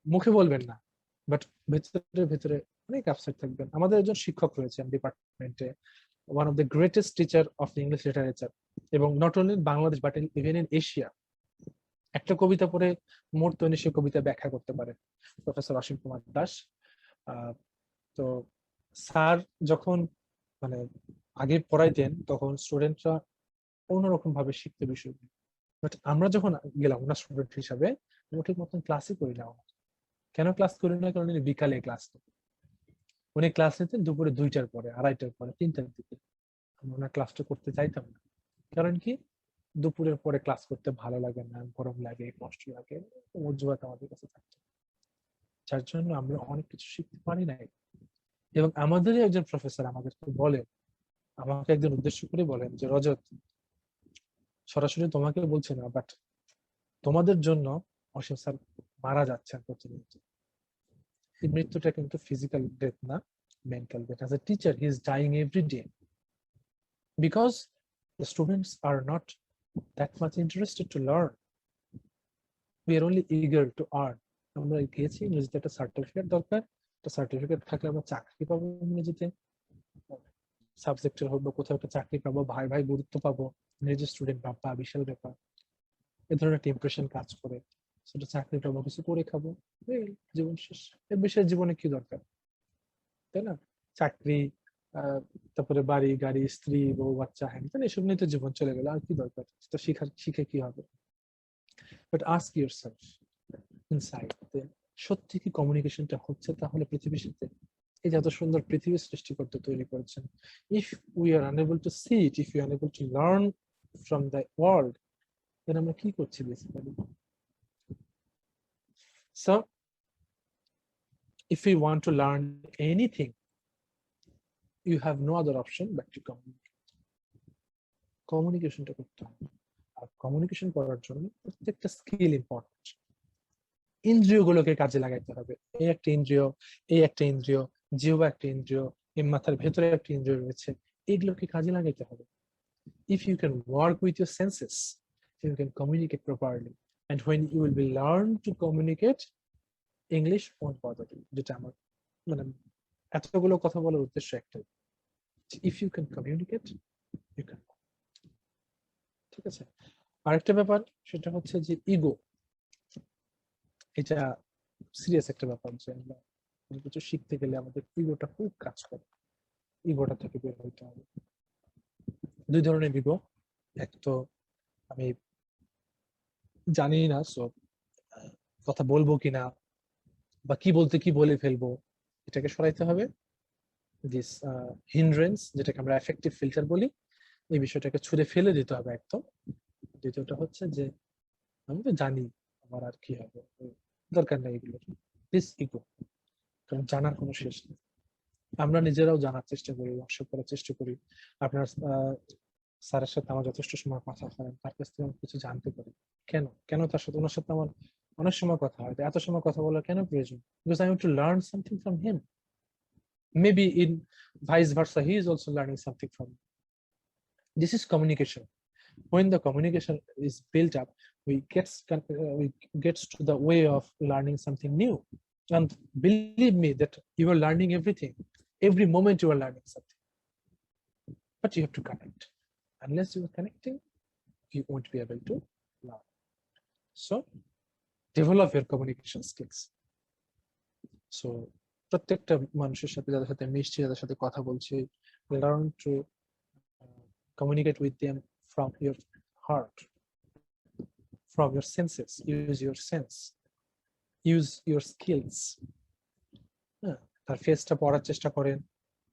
মুখে বলবেন না, বাট ভেতরে ভেতরে অনেক আপসেট থাকবেন। আমাদের একজন শিক্ষক রয়েছেন ডিপার্টমেন্টে, one of the greatest teacher of the English literature, এবং not only in Bangladesh but even in Asia, একটা কবিতা পড়ে মোট 20 কবিতা ব্যাখ্যা করতে পারে, প্রফেসর অসীম কুমার দাস। তো স্যার যখন মানে আগে পড়াইতেন তখন স্টুডেন্টরা অন্যরকম ভাবে শিখতে বিষয়গুলো। বাট আমরা যখন গেলাম না স্টুডেন্ট হিসাবে, আমরা ঠিক মতন ক্লাসই করি না। কেন ক্লাস করি না? কারণ উনি বিকালে ক্লাস নেন। উনি ক্লাস নিতেন দুপুরে 2টার পরে, 2:30টার পরে, 3টার দিকে। আমরা ক্লাসটা করতে চাইতাম না। কারণ কি, দুপুরের পরে ক্লাস করতে ভালো লাগে না, গরম লাগে, কষ্ট লাগে, অজুহাত আমাদের কাছে থাকতো, যার জন্য আমরা অনেক কিছু শিখতে পারি নাই। এবং আমাদেরই একজন প্রফেসর আমাদেরকে বলেন, আমাকে একজন উদ্দেশ্য করে বলেন যে রজত, সরাসরি তোমাকে বলছে না, বাট তোমাদের জন্য অসীম স্যার মারা যাচ্ছেন প্রতিনিয়ত। এই মৃত্যুটা কিন্তু ফিজিক্যাল ডেথ না, mental death. As a teacher he is dyeing every day because the students are not that much interested to learn. We are only eager to earn. আমরা গিয়েছি ইংরেজিতে একটা সার্টিফিকেট দরকার, একটা সার্টিফিকেট থাকলে আমরা চাকরি পাবো, ইংরেজিতে সাবজেক্টের হোক বা কোথাও একটা চাকরি পাবো, ভাই ভাই গুরুত্ব পাবো, ইংরেজি স্টুডেন্ট বাবা বিশাল ব্যাপার। এ ধরনের একটা ইমপ্রেশন কাজ করে, সেটা চাকরি পাবো, কিছু করে খাবো, জীবন শেষ। এর বেশি জীবনে কি দরকার, তাই না? চাকরি, তারপরে বাড়ি গাড়ি, স্ত্রী, বউ বাচ্চা, হ্যাঁ এসব নিয়ে তো জীবন চলে গেল, আর কি দরকার? তো শিখে কি হবে? বাট আস্ক ইউরসেলফ ইনসাইড, সত্যি কি কমিউনিকেশনটা হচ্ছে তাহলে পৃথিবীর সাথে? এই যে এত সুন্দর পৃথিবী সৃষ্টিকর্তা তৈরি করেছেন, if we are unable to see it, if you are unable to learn from the world, then আমরা কি করছি basically? So if you want to learn anything, you have no other option but to communicate. কমিউনিকেশনটা করতে হবে। আর কমিউনিকেশন করার জন্য প্রত্যেকটা স্কিল ইম্পর্টেন্ট। ইন্দ্রিয়গুলোকে কাজে লাগাইতে হবে। এই একটা ইন্দ্রিয়, এই একটা ইন্দ্রিয়, জিহ্বা একটা ইন্দ্রিয়, এই মাথার ভেতরে একটা ইন্দ্রিয় রয়েছে, এগুলোকে কাজে লাগাইতে হবে। If you can work with your senses, you can communicate properly. And when you will be learn to communicate, English won't bother you. যেটা আমার মানে এতগুলো কথা বলার উদ্দেশ্য একটাই, if you can communicate, you can. ঠিক আছে? আরেকটা ব্যাপার সেটা হচ্ছে যে ইগো। এটা সিরিয়াস একটা ব্যাপার যে আমরা কিছু শিখতে গেলে আমাদের ইগোটা খুব কাজ করে। ইগোটা থেকে বের হইতে হবে। দুই ধরনের ইগো, এক তো আমি জানি না সো কথা বলবো কিনা বা কি বলতে কি বলে ফেলবো, এটাকে সরাইতে হবে। দিস হিন্ড্রেন্স, যেটাকে আমরা এফেক্টিভ ফিল্টার বলি, এই বিষয়টাকে ছুঁড়ে ফেলে দিতে হবে একদম। দ্বিতীয়টা হচ্ছে যে আমি তো জানি, আমার আর কি হবে, দরকার নেই এগুলো। দিস ইগো, কারণ জানার কোনো শেষ নেই। আমরা নিজেরাও জানার চেষ্টা করি, ওয়ার্কশপ করার চেষ্টা করি। আপনার স্যারের সাথে আমার যথেষ্ট সময় কথা হয়, তার কাছ থেকে আমি কিছু জানতে পারি। কেন কেন তার সাথে, ওনার সাথে আমার অনেক সময় কথা হয়, এত সময় কথা বলার কেন প্রয়োজন? Because I want to learn something from him. Maybe in vice versa, he is also learning something from me. This is communication. When the communication is built up, we gets to the way of learning something new. And believe me that you are learning everything. Every moment you are learning something. But you have to connect. Unless you are connecting, you won't be able to learn. So develop your communication skills. So প্রত্যেকটা মানুষের সাথে, যাদের সাথে মিশছি, যাদের সাথে কথা বলছি, learn to communicate with them from your heart, from your senses. Use your sense, use your skills. তার ফেসটা পড়ার চেষ্টা করেন,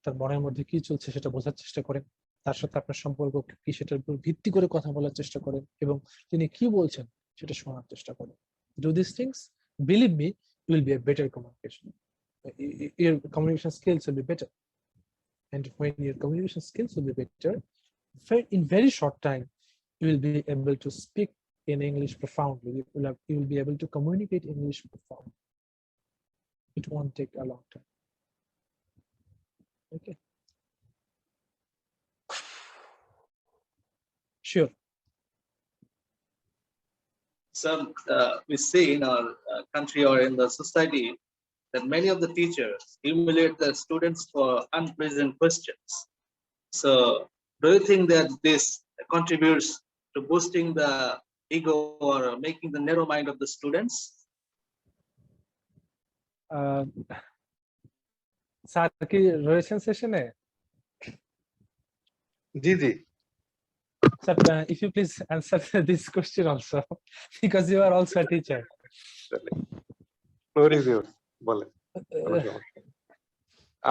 তার মনের মধ্যে কি চলছে সেটা বোঝার চেষ্টা করেন, তার সাথে আপনার সম্পর্ক কি সেটার উপর ভিত্তি করে কথা বলার চেষ্টা করেন, এবং তিনি কি বলছেন সেটা শোনার চেষ্টা করেন। Do these things, believe me, you will be a better communication. Your communication skills will be better. And when your communication skills will be better, in very short time, you will be able to speak in English profoundly. You will be able to communicate English profoundly. It won't take a long time. Okay. Sure. Some we see in our country or in the society that many of the teachers humiliate the students for unpleasant questions. So do you think that this contributes to boosting the ego or making the narrow mind of the students? Sir কি রয়েছেন সেশনে? জি জি। Sir, if you please answer this question also, because you are also a teacher. বলেন কোনো সমস্যা নেই।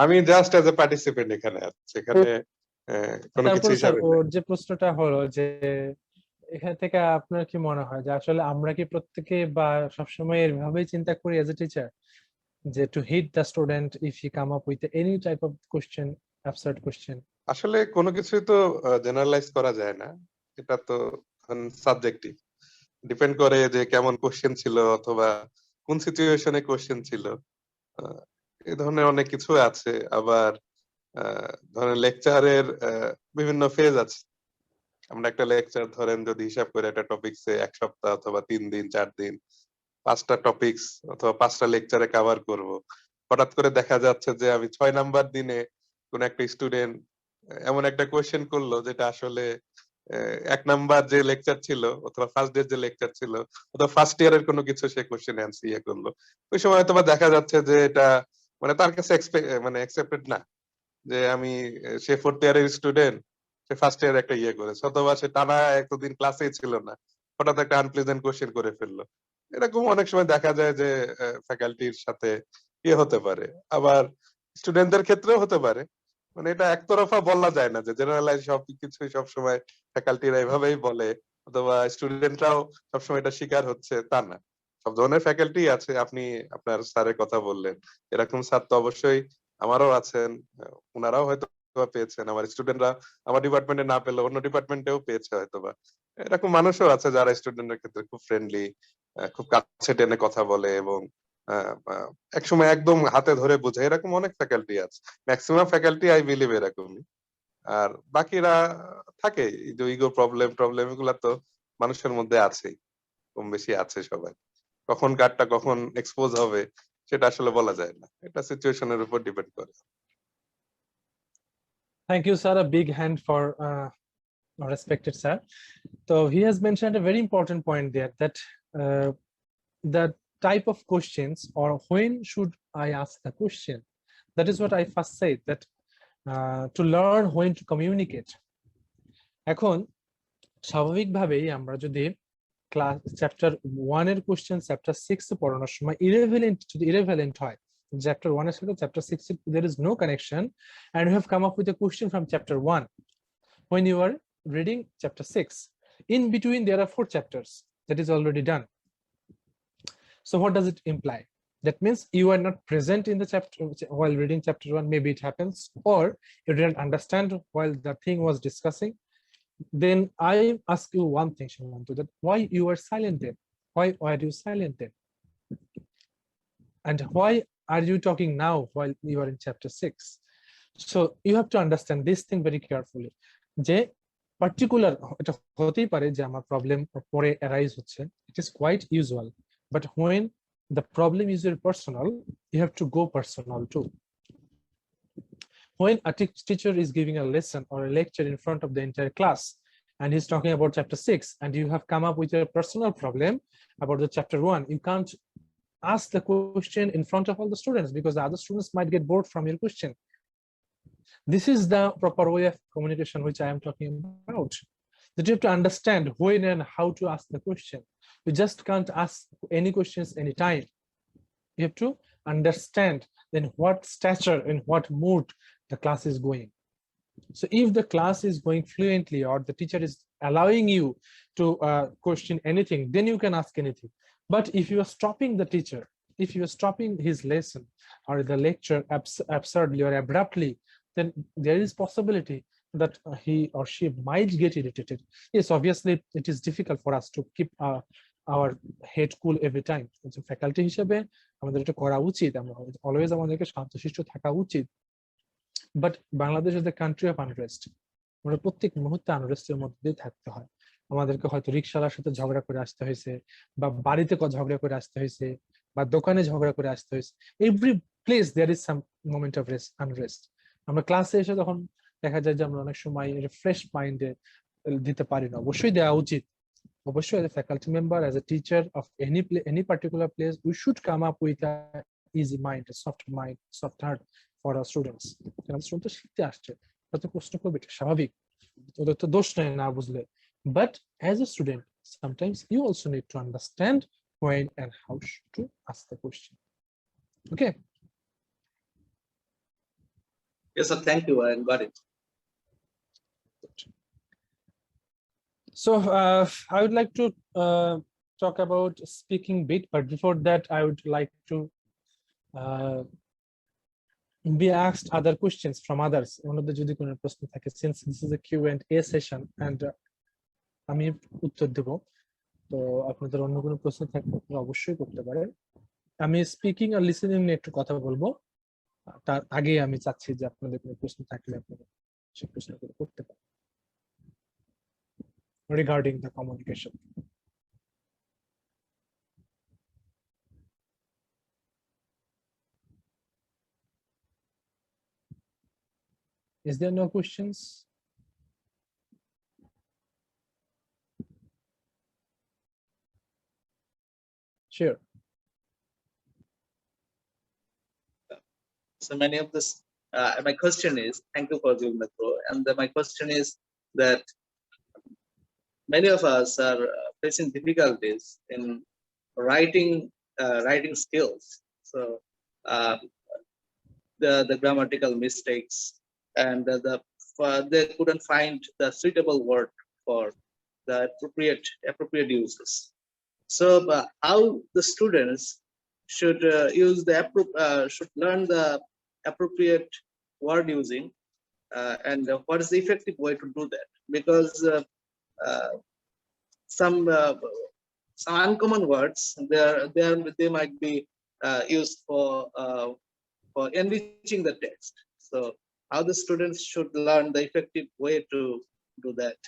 আমি জাস্ট অ্যাজ এ পার্টিসিপেন্ট এখানে আছি, এখানে কোনো কিছু তারপরে স্যার হিসাবে ওর যে প্রশ্নটা হলো যে এখান থেকে আপনার কি মনে হয় যে আসলে আমরা কি প্রত্যেকে বা সবসময় এভাবেই চিন্তা করি এজ এ টিচার যে to hit the student if he come up with any type of question, absurd question? আসলে কোনো কিছুই তো জেনারেলাইজ করা যায় না, এটা তো সাবজেক্টিভ, ডিপেন্ড করে যে কেমন কোশ্চেন ছিল অথবা কোন সিচুয়েশনে কোশ্চেন ছিল। এই ধরনের অনেক কিছু আছে। আবার ধরেন লেকচারের বিভিন্ন ফেজ আছে। আমরা একটা লেকচার ধরেন যদি হিসাব করে একটা টপিকসে 1 সপ্তাহ অথবা 3 দিন 4 দিন 5টা টপিকস অথবা 5টা লেকচারে কভার করব, হঠাৎ করে দেখা যাচ্ছে যে আমি 6 নাম্বার দিনে কোন একটা স্টুডেন্ট এমন একটা কোশ্চেন করলো যেটা আসলে 1 নাম্বার যে লেকচার ছিল অথবা ফার্স্ট ডে যে লেকচার ছিল অথবা ফার্স্ট ইয়ারের কোনো কিছু সে কোশ্চেন অ্যান্সার করলো, ওই সময় হয়তো দেখা যাচ্ছে যে এটা মানে তার কাছে অ্যাকসেপ্টেড না, যে আমি সে 4th ইয়ারের স্টুডেন্ট, সে ফার্স্ট ইয়ার একটা করেছে অথবা সে টানা এতদিন ক্লাসেই ছিল না, হঠাৎ একটা আনপ্লেজেন্ট কোশ্চেন করে ফেললো। এরকম অনেক সময় দেখা যায় যে ফ্যাকাল্টির সাথে হতে পারে, আবার স্টুডেন্টদের ক্ষেত্রেও হতে পারে। মানে এটা একতরফা বলা যায় না যে জেনারেলাইজ সবকিছু সবসময় ফ্যাকাল্টিরা এভাবেই বলে অথবা স্টুডেন্টরাও সবসময় এটা শিকার হচ্ছে, তা না। সব ধরনের ফ্যাকাল্টি আছে। আপনি আপনার স্যারের কথা বললেন, এরকম স্যার তো অবশ্যই আমারও আছেন, ওনারাও হয়তো পেয়েছেন, আমার স্টুডেন্টরা আমার ডিপার্টমেন্টে না পেলে অন্য ডিপার্টমেন্টেও পেয়েছে হয়তোবা। এরকম মানুষও আছে যারা স্টুডেন্টের ক্ষেত্রে খুব ফ্রেন্ডলি, খুব কাছে টেনে কথা বলে এবং একসময় একদম হাতে ধরে বোঝে, এরকম অনেক ফ্যাকাল্টি আছে। ম্যাক্সিমাম ফ্যাকাল্টি আই বিলিভ এরকমই। আর বাকিরা থাকে ইগো প্রবলেম এগুলা তো মানুষের মধ্যে আছেই, কম বেশি আছে সবাই। কখন কারটা কখন এক্সপোজ হবে সেটা আসলে বলা যায় না, এটা সিচুয়েশনের উপর ডিপেন্ড করে। Thank you, sir. A big hand for our respected sir. So he has mentioned a very important point there, that the type of questions or when should I ask the question. That is what I first said, that to learn when to communicate. এখন স্বাভাবিকভাবেই আমরা যদি ক্লাস চ্যাপ্টার 1 এর কোশ্চেন চ্যাপ্টার 6 এ পড়ানোর সময় ইররিলেভেন্ট হয়, chapter 1 এর সাথে chapter 6 there is no connection, and you have come up with a question from chapter 1 when you are reading chapter 6. In between there are 4 chapters that is already done. So what does it imply? That means you are not present in the chapter while reading chapter 1, maybe it happens, or you didn't understand while the thing was discussing. Then I ask you one thing, Shimantu, that why you are silent then? Why are you silent then? And why are you talking now while you are in chapter 6? So you have to understand this thing very carefully. যে particular এটা হতেই পারে যে আমার প্রবলেম পরে arise হচ্ছে, it is quite usual, but when the problem is your personal, you have to go personal too. When a teacher is giving a lesson or a lecture in front of the entire class and he's talking about chapter 6 and you have come up with a personal problem about the chapter 1, you can't ask the question in front of all the students because the other students might get bored from your question. This is the proper way of communication which I am talking about, that you have to understand when and how to ask the question. You just can't ask any questions anytime. You have to understand in what stature, in what mood the class is going. So if the class is going fluently or the teacher is allowing you to question anything, then you can ask anything. But if you are stopping the teacher, if you are stopping his lesson or the lecture absurdly or abruptly, then there is possibility that he or she might get irritated. Yes, obviously it is difficult for us to keep our head cool every time. So faculty হিসেবে আমাদের এটা করা উচিত, আমরা অলওয়েজ আমাদেরকে শান্তশিষ্ট থাকা উচিত। But Bangladesh is the country of unrest. আমরা প্রত্যেক মুহূর্তে আনরেস্টের মধ্যে দিয়ে থাকতে হয়। আমাদেরকে হয়তো রিকশাওয়ালার সাথে ঝগড়া করে আসতে হয়েছে, বা বাড়িতে ঝগড়া করে আসতে হয়েছে, বা দোকানে ঝগড়া করে আসতে হয়েছে। Every place there is some moment of unrest. আমরা ক্লাসে এসে তখন দেখা যায় যে আমরা অনেক সময় ফ্রেশ মাইন্ডে দিতে পারি না। অবশ্যই দেওয়া উচিত। অবশ্যই as a faculty member, as a teacher of any particular place, we should come up with a easy mind, a soft heart for our students. কারণ স্টুডেন্ট শিখতে আসছে, তাতে প্রশ্ন করবে, এটা স্বাভাবিক। ওদের তো দোষ নেই না বুঝলে, but as a student sometimes you also need to understand when and how to ask the question. Okay. Yes, sir. Thank you. I got it. So I would like to talk about speaking bit, but before that I would like to be asked other questions from others. ওনাদের যদি কোনো প্রশ্ন থাকে, since this is a Q&A session and আমি উত্তর দেব, তো আপনাদের অন্য কোনো প্রশ্ন থাকলে আপনারা অবশ্যই করতে পারেন। আমি স্পিকিং আর লিসেনিং নিয়ে একটু কথা বলবো, তার আগে আমি চাচ্ছি যে আপনাদের কোনো প্রশ্ন থাকলে আপনারা সেই প্রশ্নগুলো করতে পারেন regarding the communication. Is there no questions? Sure. So many of this, my question is, thank you for giving the floor. And my question is that many of us are facing difficulties in writing skills. So the grammatical mistakes, and they couldn't find the suitable word for the appropriate uses. So how the students should should learn the appropriate word using, and what is the effective way to do that? Because some uncommon words they might be used for enriching the text. So how the students should learn the effective way to do that?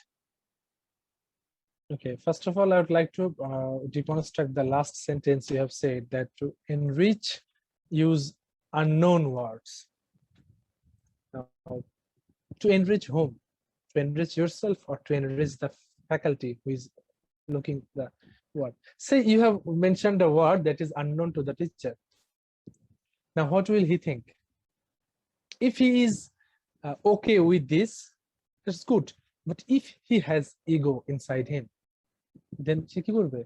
Okay, first of all, I would like to deconstruct the last sentence you have said, that to enrich, use unknown words. Now, to enrich whom? To enrich yourself or to enrich the faculty who is looking the word? Say you have mentioned a word that is unknown to the teacher. Now, what will he think? If he is okay with this, that's good. But if he has ego inside him, then সে কি করবে?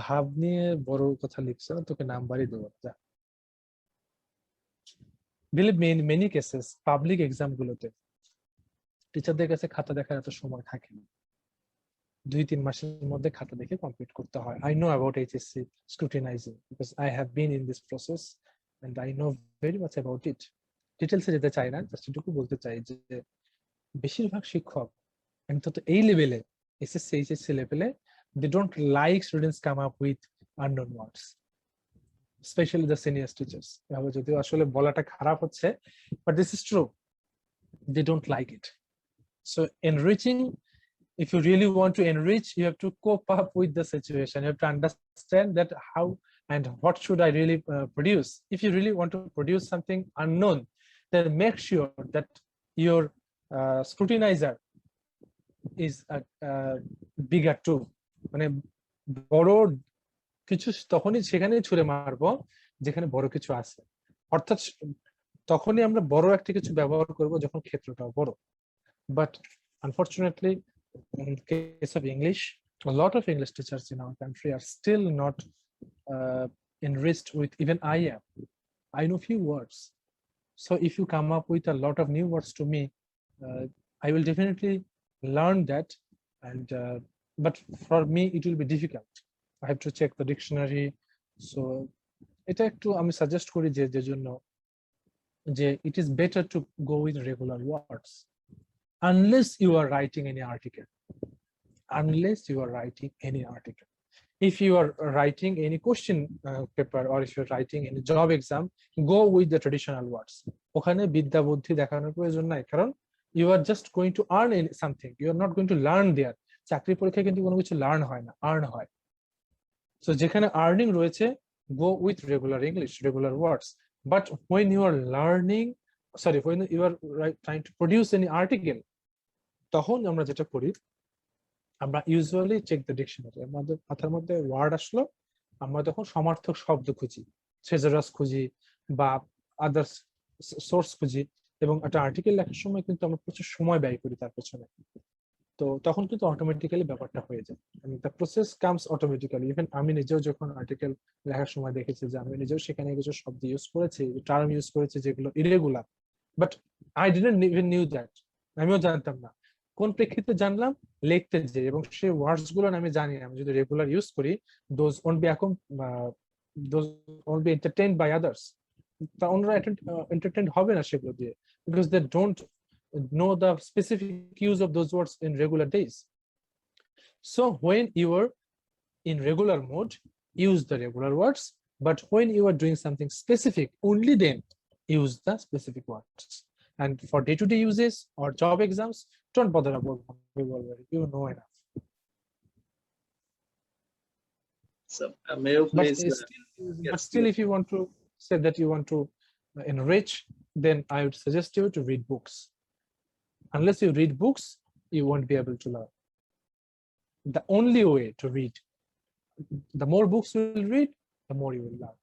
ভাব নিয়ে বড় কথা লিখছে না, তোকে নাম্বারই দেবো যা। Believe me, in many cases, public exam গুলোতে টিচারদের কাছে খাতা দেখার এত সময় থাকে না, 2-3 মাসের মধ্যে খাতা দেখে কমপ্লিট করতে হয়। I know about HSC scrutinizing because I have been in this process and I know very much about it. ডিটেলসে যেতে চাই না, জাস্ট এটুকু বলতে চাই যে বেশিরভাগ শিক্ষক অন্তত এই লেভেলে, এসএসসি এইচএসসি লেভেলে, they don't like students come up with unknown words, especially the senior teachers. যদিও আসলে বলাটা খারাপ হচ্ছে, but this is true, they don't like it. So enriching, if you really want to enrich, you have to cope up with the situation. You have to understand that how and what should I really produce. If you really want to produce something unknown, then make sure that your scrutinizer is bigger too. মানে বড় কিছু তখনই সেখানেই ছুঁড়ে মারবো যেখানে বড় কিছু আছে, অর্থাৎ তখনই আমরা বড় একটা কিছু ব্যবহার করব যখন ক্ষেত্রটাও বড়। But unfortunately, in the case of English, a lot of English teachers in our country are still not enriched with, even I am. I know few words. So if you come up with a lot of new words to me, I will definitely learn that, and but for me it will be difficult. I have to check the dictionary. So এটা একটু আমি সাজেস্ট করি যে জন্য যে it is better to go with regular words unless you are writing any article. Unless you are writing any article. If you are writing any question paper, or if you're writing any job exam, go with the traditional words. ওখানে বিদ্যা বুদ্ধি দেখানোর প্রয়োজন নাই, কারণ you are just going to earn something. You are not going to learn there. চাকরি পরীক্ষায় কিন্তু কোনো কিছু লার্ন হয় না, আর্ন হয়। So যেখানে আর্নিং রয়েছে, go with regular English, regular words. But when you are learning, sorry, when you are trying to produce any article, তখন আমরা যেটা করি, আমরা ইউজুয়ালি চেক দ্য ডিকশনারি। আমাদের মাথার মধ্যে ওয়ার্ড আসলো, আমরা তখন সমার্থক শব্দ খুঁজি, থিসারাস খুঁজি বা আদার্স সোর্স খুঁজি, এবং একটা আর্টিকেল লেখার সময় কিন্তু আমরা প্রচুর সময় ব্যয় করি তার পেছনে। তো তখন কিন্তু অটোমেটিক্যালি ব্যাপারটা হয়ে যায়, the process comes automatically. Even আমি নিজেও যখন আর্টিকেল লেখার সময় দেখেছি যে আমি নিজেও সেখানে কিছু শব্দ ইউজ করেছি, টার্ম ইউজ করেছি যেগুলো irregular, but I didn't even knew that, আমিও জানতাম না। কোন প্রেক্ষিতে জানলাম? লিখতে যে, এবং সেই ওয়ার্ডস গুলো আমি জানি আমি যদি রেগুলার ইউজ করি, those won't be those won't be entertained by others. তা অন্যরা এন্টারটেইনড হবে না সেগুলো দিয়ে, because they don't know the specific use of those words in regular days. So when you are in regular mode, use the regular words, but when you are doing something specific, only then use the specific words. And for day-to-day uses or job exams, don't bother about vocabulary, you know enough. So may you But please still, if you want to say that you want to enrich, then I would suggest you to read books. Unless you read books, you won't be able to learn. The only way to read, the more books you will read, the more you will learn.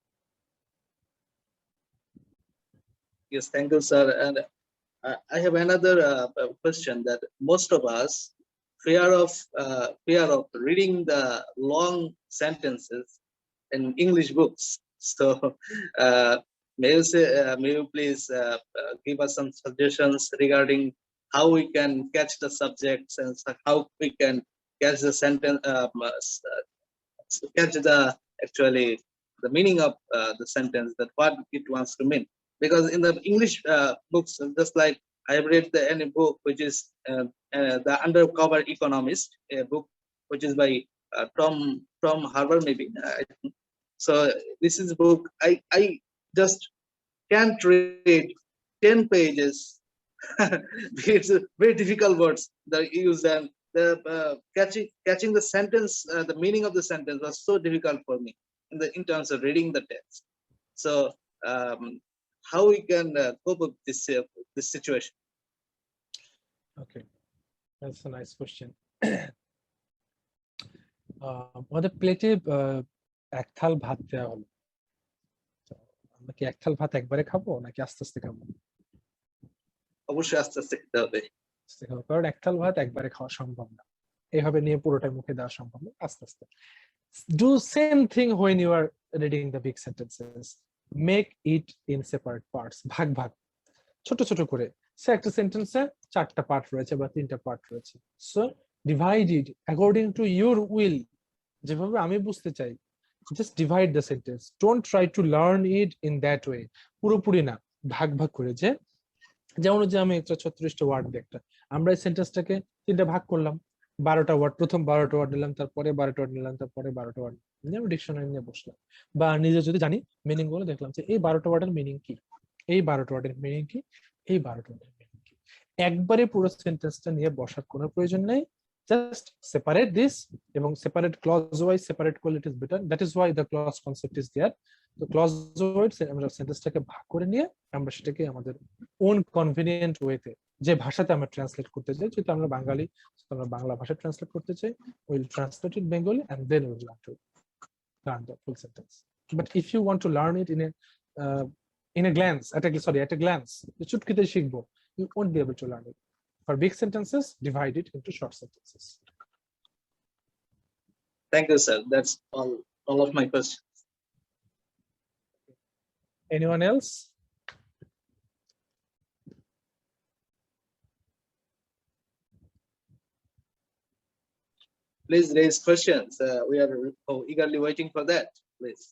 Yes, thank you, sir. And I have another question, that most of us fear of reading the long sentences in English books. So may you please give us some suggestions regarding how we can catch the subjects and how we can catch the sentence, catch the actually the meaning of the sentence, that what it wants to mean. Because in the English books, just like I have read any book which is the Undercover Economist, a book which is by Tom Harper, maybe. So this is a book I just can't read 10 pages. It's very difficult words that use, and the catching the sentence, the meaning of the sentence was so difficult for me in terms of reading the text. So how we can cope up this situation? Okay, that's a nice question. আমাদের প্লেটে এক থাল ভাত দেওয়া হলো, আমরা কি এক থাল ভাত একবারে খাবো নাকি আস্তে আস্তে খাবো? অবশ্যই আস্তে আস্তে খেতে হবে, কারণ এক থাল ভাত একবারে খাওয়া সম্ভব না, এইভাবে নিয়ে পুরোটাই মুখে দেওয়া সম্ভব না, আস্তে আস্তে। Do same thing when you are reading the big sentences. Make it in separate parts, ভাগ ভাগ, ছোট ছোট করে। সে একটা সেন্টেন্সে 4টা পার্ট রয়েছে বা 3টা পার্ট রয়েছে, so divide it according to your will, যেভাবে আমি বুঝতে চাই। Just divide the sentence, don't try to learn it in that way, পুরোপুরি না, ভাগ ভাগ করে। যেমন যে আমি একটা 36টা ওয়ার্ড দিয়ে একটা, আমরা এই সেন্টেন্সটাকে 3টা ভাগ করলাম, 12টা ওয়ার্ড, প্রথম 12টা ওয়ার্ড নিলাম, তারপরে 12টা ওয়ার্ড নিলাম, তারপরে 12টা ওয়ার্ড নিয়ে ডিকশনারি নিয়ে বসলাম, বা নিজে যদি জানি মিনিং গুলো দেখলাম যে এই 12টা ওয়ার্ডের মিনিং কি, এই 12টা ওয়ার্ডের মিনিং কি, এই 12টা ওয়ার্ডের মিনিং কি। একবারে পুরো সেন্টেন্সটা নিয়ে বসার কোনো প্রয়োজন নেই, জাস্ট সেপারেট দিস, এবং সেপারেট ক্লজ ওয়াইজ সেপারেট করলে it is better. That is why the clause concept is there. তো ক্লজ ওয়াইজ আমরা সেন্টেন্সটাকে ভাগ করে নিয়ে আমরা সেটাকে আমাদের ওন কনভিনিয়েন্ট ওয়েতে, যে ভাষাতে আমরা ট্রান্সলেট করতে চাই, যেহেতু আমরা বাঙালি, আমরা বাংলা ভাষায় ট্রান্সলেট করতে চাই, will translate it Bengali and then will learn to learn the full sentence. But if you want to learn it in a glance, at a glance, চুটকিতে শিখবো, you won't be able to learn it. For big sentences, divide it into short sentences. Thank you, sir. That's all of my questions. Anyone else? Please raise questions. We are eagerly waiting for that. Please.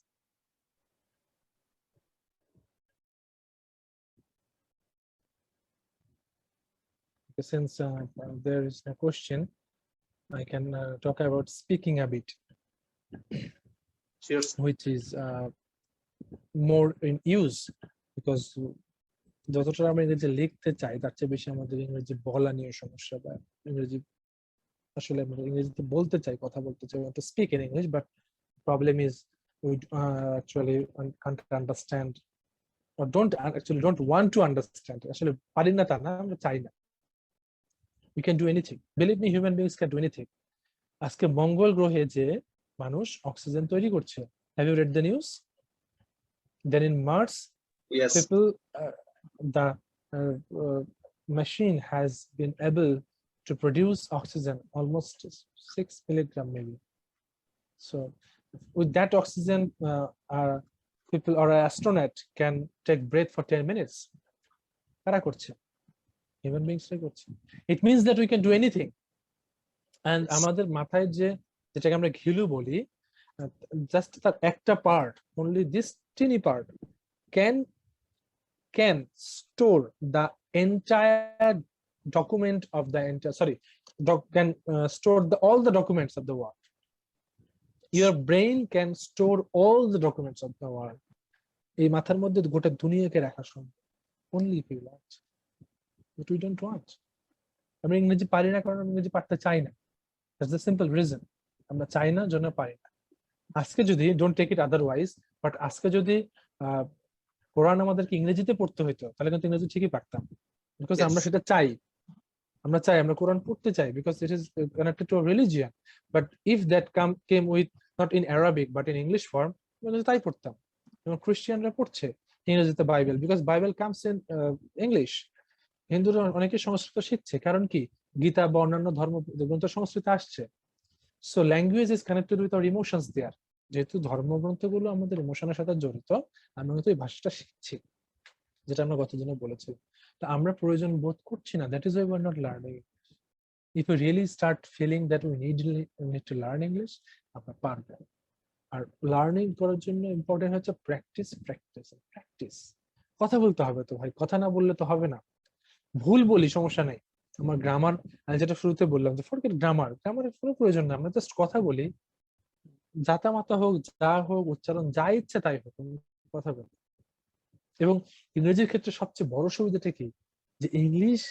Since there is a question, I can talk about speaking a bit, Sure. which is more in use, because যতটা আমরা ইংরেজি লিখতে চাই তার চেয়ে বেশি আমাদের ইংরেজি বলা নিয়ে সমস্যা, বা ইংরেজি আসলে আমরা ইংরেজিতে বলতে চাই, কথা বলতে চাই, to speak in English, but problem is we actually can't understand or don't want to understand. আসলে পারি না তা না, আমরা চাই না। We can do anything. Believe me, human beings can do anything. আজকে মঙ্গল গ্রহে যে মানুষ অক্সিজেন তৈরি করছে, have you read the news? Then in Mars, Yes. people, the machine has been able to produce oxygen almost 6 milligram maybe. So with that oxygen, people or an astronaut can take breath for 10 minutes. Human beings করছে. It means that we can do anything. And আমাদের মাথায় যেটাকে আমরা ঘিলু বলি, just তার একটা part, only this teeny part can store the entire document of the entire, can store all the documents of the world. Your brain can store all the documents of the world. এই মাথার মধ্যে গোটা দুনিয়াকে রাখা সম্ভব, only if you want. But we don't want. আমরা ইংরেজি পারি না কারণ ইংরেজি পারতে চাই না. That's the simple reason. আমরা চাই না জন্য পারি না। আজকে যদি, don't take it otherwise, but আজকে যদি কোরআন আমাদেরকে ইংরেজিতে পড়তে হইতো তাহলে কিন্তু ইংরেজি ঠিকই পারতাম, বিকজ আমরা সেটা চাই। আমরা কোরআন পড়তে চাই because it is connected to a religion. But if that came with not in Arabic but in English form, আমরা তাই পড়তাম। এবং খ্রিস্টানরা পড়ছে ইংরেজিতে Bible, because Bible comes in English. হিন্দুরা অনেকে সংস্কৃত শিখছে, কারণ কি গীতা বা অন্যান্য ধর্মগ্রন্থ সংস্কৃত আসছে। So language is connected with our emotions there. যেহেতু ধর্মগ্রন্থগুলো আমাদের ইমোশনের সাথে জড়িত, আমরা কিন্তু এই ভাষাটা শিখছি, যেটা আমরা গতদিনে বলেছি। তো আমরা প্রয়োজন বোধ করছি না, that is why we are not learning. If you really start feeling that we need to learn English, আমরা পারবো। আর লার্নিং করার জন্য ইম্পর্টেন্ট হচ্ছে প্র্যাকটিস, প্র্যাকটিস, প্র্যাকটিস। কথা বলতে হবে তো ভাই, কথা না বললে তো হবে না। ভুল বলি সমস্যা নেই, আমার গ্রামার, আমি যেটা শুরুতে বললাম যে ফরগেট গ্রামারের কোনো প্রয়োজন না, আমরা জাস্ট কথা বলি, জাতা মাতা হোক, যা হোক, উচ্চারণ যা ইচ্ছে তাই হোক, কথা বলি। এবং ইংরেজির ক্ষেত্রে সবচেয়ে বড় সুবিধাটা কি, যে English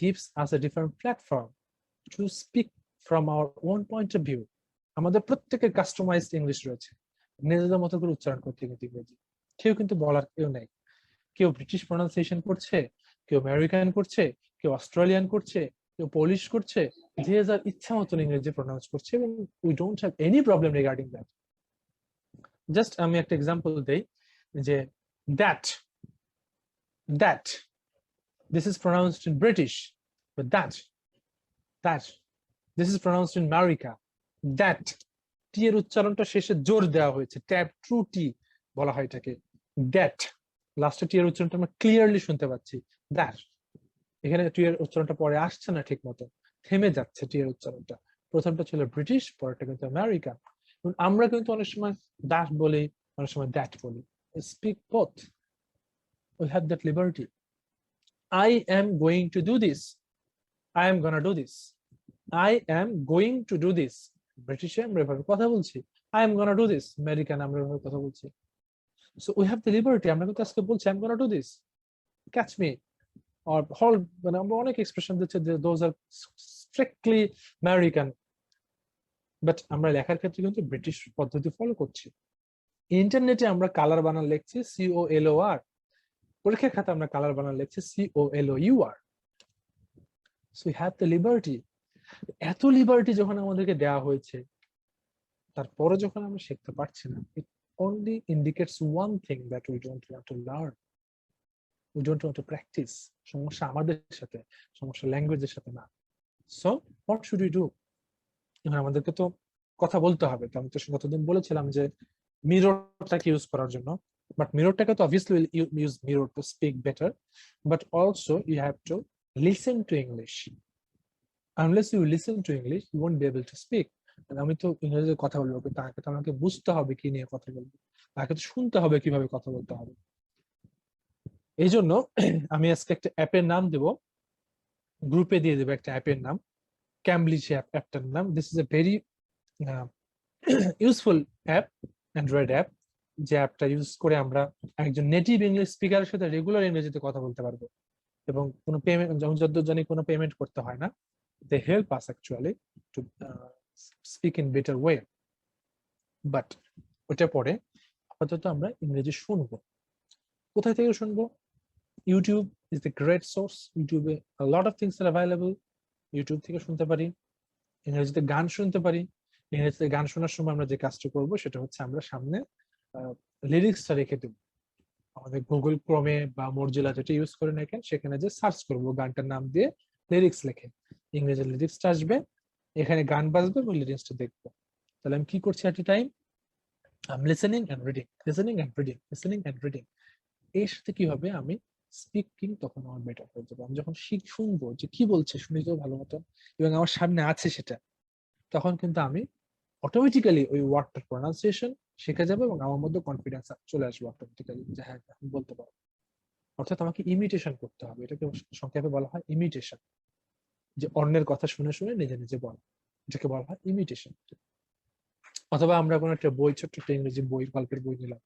gives us a different platform to speak from our own point of view. আমাদের প্রত্যেকের কাস্টমাইজড ইংলিশ রয়েছে, নিজেদের মতো করে উচ্চারণ করতে কিন্তু ইংরেজি। কেউ কিন্তু বলার কেউ নেই, কেউ ব্রিটিশ প্রনাউন্সিয়েশন করছে, কেউ আমেরিকান করছে, কেউ অস্ট্রেলিয়ান করছে, কেউ পোলিশ করছে, যে যার ইচ্ছা মতন ইংরেজি প্রনাউন্স করছে, এবং we don't have any problem regarding that. Just আমি একটা এক্সাম্পল দেই, যে that this is pronounced in British, but that this is pronounced in America. That t এর উচ্চারণটা শেষে জোর দেওয়া হয়েছে, ট্যাব ট্রু টি বলা হয় এটাকে। দ্যাট লাস্টে টি এর উচ্চারণটা আমরা ক্লিয়ারলি শুনতে পাচ্ছি। দ্যাট এখানে টি এর উচ্চারণটা পরে আসছে না ঠিক মতো, থেমে যাচ্ছে টি এর উচ্চারণটা। প্রথমটা ছিল ব্রিটিশ, পরেরটা কিন্তু আমেরিকা। আমরা কিন্তু অনেক সময় দ্যাট বলি, অনেক সময় দ্যাট বলি। Speak both, we have that liberty. I am going to do this, I am gonna do this, I am going to do this. ব্রিটিশে আমরা এভাবে কথা বলছি, I am gonna do this. American আমরা এভাবে কথা বলছি। So we have the liberty, আমরা কিন্তু আজকে বলছি I am gonna do this, catch me, or whole, মানে আমরা অনেক এক্সপ্রেশন দিচ্ছি যে those are strictly American, but আমরা লেখার ক্ষেত্রে কিন্তু ব্রিটিশ পদ্ধতি ফলো করছি। ইন্টারনেটে আমরা কালার বানান লিখছি COLOR, পরীক্ষার খাতা আমরা কালার বানান লিখছি COLOUR। So we have the liberty. এত লিবার্টি যখন আমাদেরকে দেওয়া হয়েছে, তারপরে যখন আমরা শিখতে পারছি না, it only indicates one thing, that we don't want to learn, we don't want to practice. সমস্যা আমাদের সাথে, সমস্যা ল্যাঙ্গুয়েজের সাথে না। So what should we do? এখন আমাদেরকে তো কথা বলতে হবে। তো আমি তো গতদিন বলেছিলাম যে মিররটাকে ইউজ করার জন্য, but mirror-টাকে তো obviously we'll use mirror to speak better, but also you have to listen to English. Unless you listen to English, you won't be able to speak. And আমি তো ইংরেজিতে কথা বলবো, কিন্তু তাকে তো আমাকে বুঝতে হবে কি নিয়ে কথা বলবো, তাকে তো শুনতে হবে কিভাবে কথা বলতে হবে। এই জন্য আমি আজকে একটা অ্যাপের নাম দেব, গ্রুপে দিয়ে দেবো একটা অ্যাপের নাম, ক্যামব্লিশ অ্যাপটার নাম। This is a very useful app, Android app, যে অ্যাপটা ইউজ করে আমরা একজন নেটিভ ইংলিশ স্পিকারের সাথে রেগুলার ইংরেজিতে কথা বলতে পারবো, এবং কোনো পেমেন্ট, যত জানি কোনো পেমেন্ট করতে হয় না। They help us actually to speak in better way. But ওটা পরে আপাতত আমরা ইংরেজি শুনবো। কোথায় থেকে শুনবো? YouTube is the great source. ইউটিউবে a lot of things are available. YouTube থেকে শুনতে পারি, ইংরেজিতে গান শুনতে পারি। ইংরেজিতে গান শোনার সময় আমরা যে কাজটা করবো সেটা হচ্ছে আমরা সামনে লিরিক্সটা রেখে দেব, আমাদের গুগল ক্রোমে বা মরজিলা যেটা ইউজ করে না কেন সেখানে যে সার্চ করবো গানটার নাম দিয়ে লিরিক্স লেখে, ইংরেজি লিরিক্সটা আসবে, এখানে গান বাজবে এবং লিরিক্সটা দেখবো। তাহলে আমি কি করছি at a time, I am listening and reading, listening and reading, listening and reading. এর সাথে কি হবে, আমি স্পিকিং তখন আমার বেটার হয়ে যাবে। আমি যখন শুনবো যে কি বলছে, শুনে যাবো ভালো মতো এবং আমার সামনে আছে সেটা, তখন কিন্তু আমি অটোমেটিক্যালি ওই ওয়ার্ডটার প্রনাউন্সিয়েশন শিখে যাবে এবং আমার মধ্যে কনফিডেন্স চলে আসবে অটোমেটিক্যালি যে হ্যাঁ আমি বলতে পারবো। অর্থাৎ আমাকে ইমিটেশন করতে হবে, এটাকে সংক্ষেপে বলা হয় ইমিটেশন, যে অন্যের কথা শুনে শুনে নিজে নিজে বলা, এটাকে বলা হয় ইমিটেশন। অথবা আমরা কোনো একটা বই, ছোট্ট একটা ইংরেজি বই, গল্পের বই নিলাম,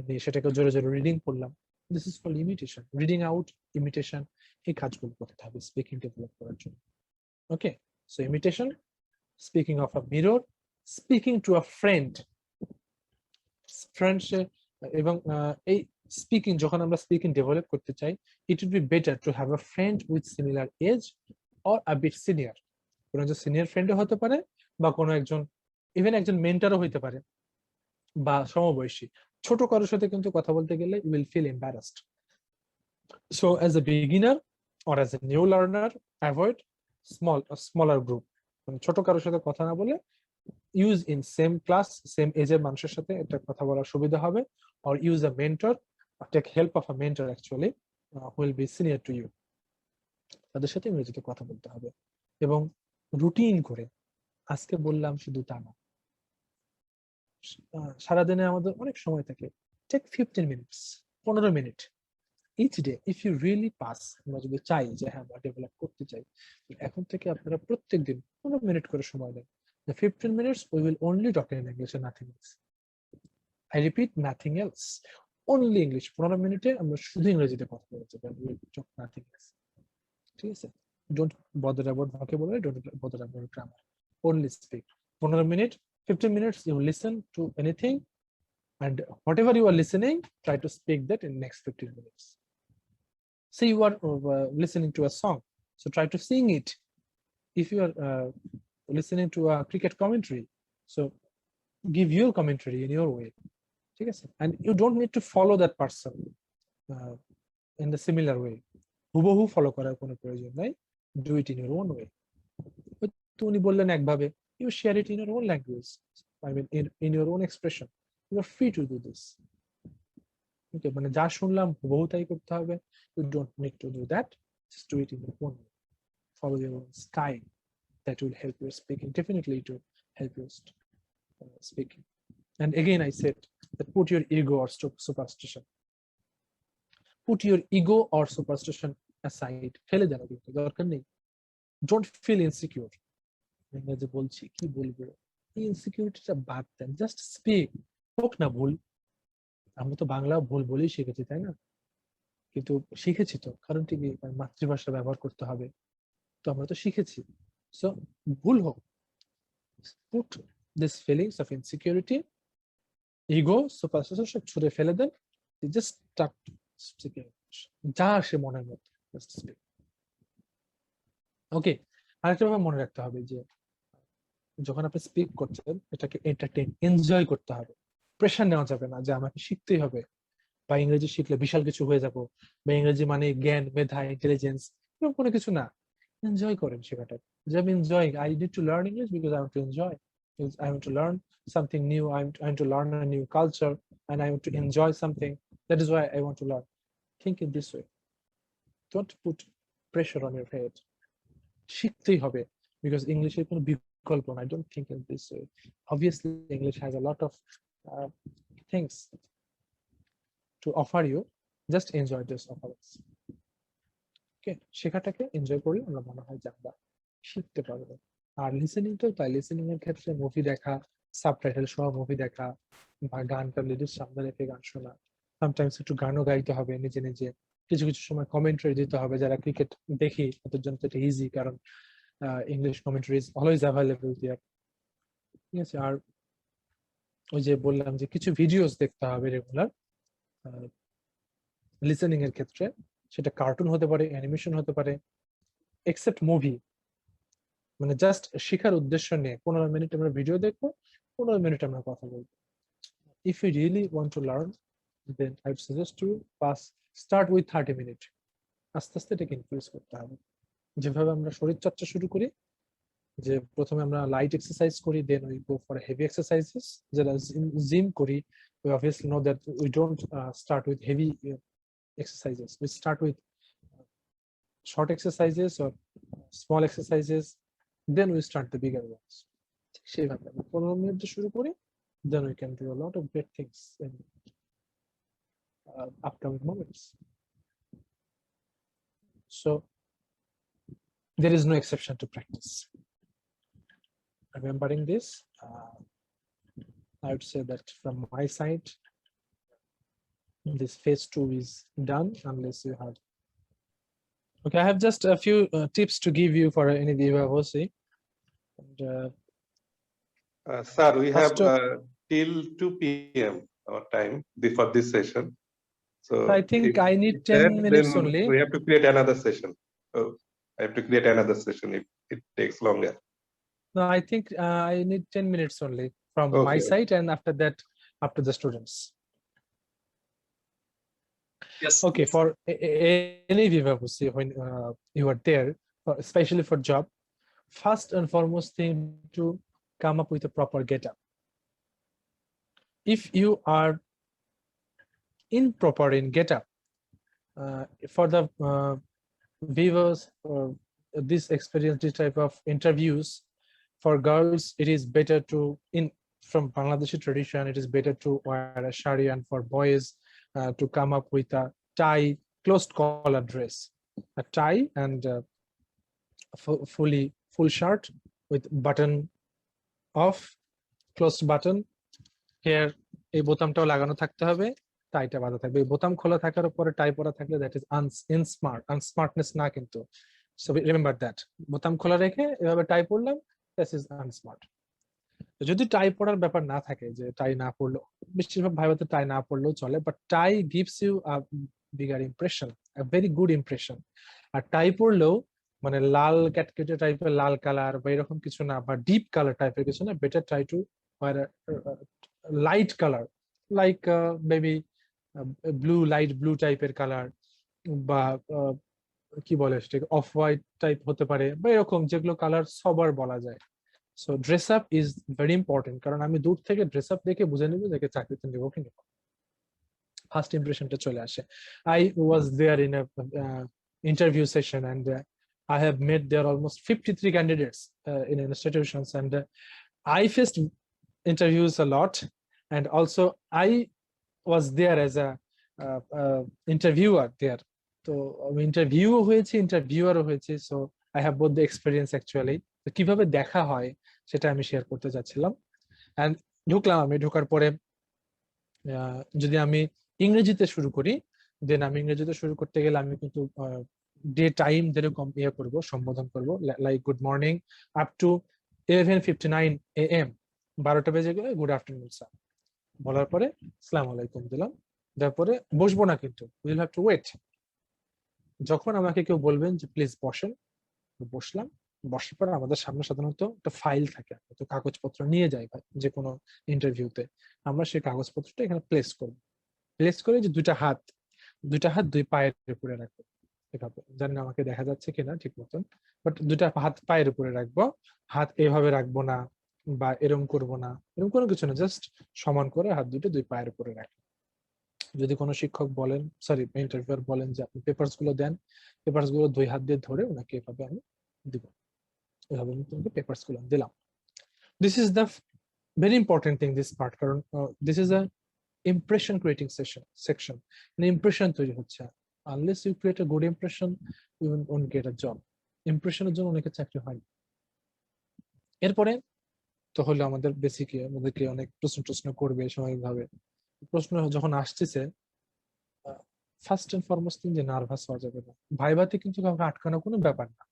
নিয়ে সেটাকে জোরে জোরে রিডিং করলাম, this is called imitation, reading out, imitation, এই কাজগুলো করতে হবে স্পিকিং ডেভেলপ করার জন্য। Okay, so imitation, speaking of a mirror, speaking to a friend, friends, এবং এই স্পিকিং যখন আমরা স্পিকিং ডেভেলপ করতে চাই, it would be better to have a friend with similar age or a bit senior. কোনো একজন সিনিয়র ফ্রেন্ডও হতে পারে বা কোনো একজন ইভেন একজন মেন্টরও হইতে পারে বা সমবয়সী। ছোট কারোর সাথে কিন্তু কথা বলতে গেলে you will feel embarrassed. So as a beginner or as a new learner, avoid smaller group, মানে ছোট কারোর সাথে কথা না বলে use in same class, same এজের মানুষের সাথে এটা কথা বলার সুবিধা হবে, or use a mentor, take help of a mentor actually who will be senior to you, তাদের সাথে ইংরেজিতে কথা বলতে হবে এবং রুটিন করে। আজকে বললাম শুধু তা না, সারাদিনে আমাদের অনেক সময় থাকে, take 15 minutes, 15 minute each day if you really pass. আমরা যদি চাই যে হ্যাঁ আমরা ডেভেলপ করতে চাই, এখন থেকে আপনারা প্রত্যেক দিন 15 মিনিট করে সময় দেন। The 15 minutes we will only talk in English and nothing else. I repeat, nothing else. Only English. 15 মিনিটে আমরা শুধু ইংরেজিতে কথা বলতে পারবো, we will talk nothing else. ঠিক আছে? Don't bother about vocabulary, don't bother about grammar. Only speak. 15 minutes, 15 minutes you listen to anything, and whatever you are listening, try to speak that in next 15 minutes. Say you are listening to a song, so try to sing it. If you are listening to a cricket commentary, so give your commentary in your way. And you don't need to follow that person in the similar way. হুবহু ফলো করার কোনো প্রয়োজন নাই, do it in your own way. উনি বললেন একভাবে, you share it in your own language, I mean in your own expression. You are free to do this. Okay, মানে যা শুনলাম হুবহু তাই করতে হবে, you don't need to do that, just do it in your own way, follow your own style. That will help your speaking, definitely to help your speaking. And again I said that put your ego or superstition, put your ego or superstition aside, ফেলে দেন, কিন্তু দরকার নেই। Don't feel insecure, যে বলছি কি বলবো, এই ইনসিকিউরিটিটা বাদ দেন, জাস্ট স্পিক। হোক না ভুল, আমরা তো বাংলা ভুল বলেই শিখেছি তাই না, কিন্তু শিখেছি তো কারণটি কি, মাতৃভাষা ব্যবহার করতে হবে, তো আমরা তো শিখেছি। So ভুল হোক, put this feelings of insecurity, ego, superstition সব ছুড়ে ফেলে দেন, just start speaking যা আসে মনের মধ্যে, just speak. ওকে, আরেকটা ভাবে মনে রাখতে হবে যে যখন আপনি স্পিক করছেন এটাকে এন্টারটেইন, এনজয় করতে হবে, প্রেশার নেওয়া যাবে না যে আমাকে শিখতেই হবে বা ইংরেজি শিখলে বিশাল কিছু হয়ে যাব বা ইংরেজি মানে জ্ঞান, মেধা, ইন্টেলিজেন্স, এরকম কোনো কিছু না। এনজয় করেন শেখাটা, যে আমি enjoying, I need to learn English because I want to enjoy, I want to learn something new, I want to learn a new culture, and I want to enjoy something, that is why I want to learn. Think in this way, don't put pressure on your head, শিখতেই হবে because English এর কোনো বিকল্প না, I don't think in this way. Obviously English has a lot of things to offer you, just enjoy this offerings. Okay, শেখাটাকে এনজয় করলে আমরা মনে হয় যে আমরা শিখতে পারবো। আর লিসেনিংটাও তাই, লিসেনিং এর ক্ষেত্রে মুভি দেখা, সাবটাইটেল সহ মুভি দেখা বা গানটা লিরিক্স সামনে রেখে গান শোনা, সামটাইমস একটু গানও গাইতে হবে নিজে নিজে, কিছু কিছু সময় কমেন্টারি দিতে হবে। যারা ক্রিকেট দেখি তাদের জন্য এটা ইজি, কারণ English commentary is always available there. ঠিক আছে, আর ওই যে বললাম যে কিছু ভিডিওস দেখতে হবে রেগুলার লিসেনিং এর ক্ষেত্রে, সেটা কার্টুন হতে পারে, অ্যানিমেশন হতে পারে, এক্সেপ্ট মুভি, মানে জাস্ট শেখার উদ্দেশ্য নিয়ে 15 মিনিট আমরা ভিডিও দেখবো, 15 মিনিট আমরা কথা বলবো। If you really want to learn, then I would suggest to start with 30 minutes. আস্তে আস্তে এটাকে ইনক্রিজ করতে হবে। যেভাবে আমরা শরীর চর্চা শুরু করি, যে প্রথমে আমরা লাইট এক্সারসাইজ করি, then we go for heavy exercises. যারা জিম করি, we obviously know that we don't start with heavy exercises. We start with short exercises or small exercises, then we start the bigger ones. সেইভাবে 15 মিনিট দিয়ে শুরু করি, then we can do a lot of great things in upcoming moments. So there is no exception to practice. Remembering this, I would say that from my side, this phase 2 is done, unless you have. Okay, I have just a few tips to give you for any Viva-Voce. And Sir, we have first of- till 2 p.m. our time before this session. So I think if I need that, 10 minutes then only. we have to create another session. So I have to create another session if it takes longer. No, I think I need 10 minutes only from my Okay. side, and after that, up to the students. Yes. Okay, for any Viva-Voce, when you are there, especially for job, first and foremost thing to come up with a proper get-up. If you are improper in get-up, for the viewers, this experience, this type of interviews, for girls, it is better to, from Bangladeshi tradition, it is better to wear a shari, and for boys, to come up with a tie, closed collar dress, a tie and full shirt with button off, closed button. Here, এই বোতামটাও লাগানো থাকতে হবে, টাইটা বাঁধা থাকবে। এই বোতাম খোলা থাকার উপরে টাই পরা থাকলে দ্যাট ইজ আনস্মার্টনেস না কিন্তু। সো রিমেম্বার দ্যাট, বোতাম খোলা রেখে এভাবে টাই পরলাম, দিস ইজ আনস্মার্ট। যদি টাই পরার ব্যাপার না থাকে, যে টাই না পরলেও, বেশিরভাগ ভাইবাতে টাই না পরলেও চলে, but tie gives you a bigger impression, a very good impression. আর টাই পরলেও মানে লাল ক্যাটকেটে টাইপের লাল কালার বা এরকম কিছু না, বা ডিপ কালার টাইপের কিছু না, better try to wire light colour, like maybe blue, light blue টাইপের কালার, বা কি বলে সেটাকে অফ হোয়াইট টাইপ হতে পারে, বা এরকম যেগুলো কালার সবার বলা যায়। So dress up is very important, কারণ আমি দূর থেকে ড্রেস আপ দেখে বুঝে নেবো যে চাকরিতে নেব কি নেব, ফার্স্ট ইমপ্রেশনটা চলে আসে। I was there in interview session, and I have met there almost 53 candidates in institutions, and I faced interviews a lot, and also I was there as a interviewer there. So interview হয়েছে, interviewer হয়েছে, so I have both the experience actually. তো কিভাবে দেখা হয় সেটা আমি শেয়ার করতে যাচ্ছিলাম। and ঢুকলাম, আমি ঢোকার পরে যদি আমি ইংরেজিতে শুরু করি, দেন আমি ইংরেজিতে শুরু করতে গেলে আমি কিন্তু ডে টাইম যেরকম ইয়ে করবো, সম্বোধন করবো, like good morning up to 11:59 AM, 12টা বেজে গেলে গুড আফটারনুন স্যার বলার পরে আসসালামু আলাইকুম দিলাম, তারপরে বসবো না কিন্তু, উইল হ্যাভ টু ওয়েট। যখন আমাকে কেউ বলবেন যে প্লিজ বসেন, বসলাম, বসার পর আমাদের সামনে সাধারণত একটা ফাইল থাকে, তো কাগজপত্র নিয়ে যাই ভাই যে কোনো ইন্টারভিউতে, আমরা সেই কাগজপত্রটা এখানে প্লেস করবো, প্লেস করে যে দুইটা হাত দুই পায়ের উপরে রাখবো, এভাবে, জানি না আমাকে দেখা যাচ্ছে কিনা ঠিক মতন, বাট দুইটা হাত পায়ের উপরে রাখবো, হাত এভাবে রাখবো না বা এরকম করবো না, এরকম কোনো কিছু না, জাস্ট সমান করে হাত দুই পায়ের উপরে রাখবো। যদি কোনো শিক্ষক বলেন, সরি ইন্টারভিউয়ার বলেন যে আপনি পেপারস গুলো দেন, পেপারস গুলো দুই হাত দিয়ে ধরে ওনাকে এভাবে আমি দিব, এভাবে আমি তোমাকে পেপারস গুলো দিলাম। This is the very important thing, this part, কারণ this is a impression creating section, an impression তৈরি হচ্ছে, unless you create a good impression you won't get a job. ইমপ্রেশনের জন্য অনেকের চাকরি হয়। এরপরে তো হলো আমাদের বেসিকে, আমাদেরকে অনেক প্রশ্ন করবে স্বাভাবিকভাবে। প্রশ্ন যখন আসতেছে, ফার্স্ট এন্ড ফরমোস্ট থিং যে নার্ভাস হওয়া যাবে না। ভাইভাতে কিন্তু কাউকে আটকানো কোনো ব্যাপার না,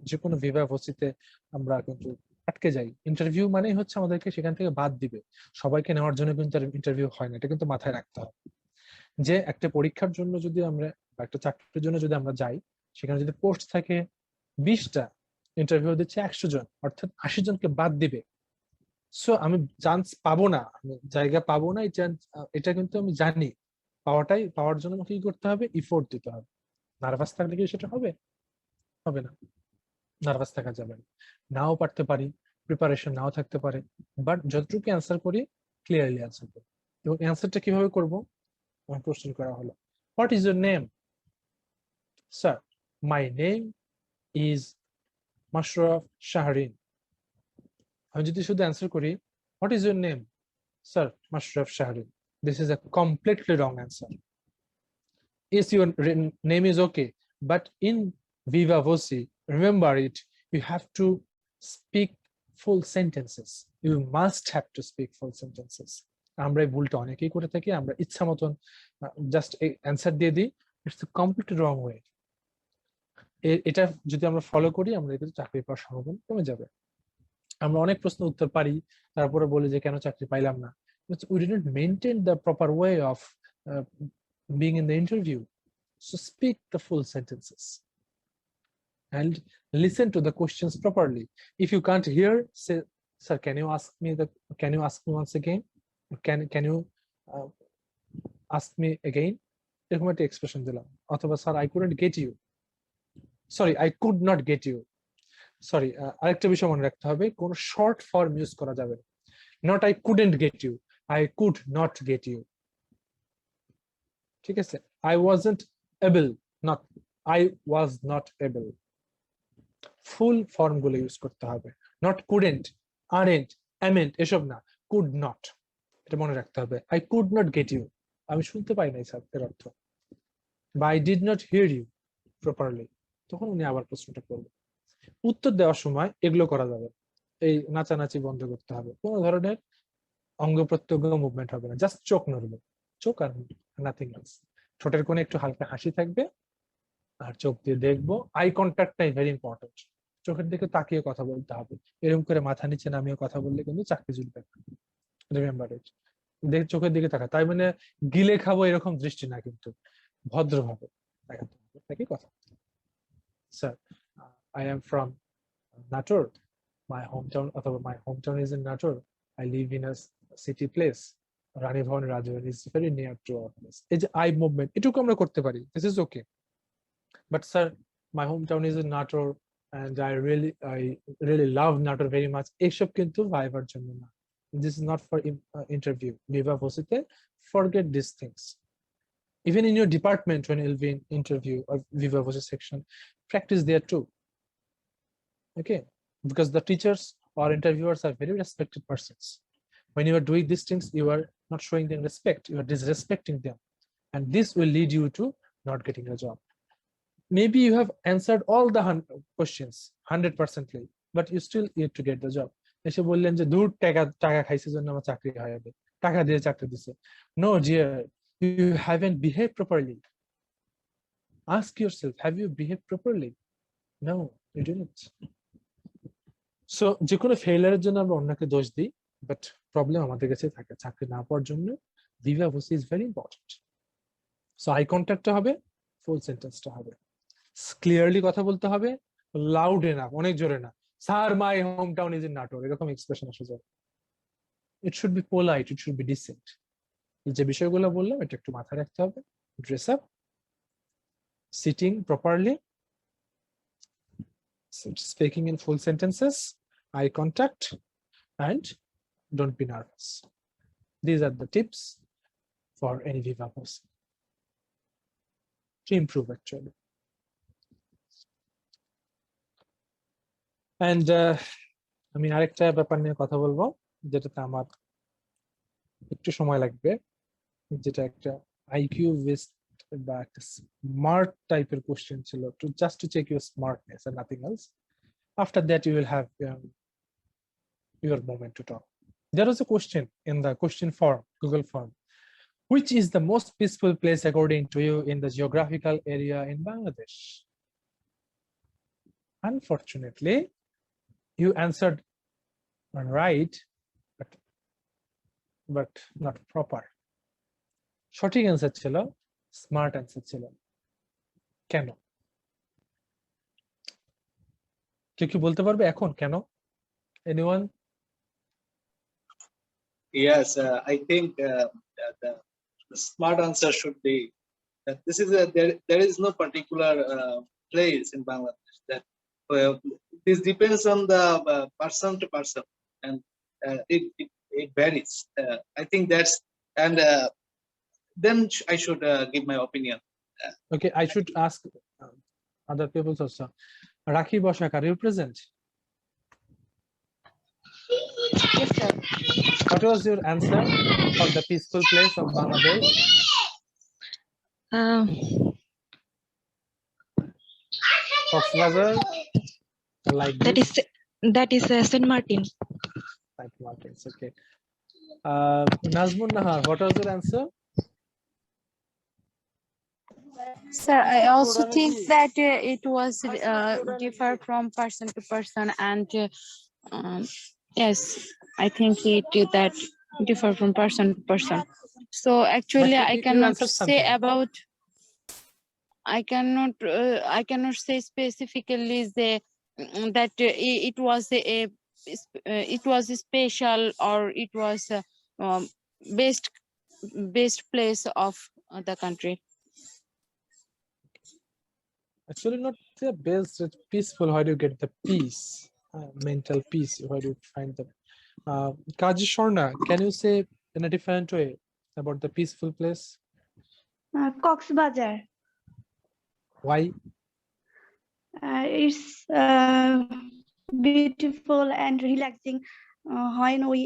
যে কোনো ভিভা-ভোসিতে আমরা কিন্তু আটকে যাই। ইন্টারভিউ মানেই হচ্ছে আমাদেরকে সেখান থেকে বাদ দিবে, সবাইকে নেওয়ার জন্য কিন্তু ইন্টারভিউ হয় না, এটা কিন্তু মাথায় রাখতে হবে। যে একটা পরীক্ষার জন্য যদি আমরা, বা একটা চাকরির জন্য যদি আমরা যাই, সেখানে যদি পোস্ট থাকে 20টা, ইন্টারভিউ দিচ্ছে 100 জন, অর্থাৎ 80 জনকে বাদ দিবে। সো আমি চান্স পাবো না, আমি জায়গা পাবো না, এটা কিন্তু আমি জানি। পাওয়ার জন্য আমাকে কি করতে হবে? ইফোর্ট দিতে হবে। নার্ভাস থাকলে কি সেটা হবে? হবে না, নার্ভাস থাকা যাবে না। নাও পারতে পারি, প্রিপারেশন নাও থাকতে পারে, বাট যতটুকু অ্যান্সার করি ক্লিয়ারলি অ্যান্সার করি। এবং অ্যান্সারটা কিভাবে করব? আমার কোশ্চেন করা হলো, what is your name? Sir, my name is Mashraf Shahrin. আমি যদি শুধু অ্যান্সার করি, what is your name? Sir, Mashraf Shahrin, this is a completely wrong answer. Yes, your name is okay, but in Viva-Voce, remember it, you have to speak full sentences. You must have to speak full sentences. আমরা এই ভুলটা অনেকেই করে থাকি, আমরা ইচ্ছা মতন জাস্ট অ্যান্সার দিয়ে দিই। It's the completely wrong way. এটা যদি আমরা ফলো করি, আমরা কিন্তু চাকরি পাওয়ার সম্ভাবনা কমে যাবে। আমরা অনেক প্রশ্ন উত্তর পারি, তারপরে বলি যে কেন চাকরি পাইলাম না। We didn't maintain the proper way of being in the interview. So speak the full sentences and listen to the questions properly. If you can't hear, say, sir, can you ask me once again? Can you ask me again? এরকম একটা এক্সপ্রেশন দিলাম। অথবা sir, I couldn't get you. Sorry, I could not get you. Sorry, আরেকটা বিষয় মনে রাখতে হবে, কোন শর্ট ফর্ম ইউজ করা যাবে না। Not I couldn't get you, I could not get you. ঠিক আছে? I wasn't able, not I was not able. Full form গুলো ইউজ করতে হবে। নট couldn't, aren't, amn't এসব না, could not, এটা মনে রাখতে হবে। I could not get you, আমি শুনতে পাই নাই স্যার এর অর্থ। বা I did not hear you properly, তখন উনি আবার প্রশ্নটা করবেন। উত্তর দেওয়ার সময় এগুলো করা যাবে, এই নাচানাচি বন্ধ করতে হবে, কোনো ধরনের অঙ্গ প্রত্যঙ্গ মুভমেন্ট হবে না, জাস্ট চোখ নড়বে, চোখ আর নাথিং এলস। ঠোঁটের কোণে একটু হালকা হাসি থাকবে আর চোখ দিয়ে দেখবো। আই কন্ট্যাক্টটাই ভেরি ইম্পর্টেন্ট, চোখের দিকে তাকিয়ে কথা বলতে হবে। এরকম করে মাথা নিচে নামিয়ে কথা বললে কিন্তু চাকরি জুটবে না, রিমেম্বার ইট। চোখের দিকে তাকা, তাই মানে গিলে খাবো এরকম দৃষ্টি না, কিন্তু ভদ্রভাবে দেখাতে হবে, নাকি কথা। Sir, I am from Nator. My hometown is in Nator. I live in a city place. Rani Bhavan Rajwan is very near to our place. এই যে I movement, এটুকু আমরা করতে পারি, this is okay. But sir, my hometown is in Nator and I really love Nator very much. এইসব কিন্তু ভাইবার জন্য না। This is not for interview. Viva-Voce তে forget these things. Even in your department, when you'll be in interview or Viva-Voce section, practice there too. Okay, because the teachers or interviewers are very respected persons. When you are doing these things, you are not showing them respect, you are disrespecting them, and this will lead you to not getting a job. Maybe you have answered all the questions 100%, but you still need to get the job. এসে বললেন যে দূর টাকা খাইছে জন্য আমার চাকরি হয়ে যাবে, টাকা দিয়ে চাকরি দিছে। No dear, you haven't behaved properly. Ask yourself, have you behaved properly? No, you didn't. So যে কোনো ফেইলিয়ারের জন্য আমরা অন্যকে দোষ দিই, বাট প্রবলেম আমাদের কাছে থাকে। চাকরি না পাওয়ার জন্য Viva-Voce is very important. So I কন্ট্যাক্টটা হবে, ফুল সেন্টেন্সটা হবে, ক্লিয়ারলি কথা বলতে হবে, লাউড এনাফ, অনেক জোরে না। Sir, my home town is in Natore, এরকম এক্সপ্রেশন আসে যাবে। It should be polite, it should be decent. যে বিষয়গুলো বললাম এটা একটু মাথায় রাখতে হবে। Dress up, sitting properly, speaking in full sentences, eye contact, and don't be nervous. These are the tips for any Viva-Voce to improve actually. And আমি আরেকটা ব্যাপার নিয়ে কথা বলবো, যেটাতে আমার একটু সময় লাগবে, যেটা একটা আইকিউ বেসড বা একটা স্মার্ট টাইপের কোশ্চেন ছিল, to just to check your smartness and nothing else. After that you will have your moment to talk. There was a question in the question form, Google form. Which is the most peaceful place according to you in the geographical area in Bangladesh? Unfortunately, you answered right, but not proper. সঠিক অ্যান্সার ছিল, স্মার্ট অ্যান্সার ছিল। কেন? কেউ কি বলতে পারবে এখন কেন? Anyone? Yes, I think the smart answer should be that this is there is no particular place in Bangladesh that this depends on the person to person, and it varies. I think that's, and then I should give my opinion. Okay, I should ask other people also. Rakhi Boshak, are you present? Yes, sir. What was your answer for the peaceful place of Bangladesh? Foxbazar, like this? That is St. Martin. St. Martin's, okay. Nazmun Nahar, what was your answer? Sir, I also think that it was differ from person to person, and yes, I think it that differ from person to person. So actually, But I you cannot answered say something. about. I cannot say specifically that it was it was special, or it was best place of the country. Actually, not the best, it's peaceful. How do you get the peace, mental peace? Where do you find the Kaji Shorna, can you say in a different way about the peaceful place? Coxbazar. Why? It's beautiful and relaxing. When we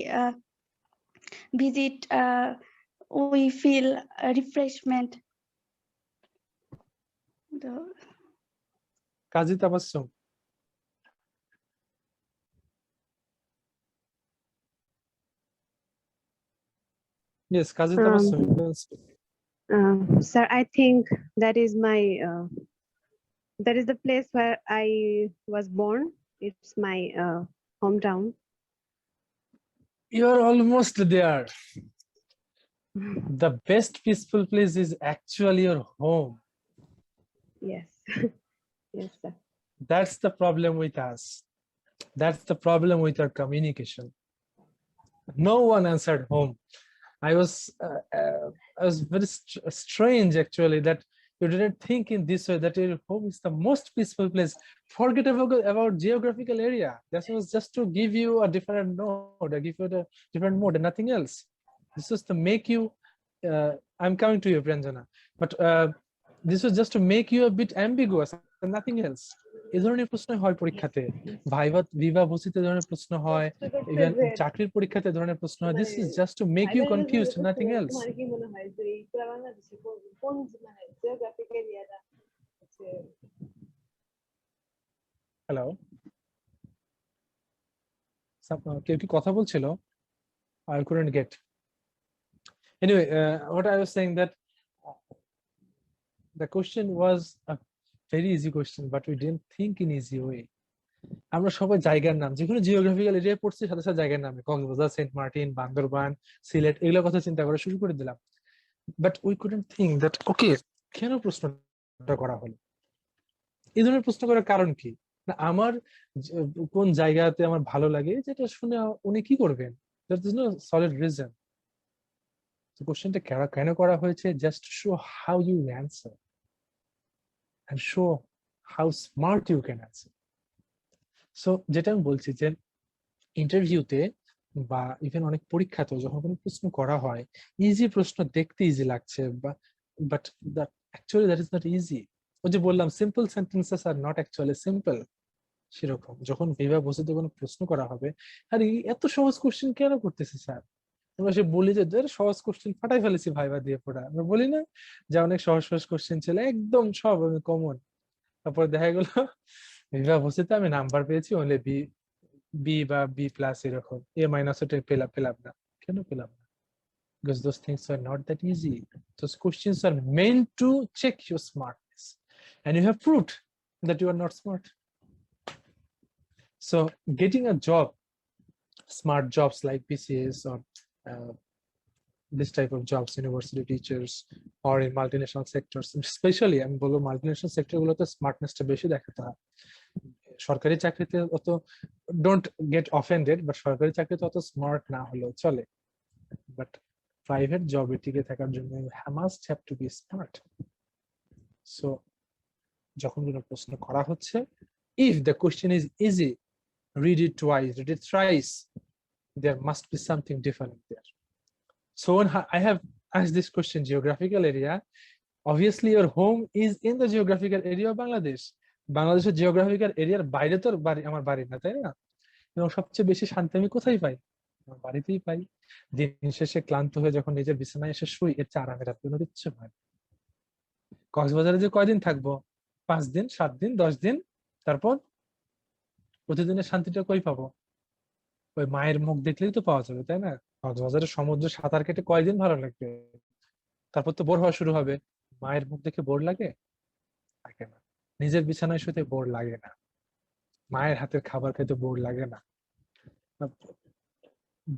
visit, we feel refreshment. Kaji Tabassum. Yes, Kaji Tabassum. you can speak. Sir, I think that is my that is the place where I was born. It's my hometown. You're almost there. The best peaceful place is actually your home. Yes. Yes, sir. That's the problem with us. That's the problem with our communication. No one answered home. I was very strange actually that you didn't think in this way, that your home is the most peaceful place. Forget about geographical area. This was just to give you a different node, give you a different mode and nothing else. This was to make you, I'm coming to you, Pranjana, but this was just to make you a bit ambiguous and nothing else. এই ধরনের প্রশ্ন হয় পরীক্ষাতে, Viva-Voce তে ধরনের প্রশ্ন হয়, ইভেন চাকরির পরীক্ষাতে ধরনের প্রশ্ন হয়. This is just to make you confused, nothing else. Hello, কেউ কি কথা বলছিল? I couldn't get. Anyway, what I was saying that the question was a very easy question, but we didn't think in easy way. আমরা সবাই জায়গার নাম, যেকোনো জিওগ্রাফিক্যাল এরিয়ায় পড়ছি সাথে সাথে জায়গার নামে কক্সবাজার, সেন্ট মার্টিন, বান্দরবান, সিলেট এগুলোর কথা চিন্তা করা শুরু করে দিলাম। But we couldn't think that okay, কেন প্রশ্নটা করা হলো? এই ধরনের প্রশ্ন করার কারণ কি? না আমার কোন জায়গাতে আমার ভালো লাগে, যেটা শুনে উনি কি করবেন? That is no solid reason. কোশ্চেনটা কেন করা হয়েছে? Just show how you answer and show how smart you can answer. So যেটা আমি বলছি যে ইন্টারভিউতে বা ইভেন অনেক পরীক্ষাতেও যখন কোনো প্রশ্ন করা হয়, ইজি প্রশ্ন দেখতে ইজি লাগছে, but that actually that is not easy. ওই যে বললাম simple sentences are not actually simple, সেরকম যখন Viva-Voce কোনো প্রশ্ন করা হবে, আর এত সহজ কোশ্চেন কেন করতেছে স্যার? আমরা সে বলি যে সহজ কোশ্চেন ফাটাই ফেলেছি ভাইবা দিয়ে পড়া, আমরা বলি না যে অনেক সহজ সহজ কোশ্চেন ছিল একদম সব কমন, তারপর দেখা গেল Viva-Voce তে আমি নাম্বার পেয়েছি অনলি বি বা বি প্লাস, এরকম A- ওটা পেলাম না। কেন পেলাম না? Because those things are not that easy. Those questions are meant to check your smartness, and you have proved that you are not smart. So getting a job, smart jobs like PCS or this type of jobs, university teachers or in multinational sectors, especially আমি বলবো multinational sector গুলোতে smartness-টা বেশি দেখাতে হয়। সরকারি চাকরিতে অত don't get offended, but সরকারি চাকরিতে অত স্মার্ট না হলেও চলে, বাট প্রাইভেট জবে টিকে থাকার জন্য must have to be smart. So যখন কোনো প্রশ্ন করা হচ্ছে, if the question is easy, read it twice, read it thrice, there must be something different there. So when I have asked this question, geographical area, obviously your home is in the geographical area of Bangladesh. বাংলাদেশের জিওগ্রাফিক্যাল এরিয়ার বাইরে তো আমার বাড়ি না, তাই না? এবং সবচেয়ে বেশি শান্তি আমি কোথায় পাই? আমার বাড়িতেই পাই। দিন শেষে ক্লান্ত হয়ে যখন নিজের বিছানায় এসে শুই, এর চেয়ে আরামে রাত পেতে ইচ্ছে হয়। কক্সবাজারে যে কয়দিন থাকবো, 5 দিন, 7 দিন, 10 দিন, তারপর প্রতিদিনের শান্তিটা কই পাবো? ওই মায়ের মুখ দেখলেই তো পাওয়া যাবে, তাই না? কক্সবাজারের সমুদ্র সাঁতার কেটে কয়দিন ভালো লাগবে, তারপর তো বোর হওয়া শুরু হবে। মায়ের মুখ দেখে বোর লাগে? লাগে না। নিজের বিছানায় শুতে বোর লাগে না। মায়ের হাতের খাবার খেতে বোর লাগে না।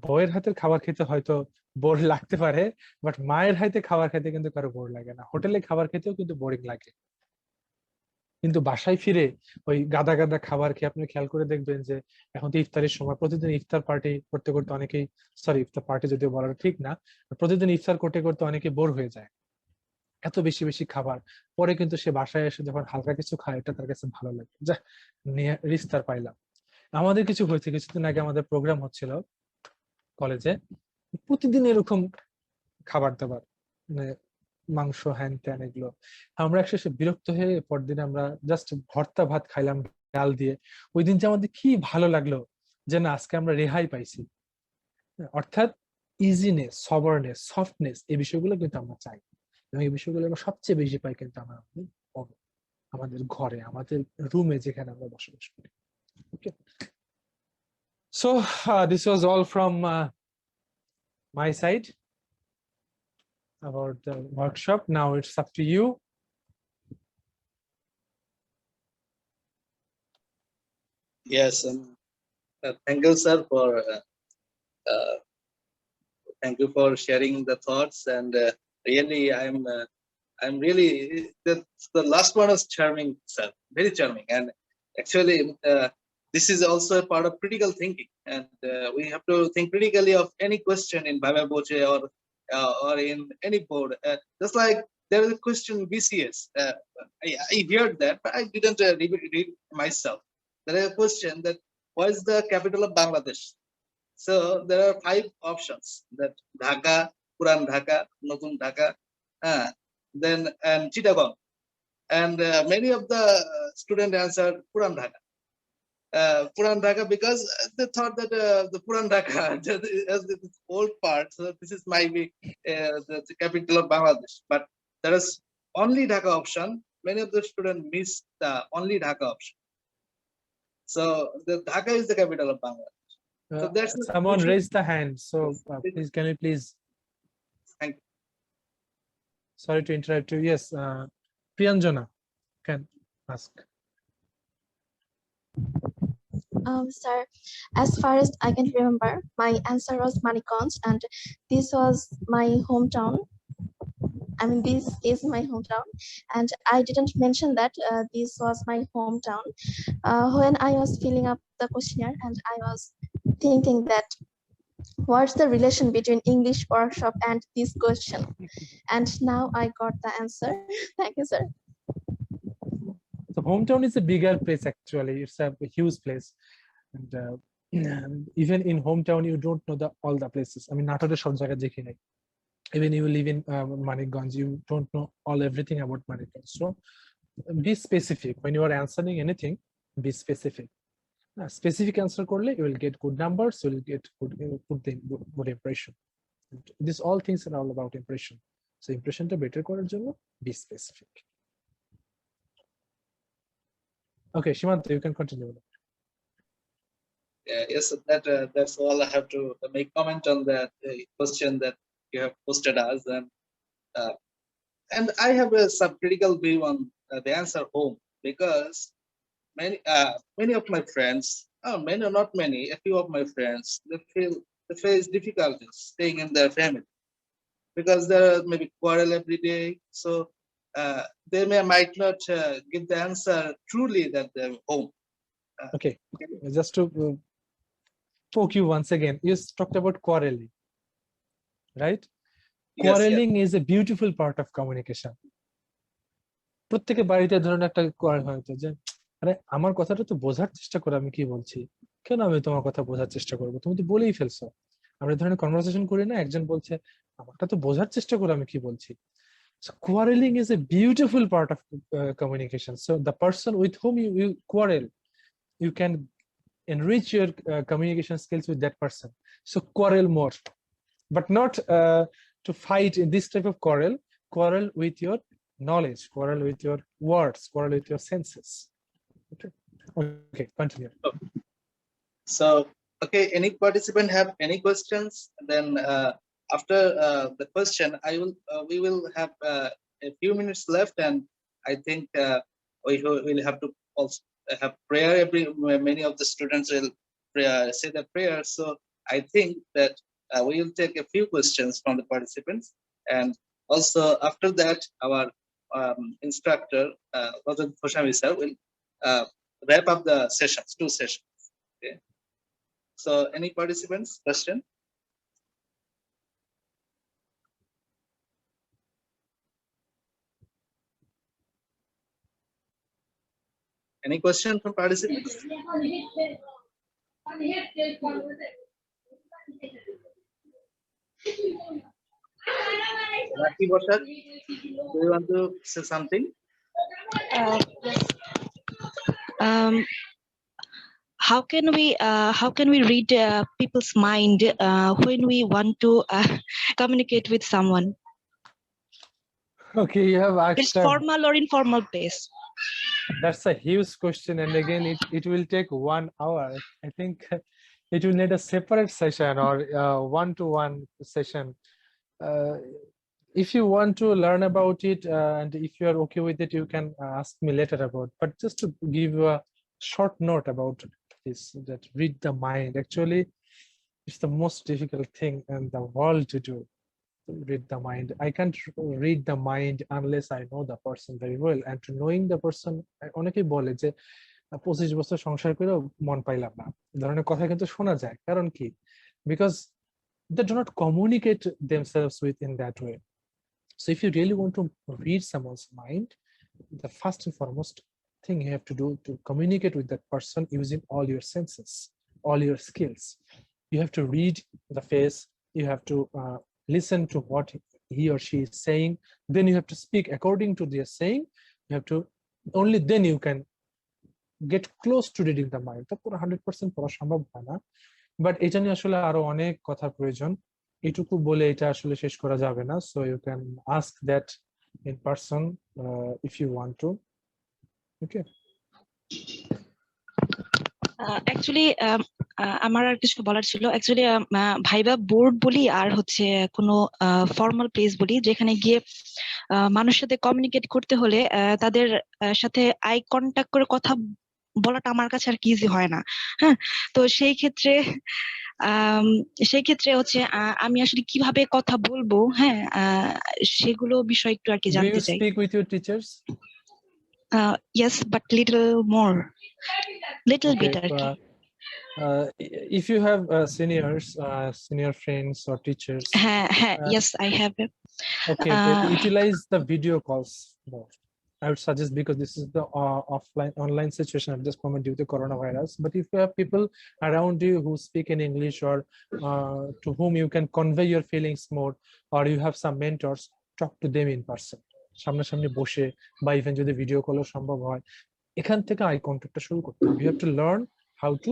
বউয়ের হাতের খাবার খেতে হয়তো বোর লাগতে পারে, বাট মায়ের হাতে খাবার খেতে কিন্তু কারো বোর লাগে না। হোটেলে খাবার খেতেও কিন্তু বোরিং লাগে, কিন্তু বাসায় ফিরে ওই গাদা গাদা খাবার খেয়ে আপনি খেয়াল করে দেখবেন যে এখন তো ইফতারের সময়, প্রতিদিন ইফতার পার্টি করতে করতে অনেকেই, সরি ইফতার পার্টি যদিও বলাটা ঠিক না, প্রতিদিন ইফতার করতে করতে অনেকে বোর হয়ে যায়। এত বেশি বেশি খাবার পরে কিন্তু সে বাসায় এসে যখন হালকা কিছু খায়, এটা তার কাছে ভালো লাগে, যা ইফতার পাইলাম। আমাদের কিছু হয়েছে, কিছুদিন আগে আমাদের প্রোগ্রাম হচ্ছিল কলেজে, প্রতিদিন এরকম খাবার দাবার, মানে মাংস হ্যান ত্যান এগুলো। আমরা একসাথে বিরক্ত হয়ে পরদিন আমরা জাস্ট ভর্তা ভাত খাইলাম ডাল দিয়ে। ওই দিন যে আমাদের কি ভালো লাগলো যে না, আজকে আমরা রেহাই পাইছি। অর্থাৎ ইজিনেস, সবারনেস, সফটনেস, এই বিষয়গুলো কিন্তু আমরা চাই, এবং এই বিষয়গুলো আমরা সবচেয়ে বেশি পাই কিন্তু আমাদের ঘরে, আমাদের রুমে, যেখানে আমরা বসবাস করি। Okay, so this was all from my side about the workshop. Now it's up to you. Yes, thank you, sir, for thank you for sharing the thoughts. And really, I'm really, the last one was charming, sir, very charming. And actually, this is also a part of critical thinking, and we have to think critically of any question in Viva-Voce or in any board. Just like there is a question BCS. I heard that, but I didn't read myself. There is a question that what is the capital of Bangladesh? So there are 5 options: that Dhaka, Puran Dhaka, Notun Dhaka, then and Chittagong. And many of the students answered Puran Dhaka. Puran Dhaka, because they thought that the Puran Dhaka as the old part, so this is might be the capital of Bangladesh. But there is only Dhaka option. Many of the students missed the only Dhaka option. So the Dhaka is the capital of Bangladesh. So that's someone raised the hand. So please, can you please? Thank you. Sorry to interrupt you. Yes, Priyanjana can ask. Sir, as far as I can remember, my answer was Manikonj, and this was my hometown. I mean, this is my hometown, and I didn't mention that this was my hometown when I was filling up the questionnaire, and I was thinking that what's the relation between English workshop and this question, and now I got the answer. Thank you, sir. The hometown is a bigger place, actually. It's a huge place, and even in hometown you don't know all the places. I mean, Natore সব জায়গা দেখি নাই। Even you live in Manikganj, you don't know everything about Manikganj. So be specific when you are answering anything. Be specific. Specific answer করলে you will get good numbers. You will get good impression. These all things are all about impression. So impression টা better করার জন্য be specific. Okay, Shimanta, you can continue. Yes, that's all I have to make comment on the question that you have posted us, and I have a subcritical view on the answer home, because many of my friends, many or not many, a few of my friends, they face difficulties staying in their family because there are maybe quarrel every day. So they might not give the answer truly that they're home. Okay, just to poke you once again, you talked about quarreling, right? Quarreling is a beautiful part of communication. প্রত্যেকে বাড়িতে ধরুন একটা কোয়ারেল হয়তো যে আরে আমার কথাটা তো বোঝার চেষ্টা করো আমি কি বলছি, কেন আমি তোমার কথা বোঝার চেষ্টা করবো, তুমি তো বলেই ফেলছো। আমরা ধরনের কনভারসেশন করি না, একজন বলছে আমারটা তো বোঝার চেষ্টা করো আমি কি বলছি। So quarreling is a beautiful part of communication. So the person with whom you quarrel, you can enrich your communication skills with that person. So quarrel more, but not to fight in this type of quarrel. Quarrel with your knowledge, quarrel with your words, quarrel with your senses. Okay, continue. So, okay, any participant have any questions? Then after the question, we will have a few minutes left, and I think we will have to also have prayer. Many of the students will say the prayer. So I think that we will take a few questions from the participants, and also after that, our instructor, Bhashani sir, will wrap up the sessions, 2 sessions. Okay. So, any participants? Question? Any question from participants? Raki Bhattad, do you want to say something? Yes. How can we read people's mind when we want to communicate with someone? Okay, you have asked It's formal or informal base. That's a huge question, and again it will take 1 hour. I think it will need a separate session or one-to-one session. If you want to learn about it and if you are okay with it, you can ask me later about, but just to give you a short note about this, that read the mind, actually it's the most difficult thing in the world to do. Read the mind. I can't read the mind unless I know the person very well, and to knowing the person, অনেকেই বলে যে 25 বছর সংসার করে মন পাইলাম না, ধরনের কথা কিন্তু শোনা যায়। কারণ কি? Because they do not communicate themselves with in that way. So if you really want to read someone's mind, the first and foremost thing you have to do to communicate with that person using all your senses, all your skills. You have to read the face, you have to listen to what he or she is saying, then you have to speak according to their saying. You have to, only then you can get close to reading the mind. তা পুরো 100% পড়া সম্ভব হয় না, বাট এটা নিয়ে আসলে আরো অনেক কথা প্রয়োজন, এটুকু বলে এটা আসলে শেষ করা যাবে না। So you can ask that in person if you want to. Okay. Actually আমার আর কিছু বলার ছিল। অ্যাকচুয়ালি ভাইবা বোর্ড বলি আর হচ্ছে কোনো ফর্মাল প্লেস বলি, যেখানে গিয়ে মানুষের সাথে কমিউনিকেট করতে হলে তাদের সাথে আই কন্টাক্ট করে কথা বলাটা আমার কাছে আর কি ইজি হয় না। হ্যাঁ, তো সেই ক্ষেত্রে হচ্ছে আমি আসলে কিভাবে কথা বলবো, হ্যাঁ সেগুলো বিষয় একটু আর কি জানতে চাই। Do you speak with your teachers? Yes, but little more, little bit আর কি। If you have senior friends or teachers, yes, I have it. Okay, utilize the video calls more. I would suggest, because this is the online situation at this moment due to coronavirus. But if you have people around you who speak in English, or to whom you can convey your feelings more, or you have some mentors, talk to them in person. সামনাসামনি বসে বা ইভেন যদি ভিডিও কলও সম্ভব হয়, এখান থেকে আই কন্টাক্টটা শুরু করতে হবে। You have to learn how to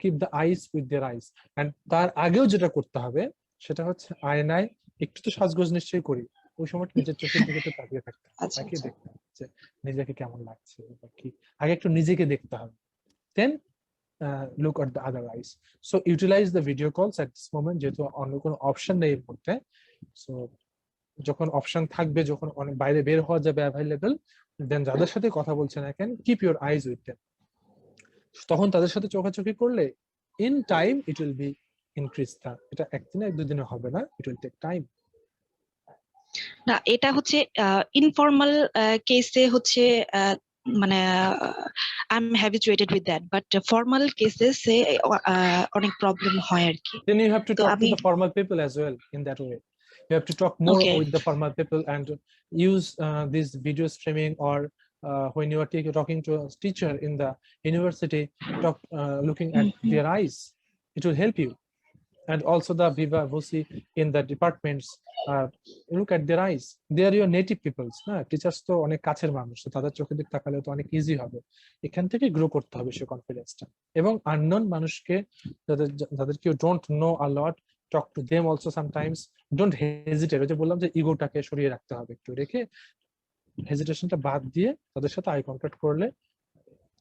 keep the eyes with their eyes, and তার আগেও যেটা করতে হবে সেটা হচ্ছে আয়নায় একটু তো সাজগোজ নিশ্চয়ই করি, ওই সময় নিজের চোখের দিকে তাকিয়ে থাকতে হবে, তাকিয়ে দেখতে হবে যে নিজেকে কেমন লাগছে বা কি, আগে একটু নিজেকে দেখতে হবে, then look at the other eyes. So utilize the video calls at this moment, যেহেতু অন্য কোনো অপশন নেই এর মধ্যে। So যখন অপশন থাকবে, যখন অনেক বাইরে বের হওয়া যাবে অ্যাভেলেবল, দেন যাদের সাথে কথা বলছেন এখন keep your eyes with them, তখন তাদের সাথে চোখাচোখি করলে in time it will be increase. এটা একদিনে 1-2 দিনে হবে না, ইট উইল টেক টাইম। না, এটা হচ্ছে ইনফর্মাল কেসে হচ্ছে মানে I'm habituated with that, but formal cases অনেক প্রবলেম হয় আর কি। Then you have to talk to the formal people as well in that way. You have to talk more Okay. with the formal people and use this video streaming, or when you are talking to a teacher in the university, talk looking at their eyes. It will help you. And also the Viva-Voce in the departments, look at their eyes. They are your native peoples. Teachers তো অনেক কাছের মানুষ, তো তাদের চোখের দিকে তাকালে তো অনেক ইজি হবে। এখান থেকে গ্রো করতে হবে সে কনফিডেন্সটা। এবং আননোন মানুষকে, যাদেরকে you don't know a lot, talk to them also sometimes. Don't hesitate. ওই যে বললাম যে ইগোটাকে সরিয়ে রাখতে হবে, একটু রেখে হেজিটেশনটা বাদ দিয়ে তাদের সাথে আই কন্টাক্ট করলে,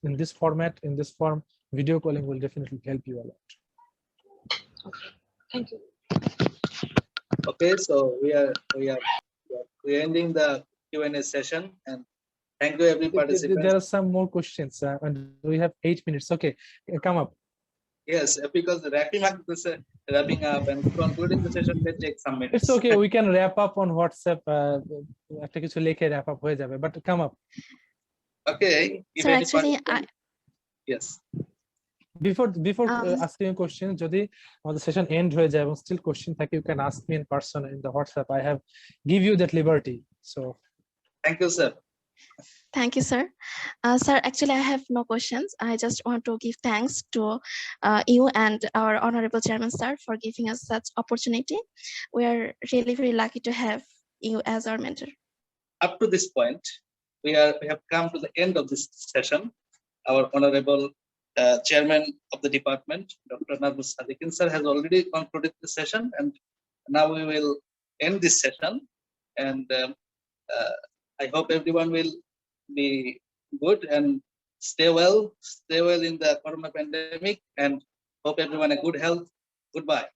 in this format, in this form, video calling will definitely help you a lot. Okay. Thank you. Okay, so we are ending the Q&A session, and thank you every participant. There are some more questions, and we have 8 minutes. Okay, come up. Yes, because wrapping up and concluding the session may take some minutes. It's okay, we can wrap up on WhatsApp. After কিছু লিখে wrap up হয়ে যাবে, but come up. Okay. So actually, yes. Before asking a question, যদি আমাদের session end হয়ে যায় এবং still question থাকে, you can ask me in person in the WhatsApp. I have give you that liberty. So thank you, sir. Thank you, sir. Sir, actually, I have no questions. I just want to give thanks to you and our honorable chairman, sir, for giving us such opportunity. We are really very lucky to have you as our mentor. Up to this point, we have come to the end of this session. Our honorable chairman of the department, Dr. Nabil Sadikin, sir, has already concluded the session, and now we will end this session. And I hope everyone will be good and stay well in the corona pandemic, and hope everyone a good health. Goodbye.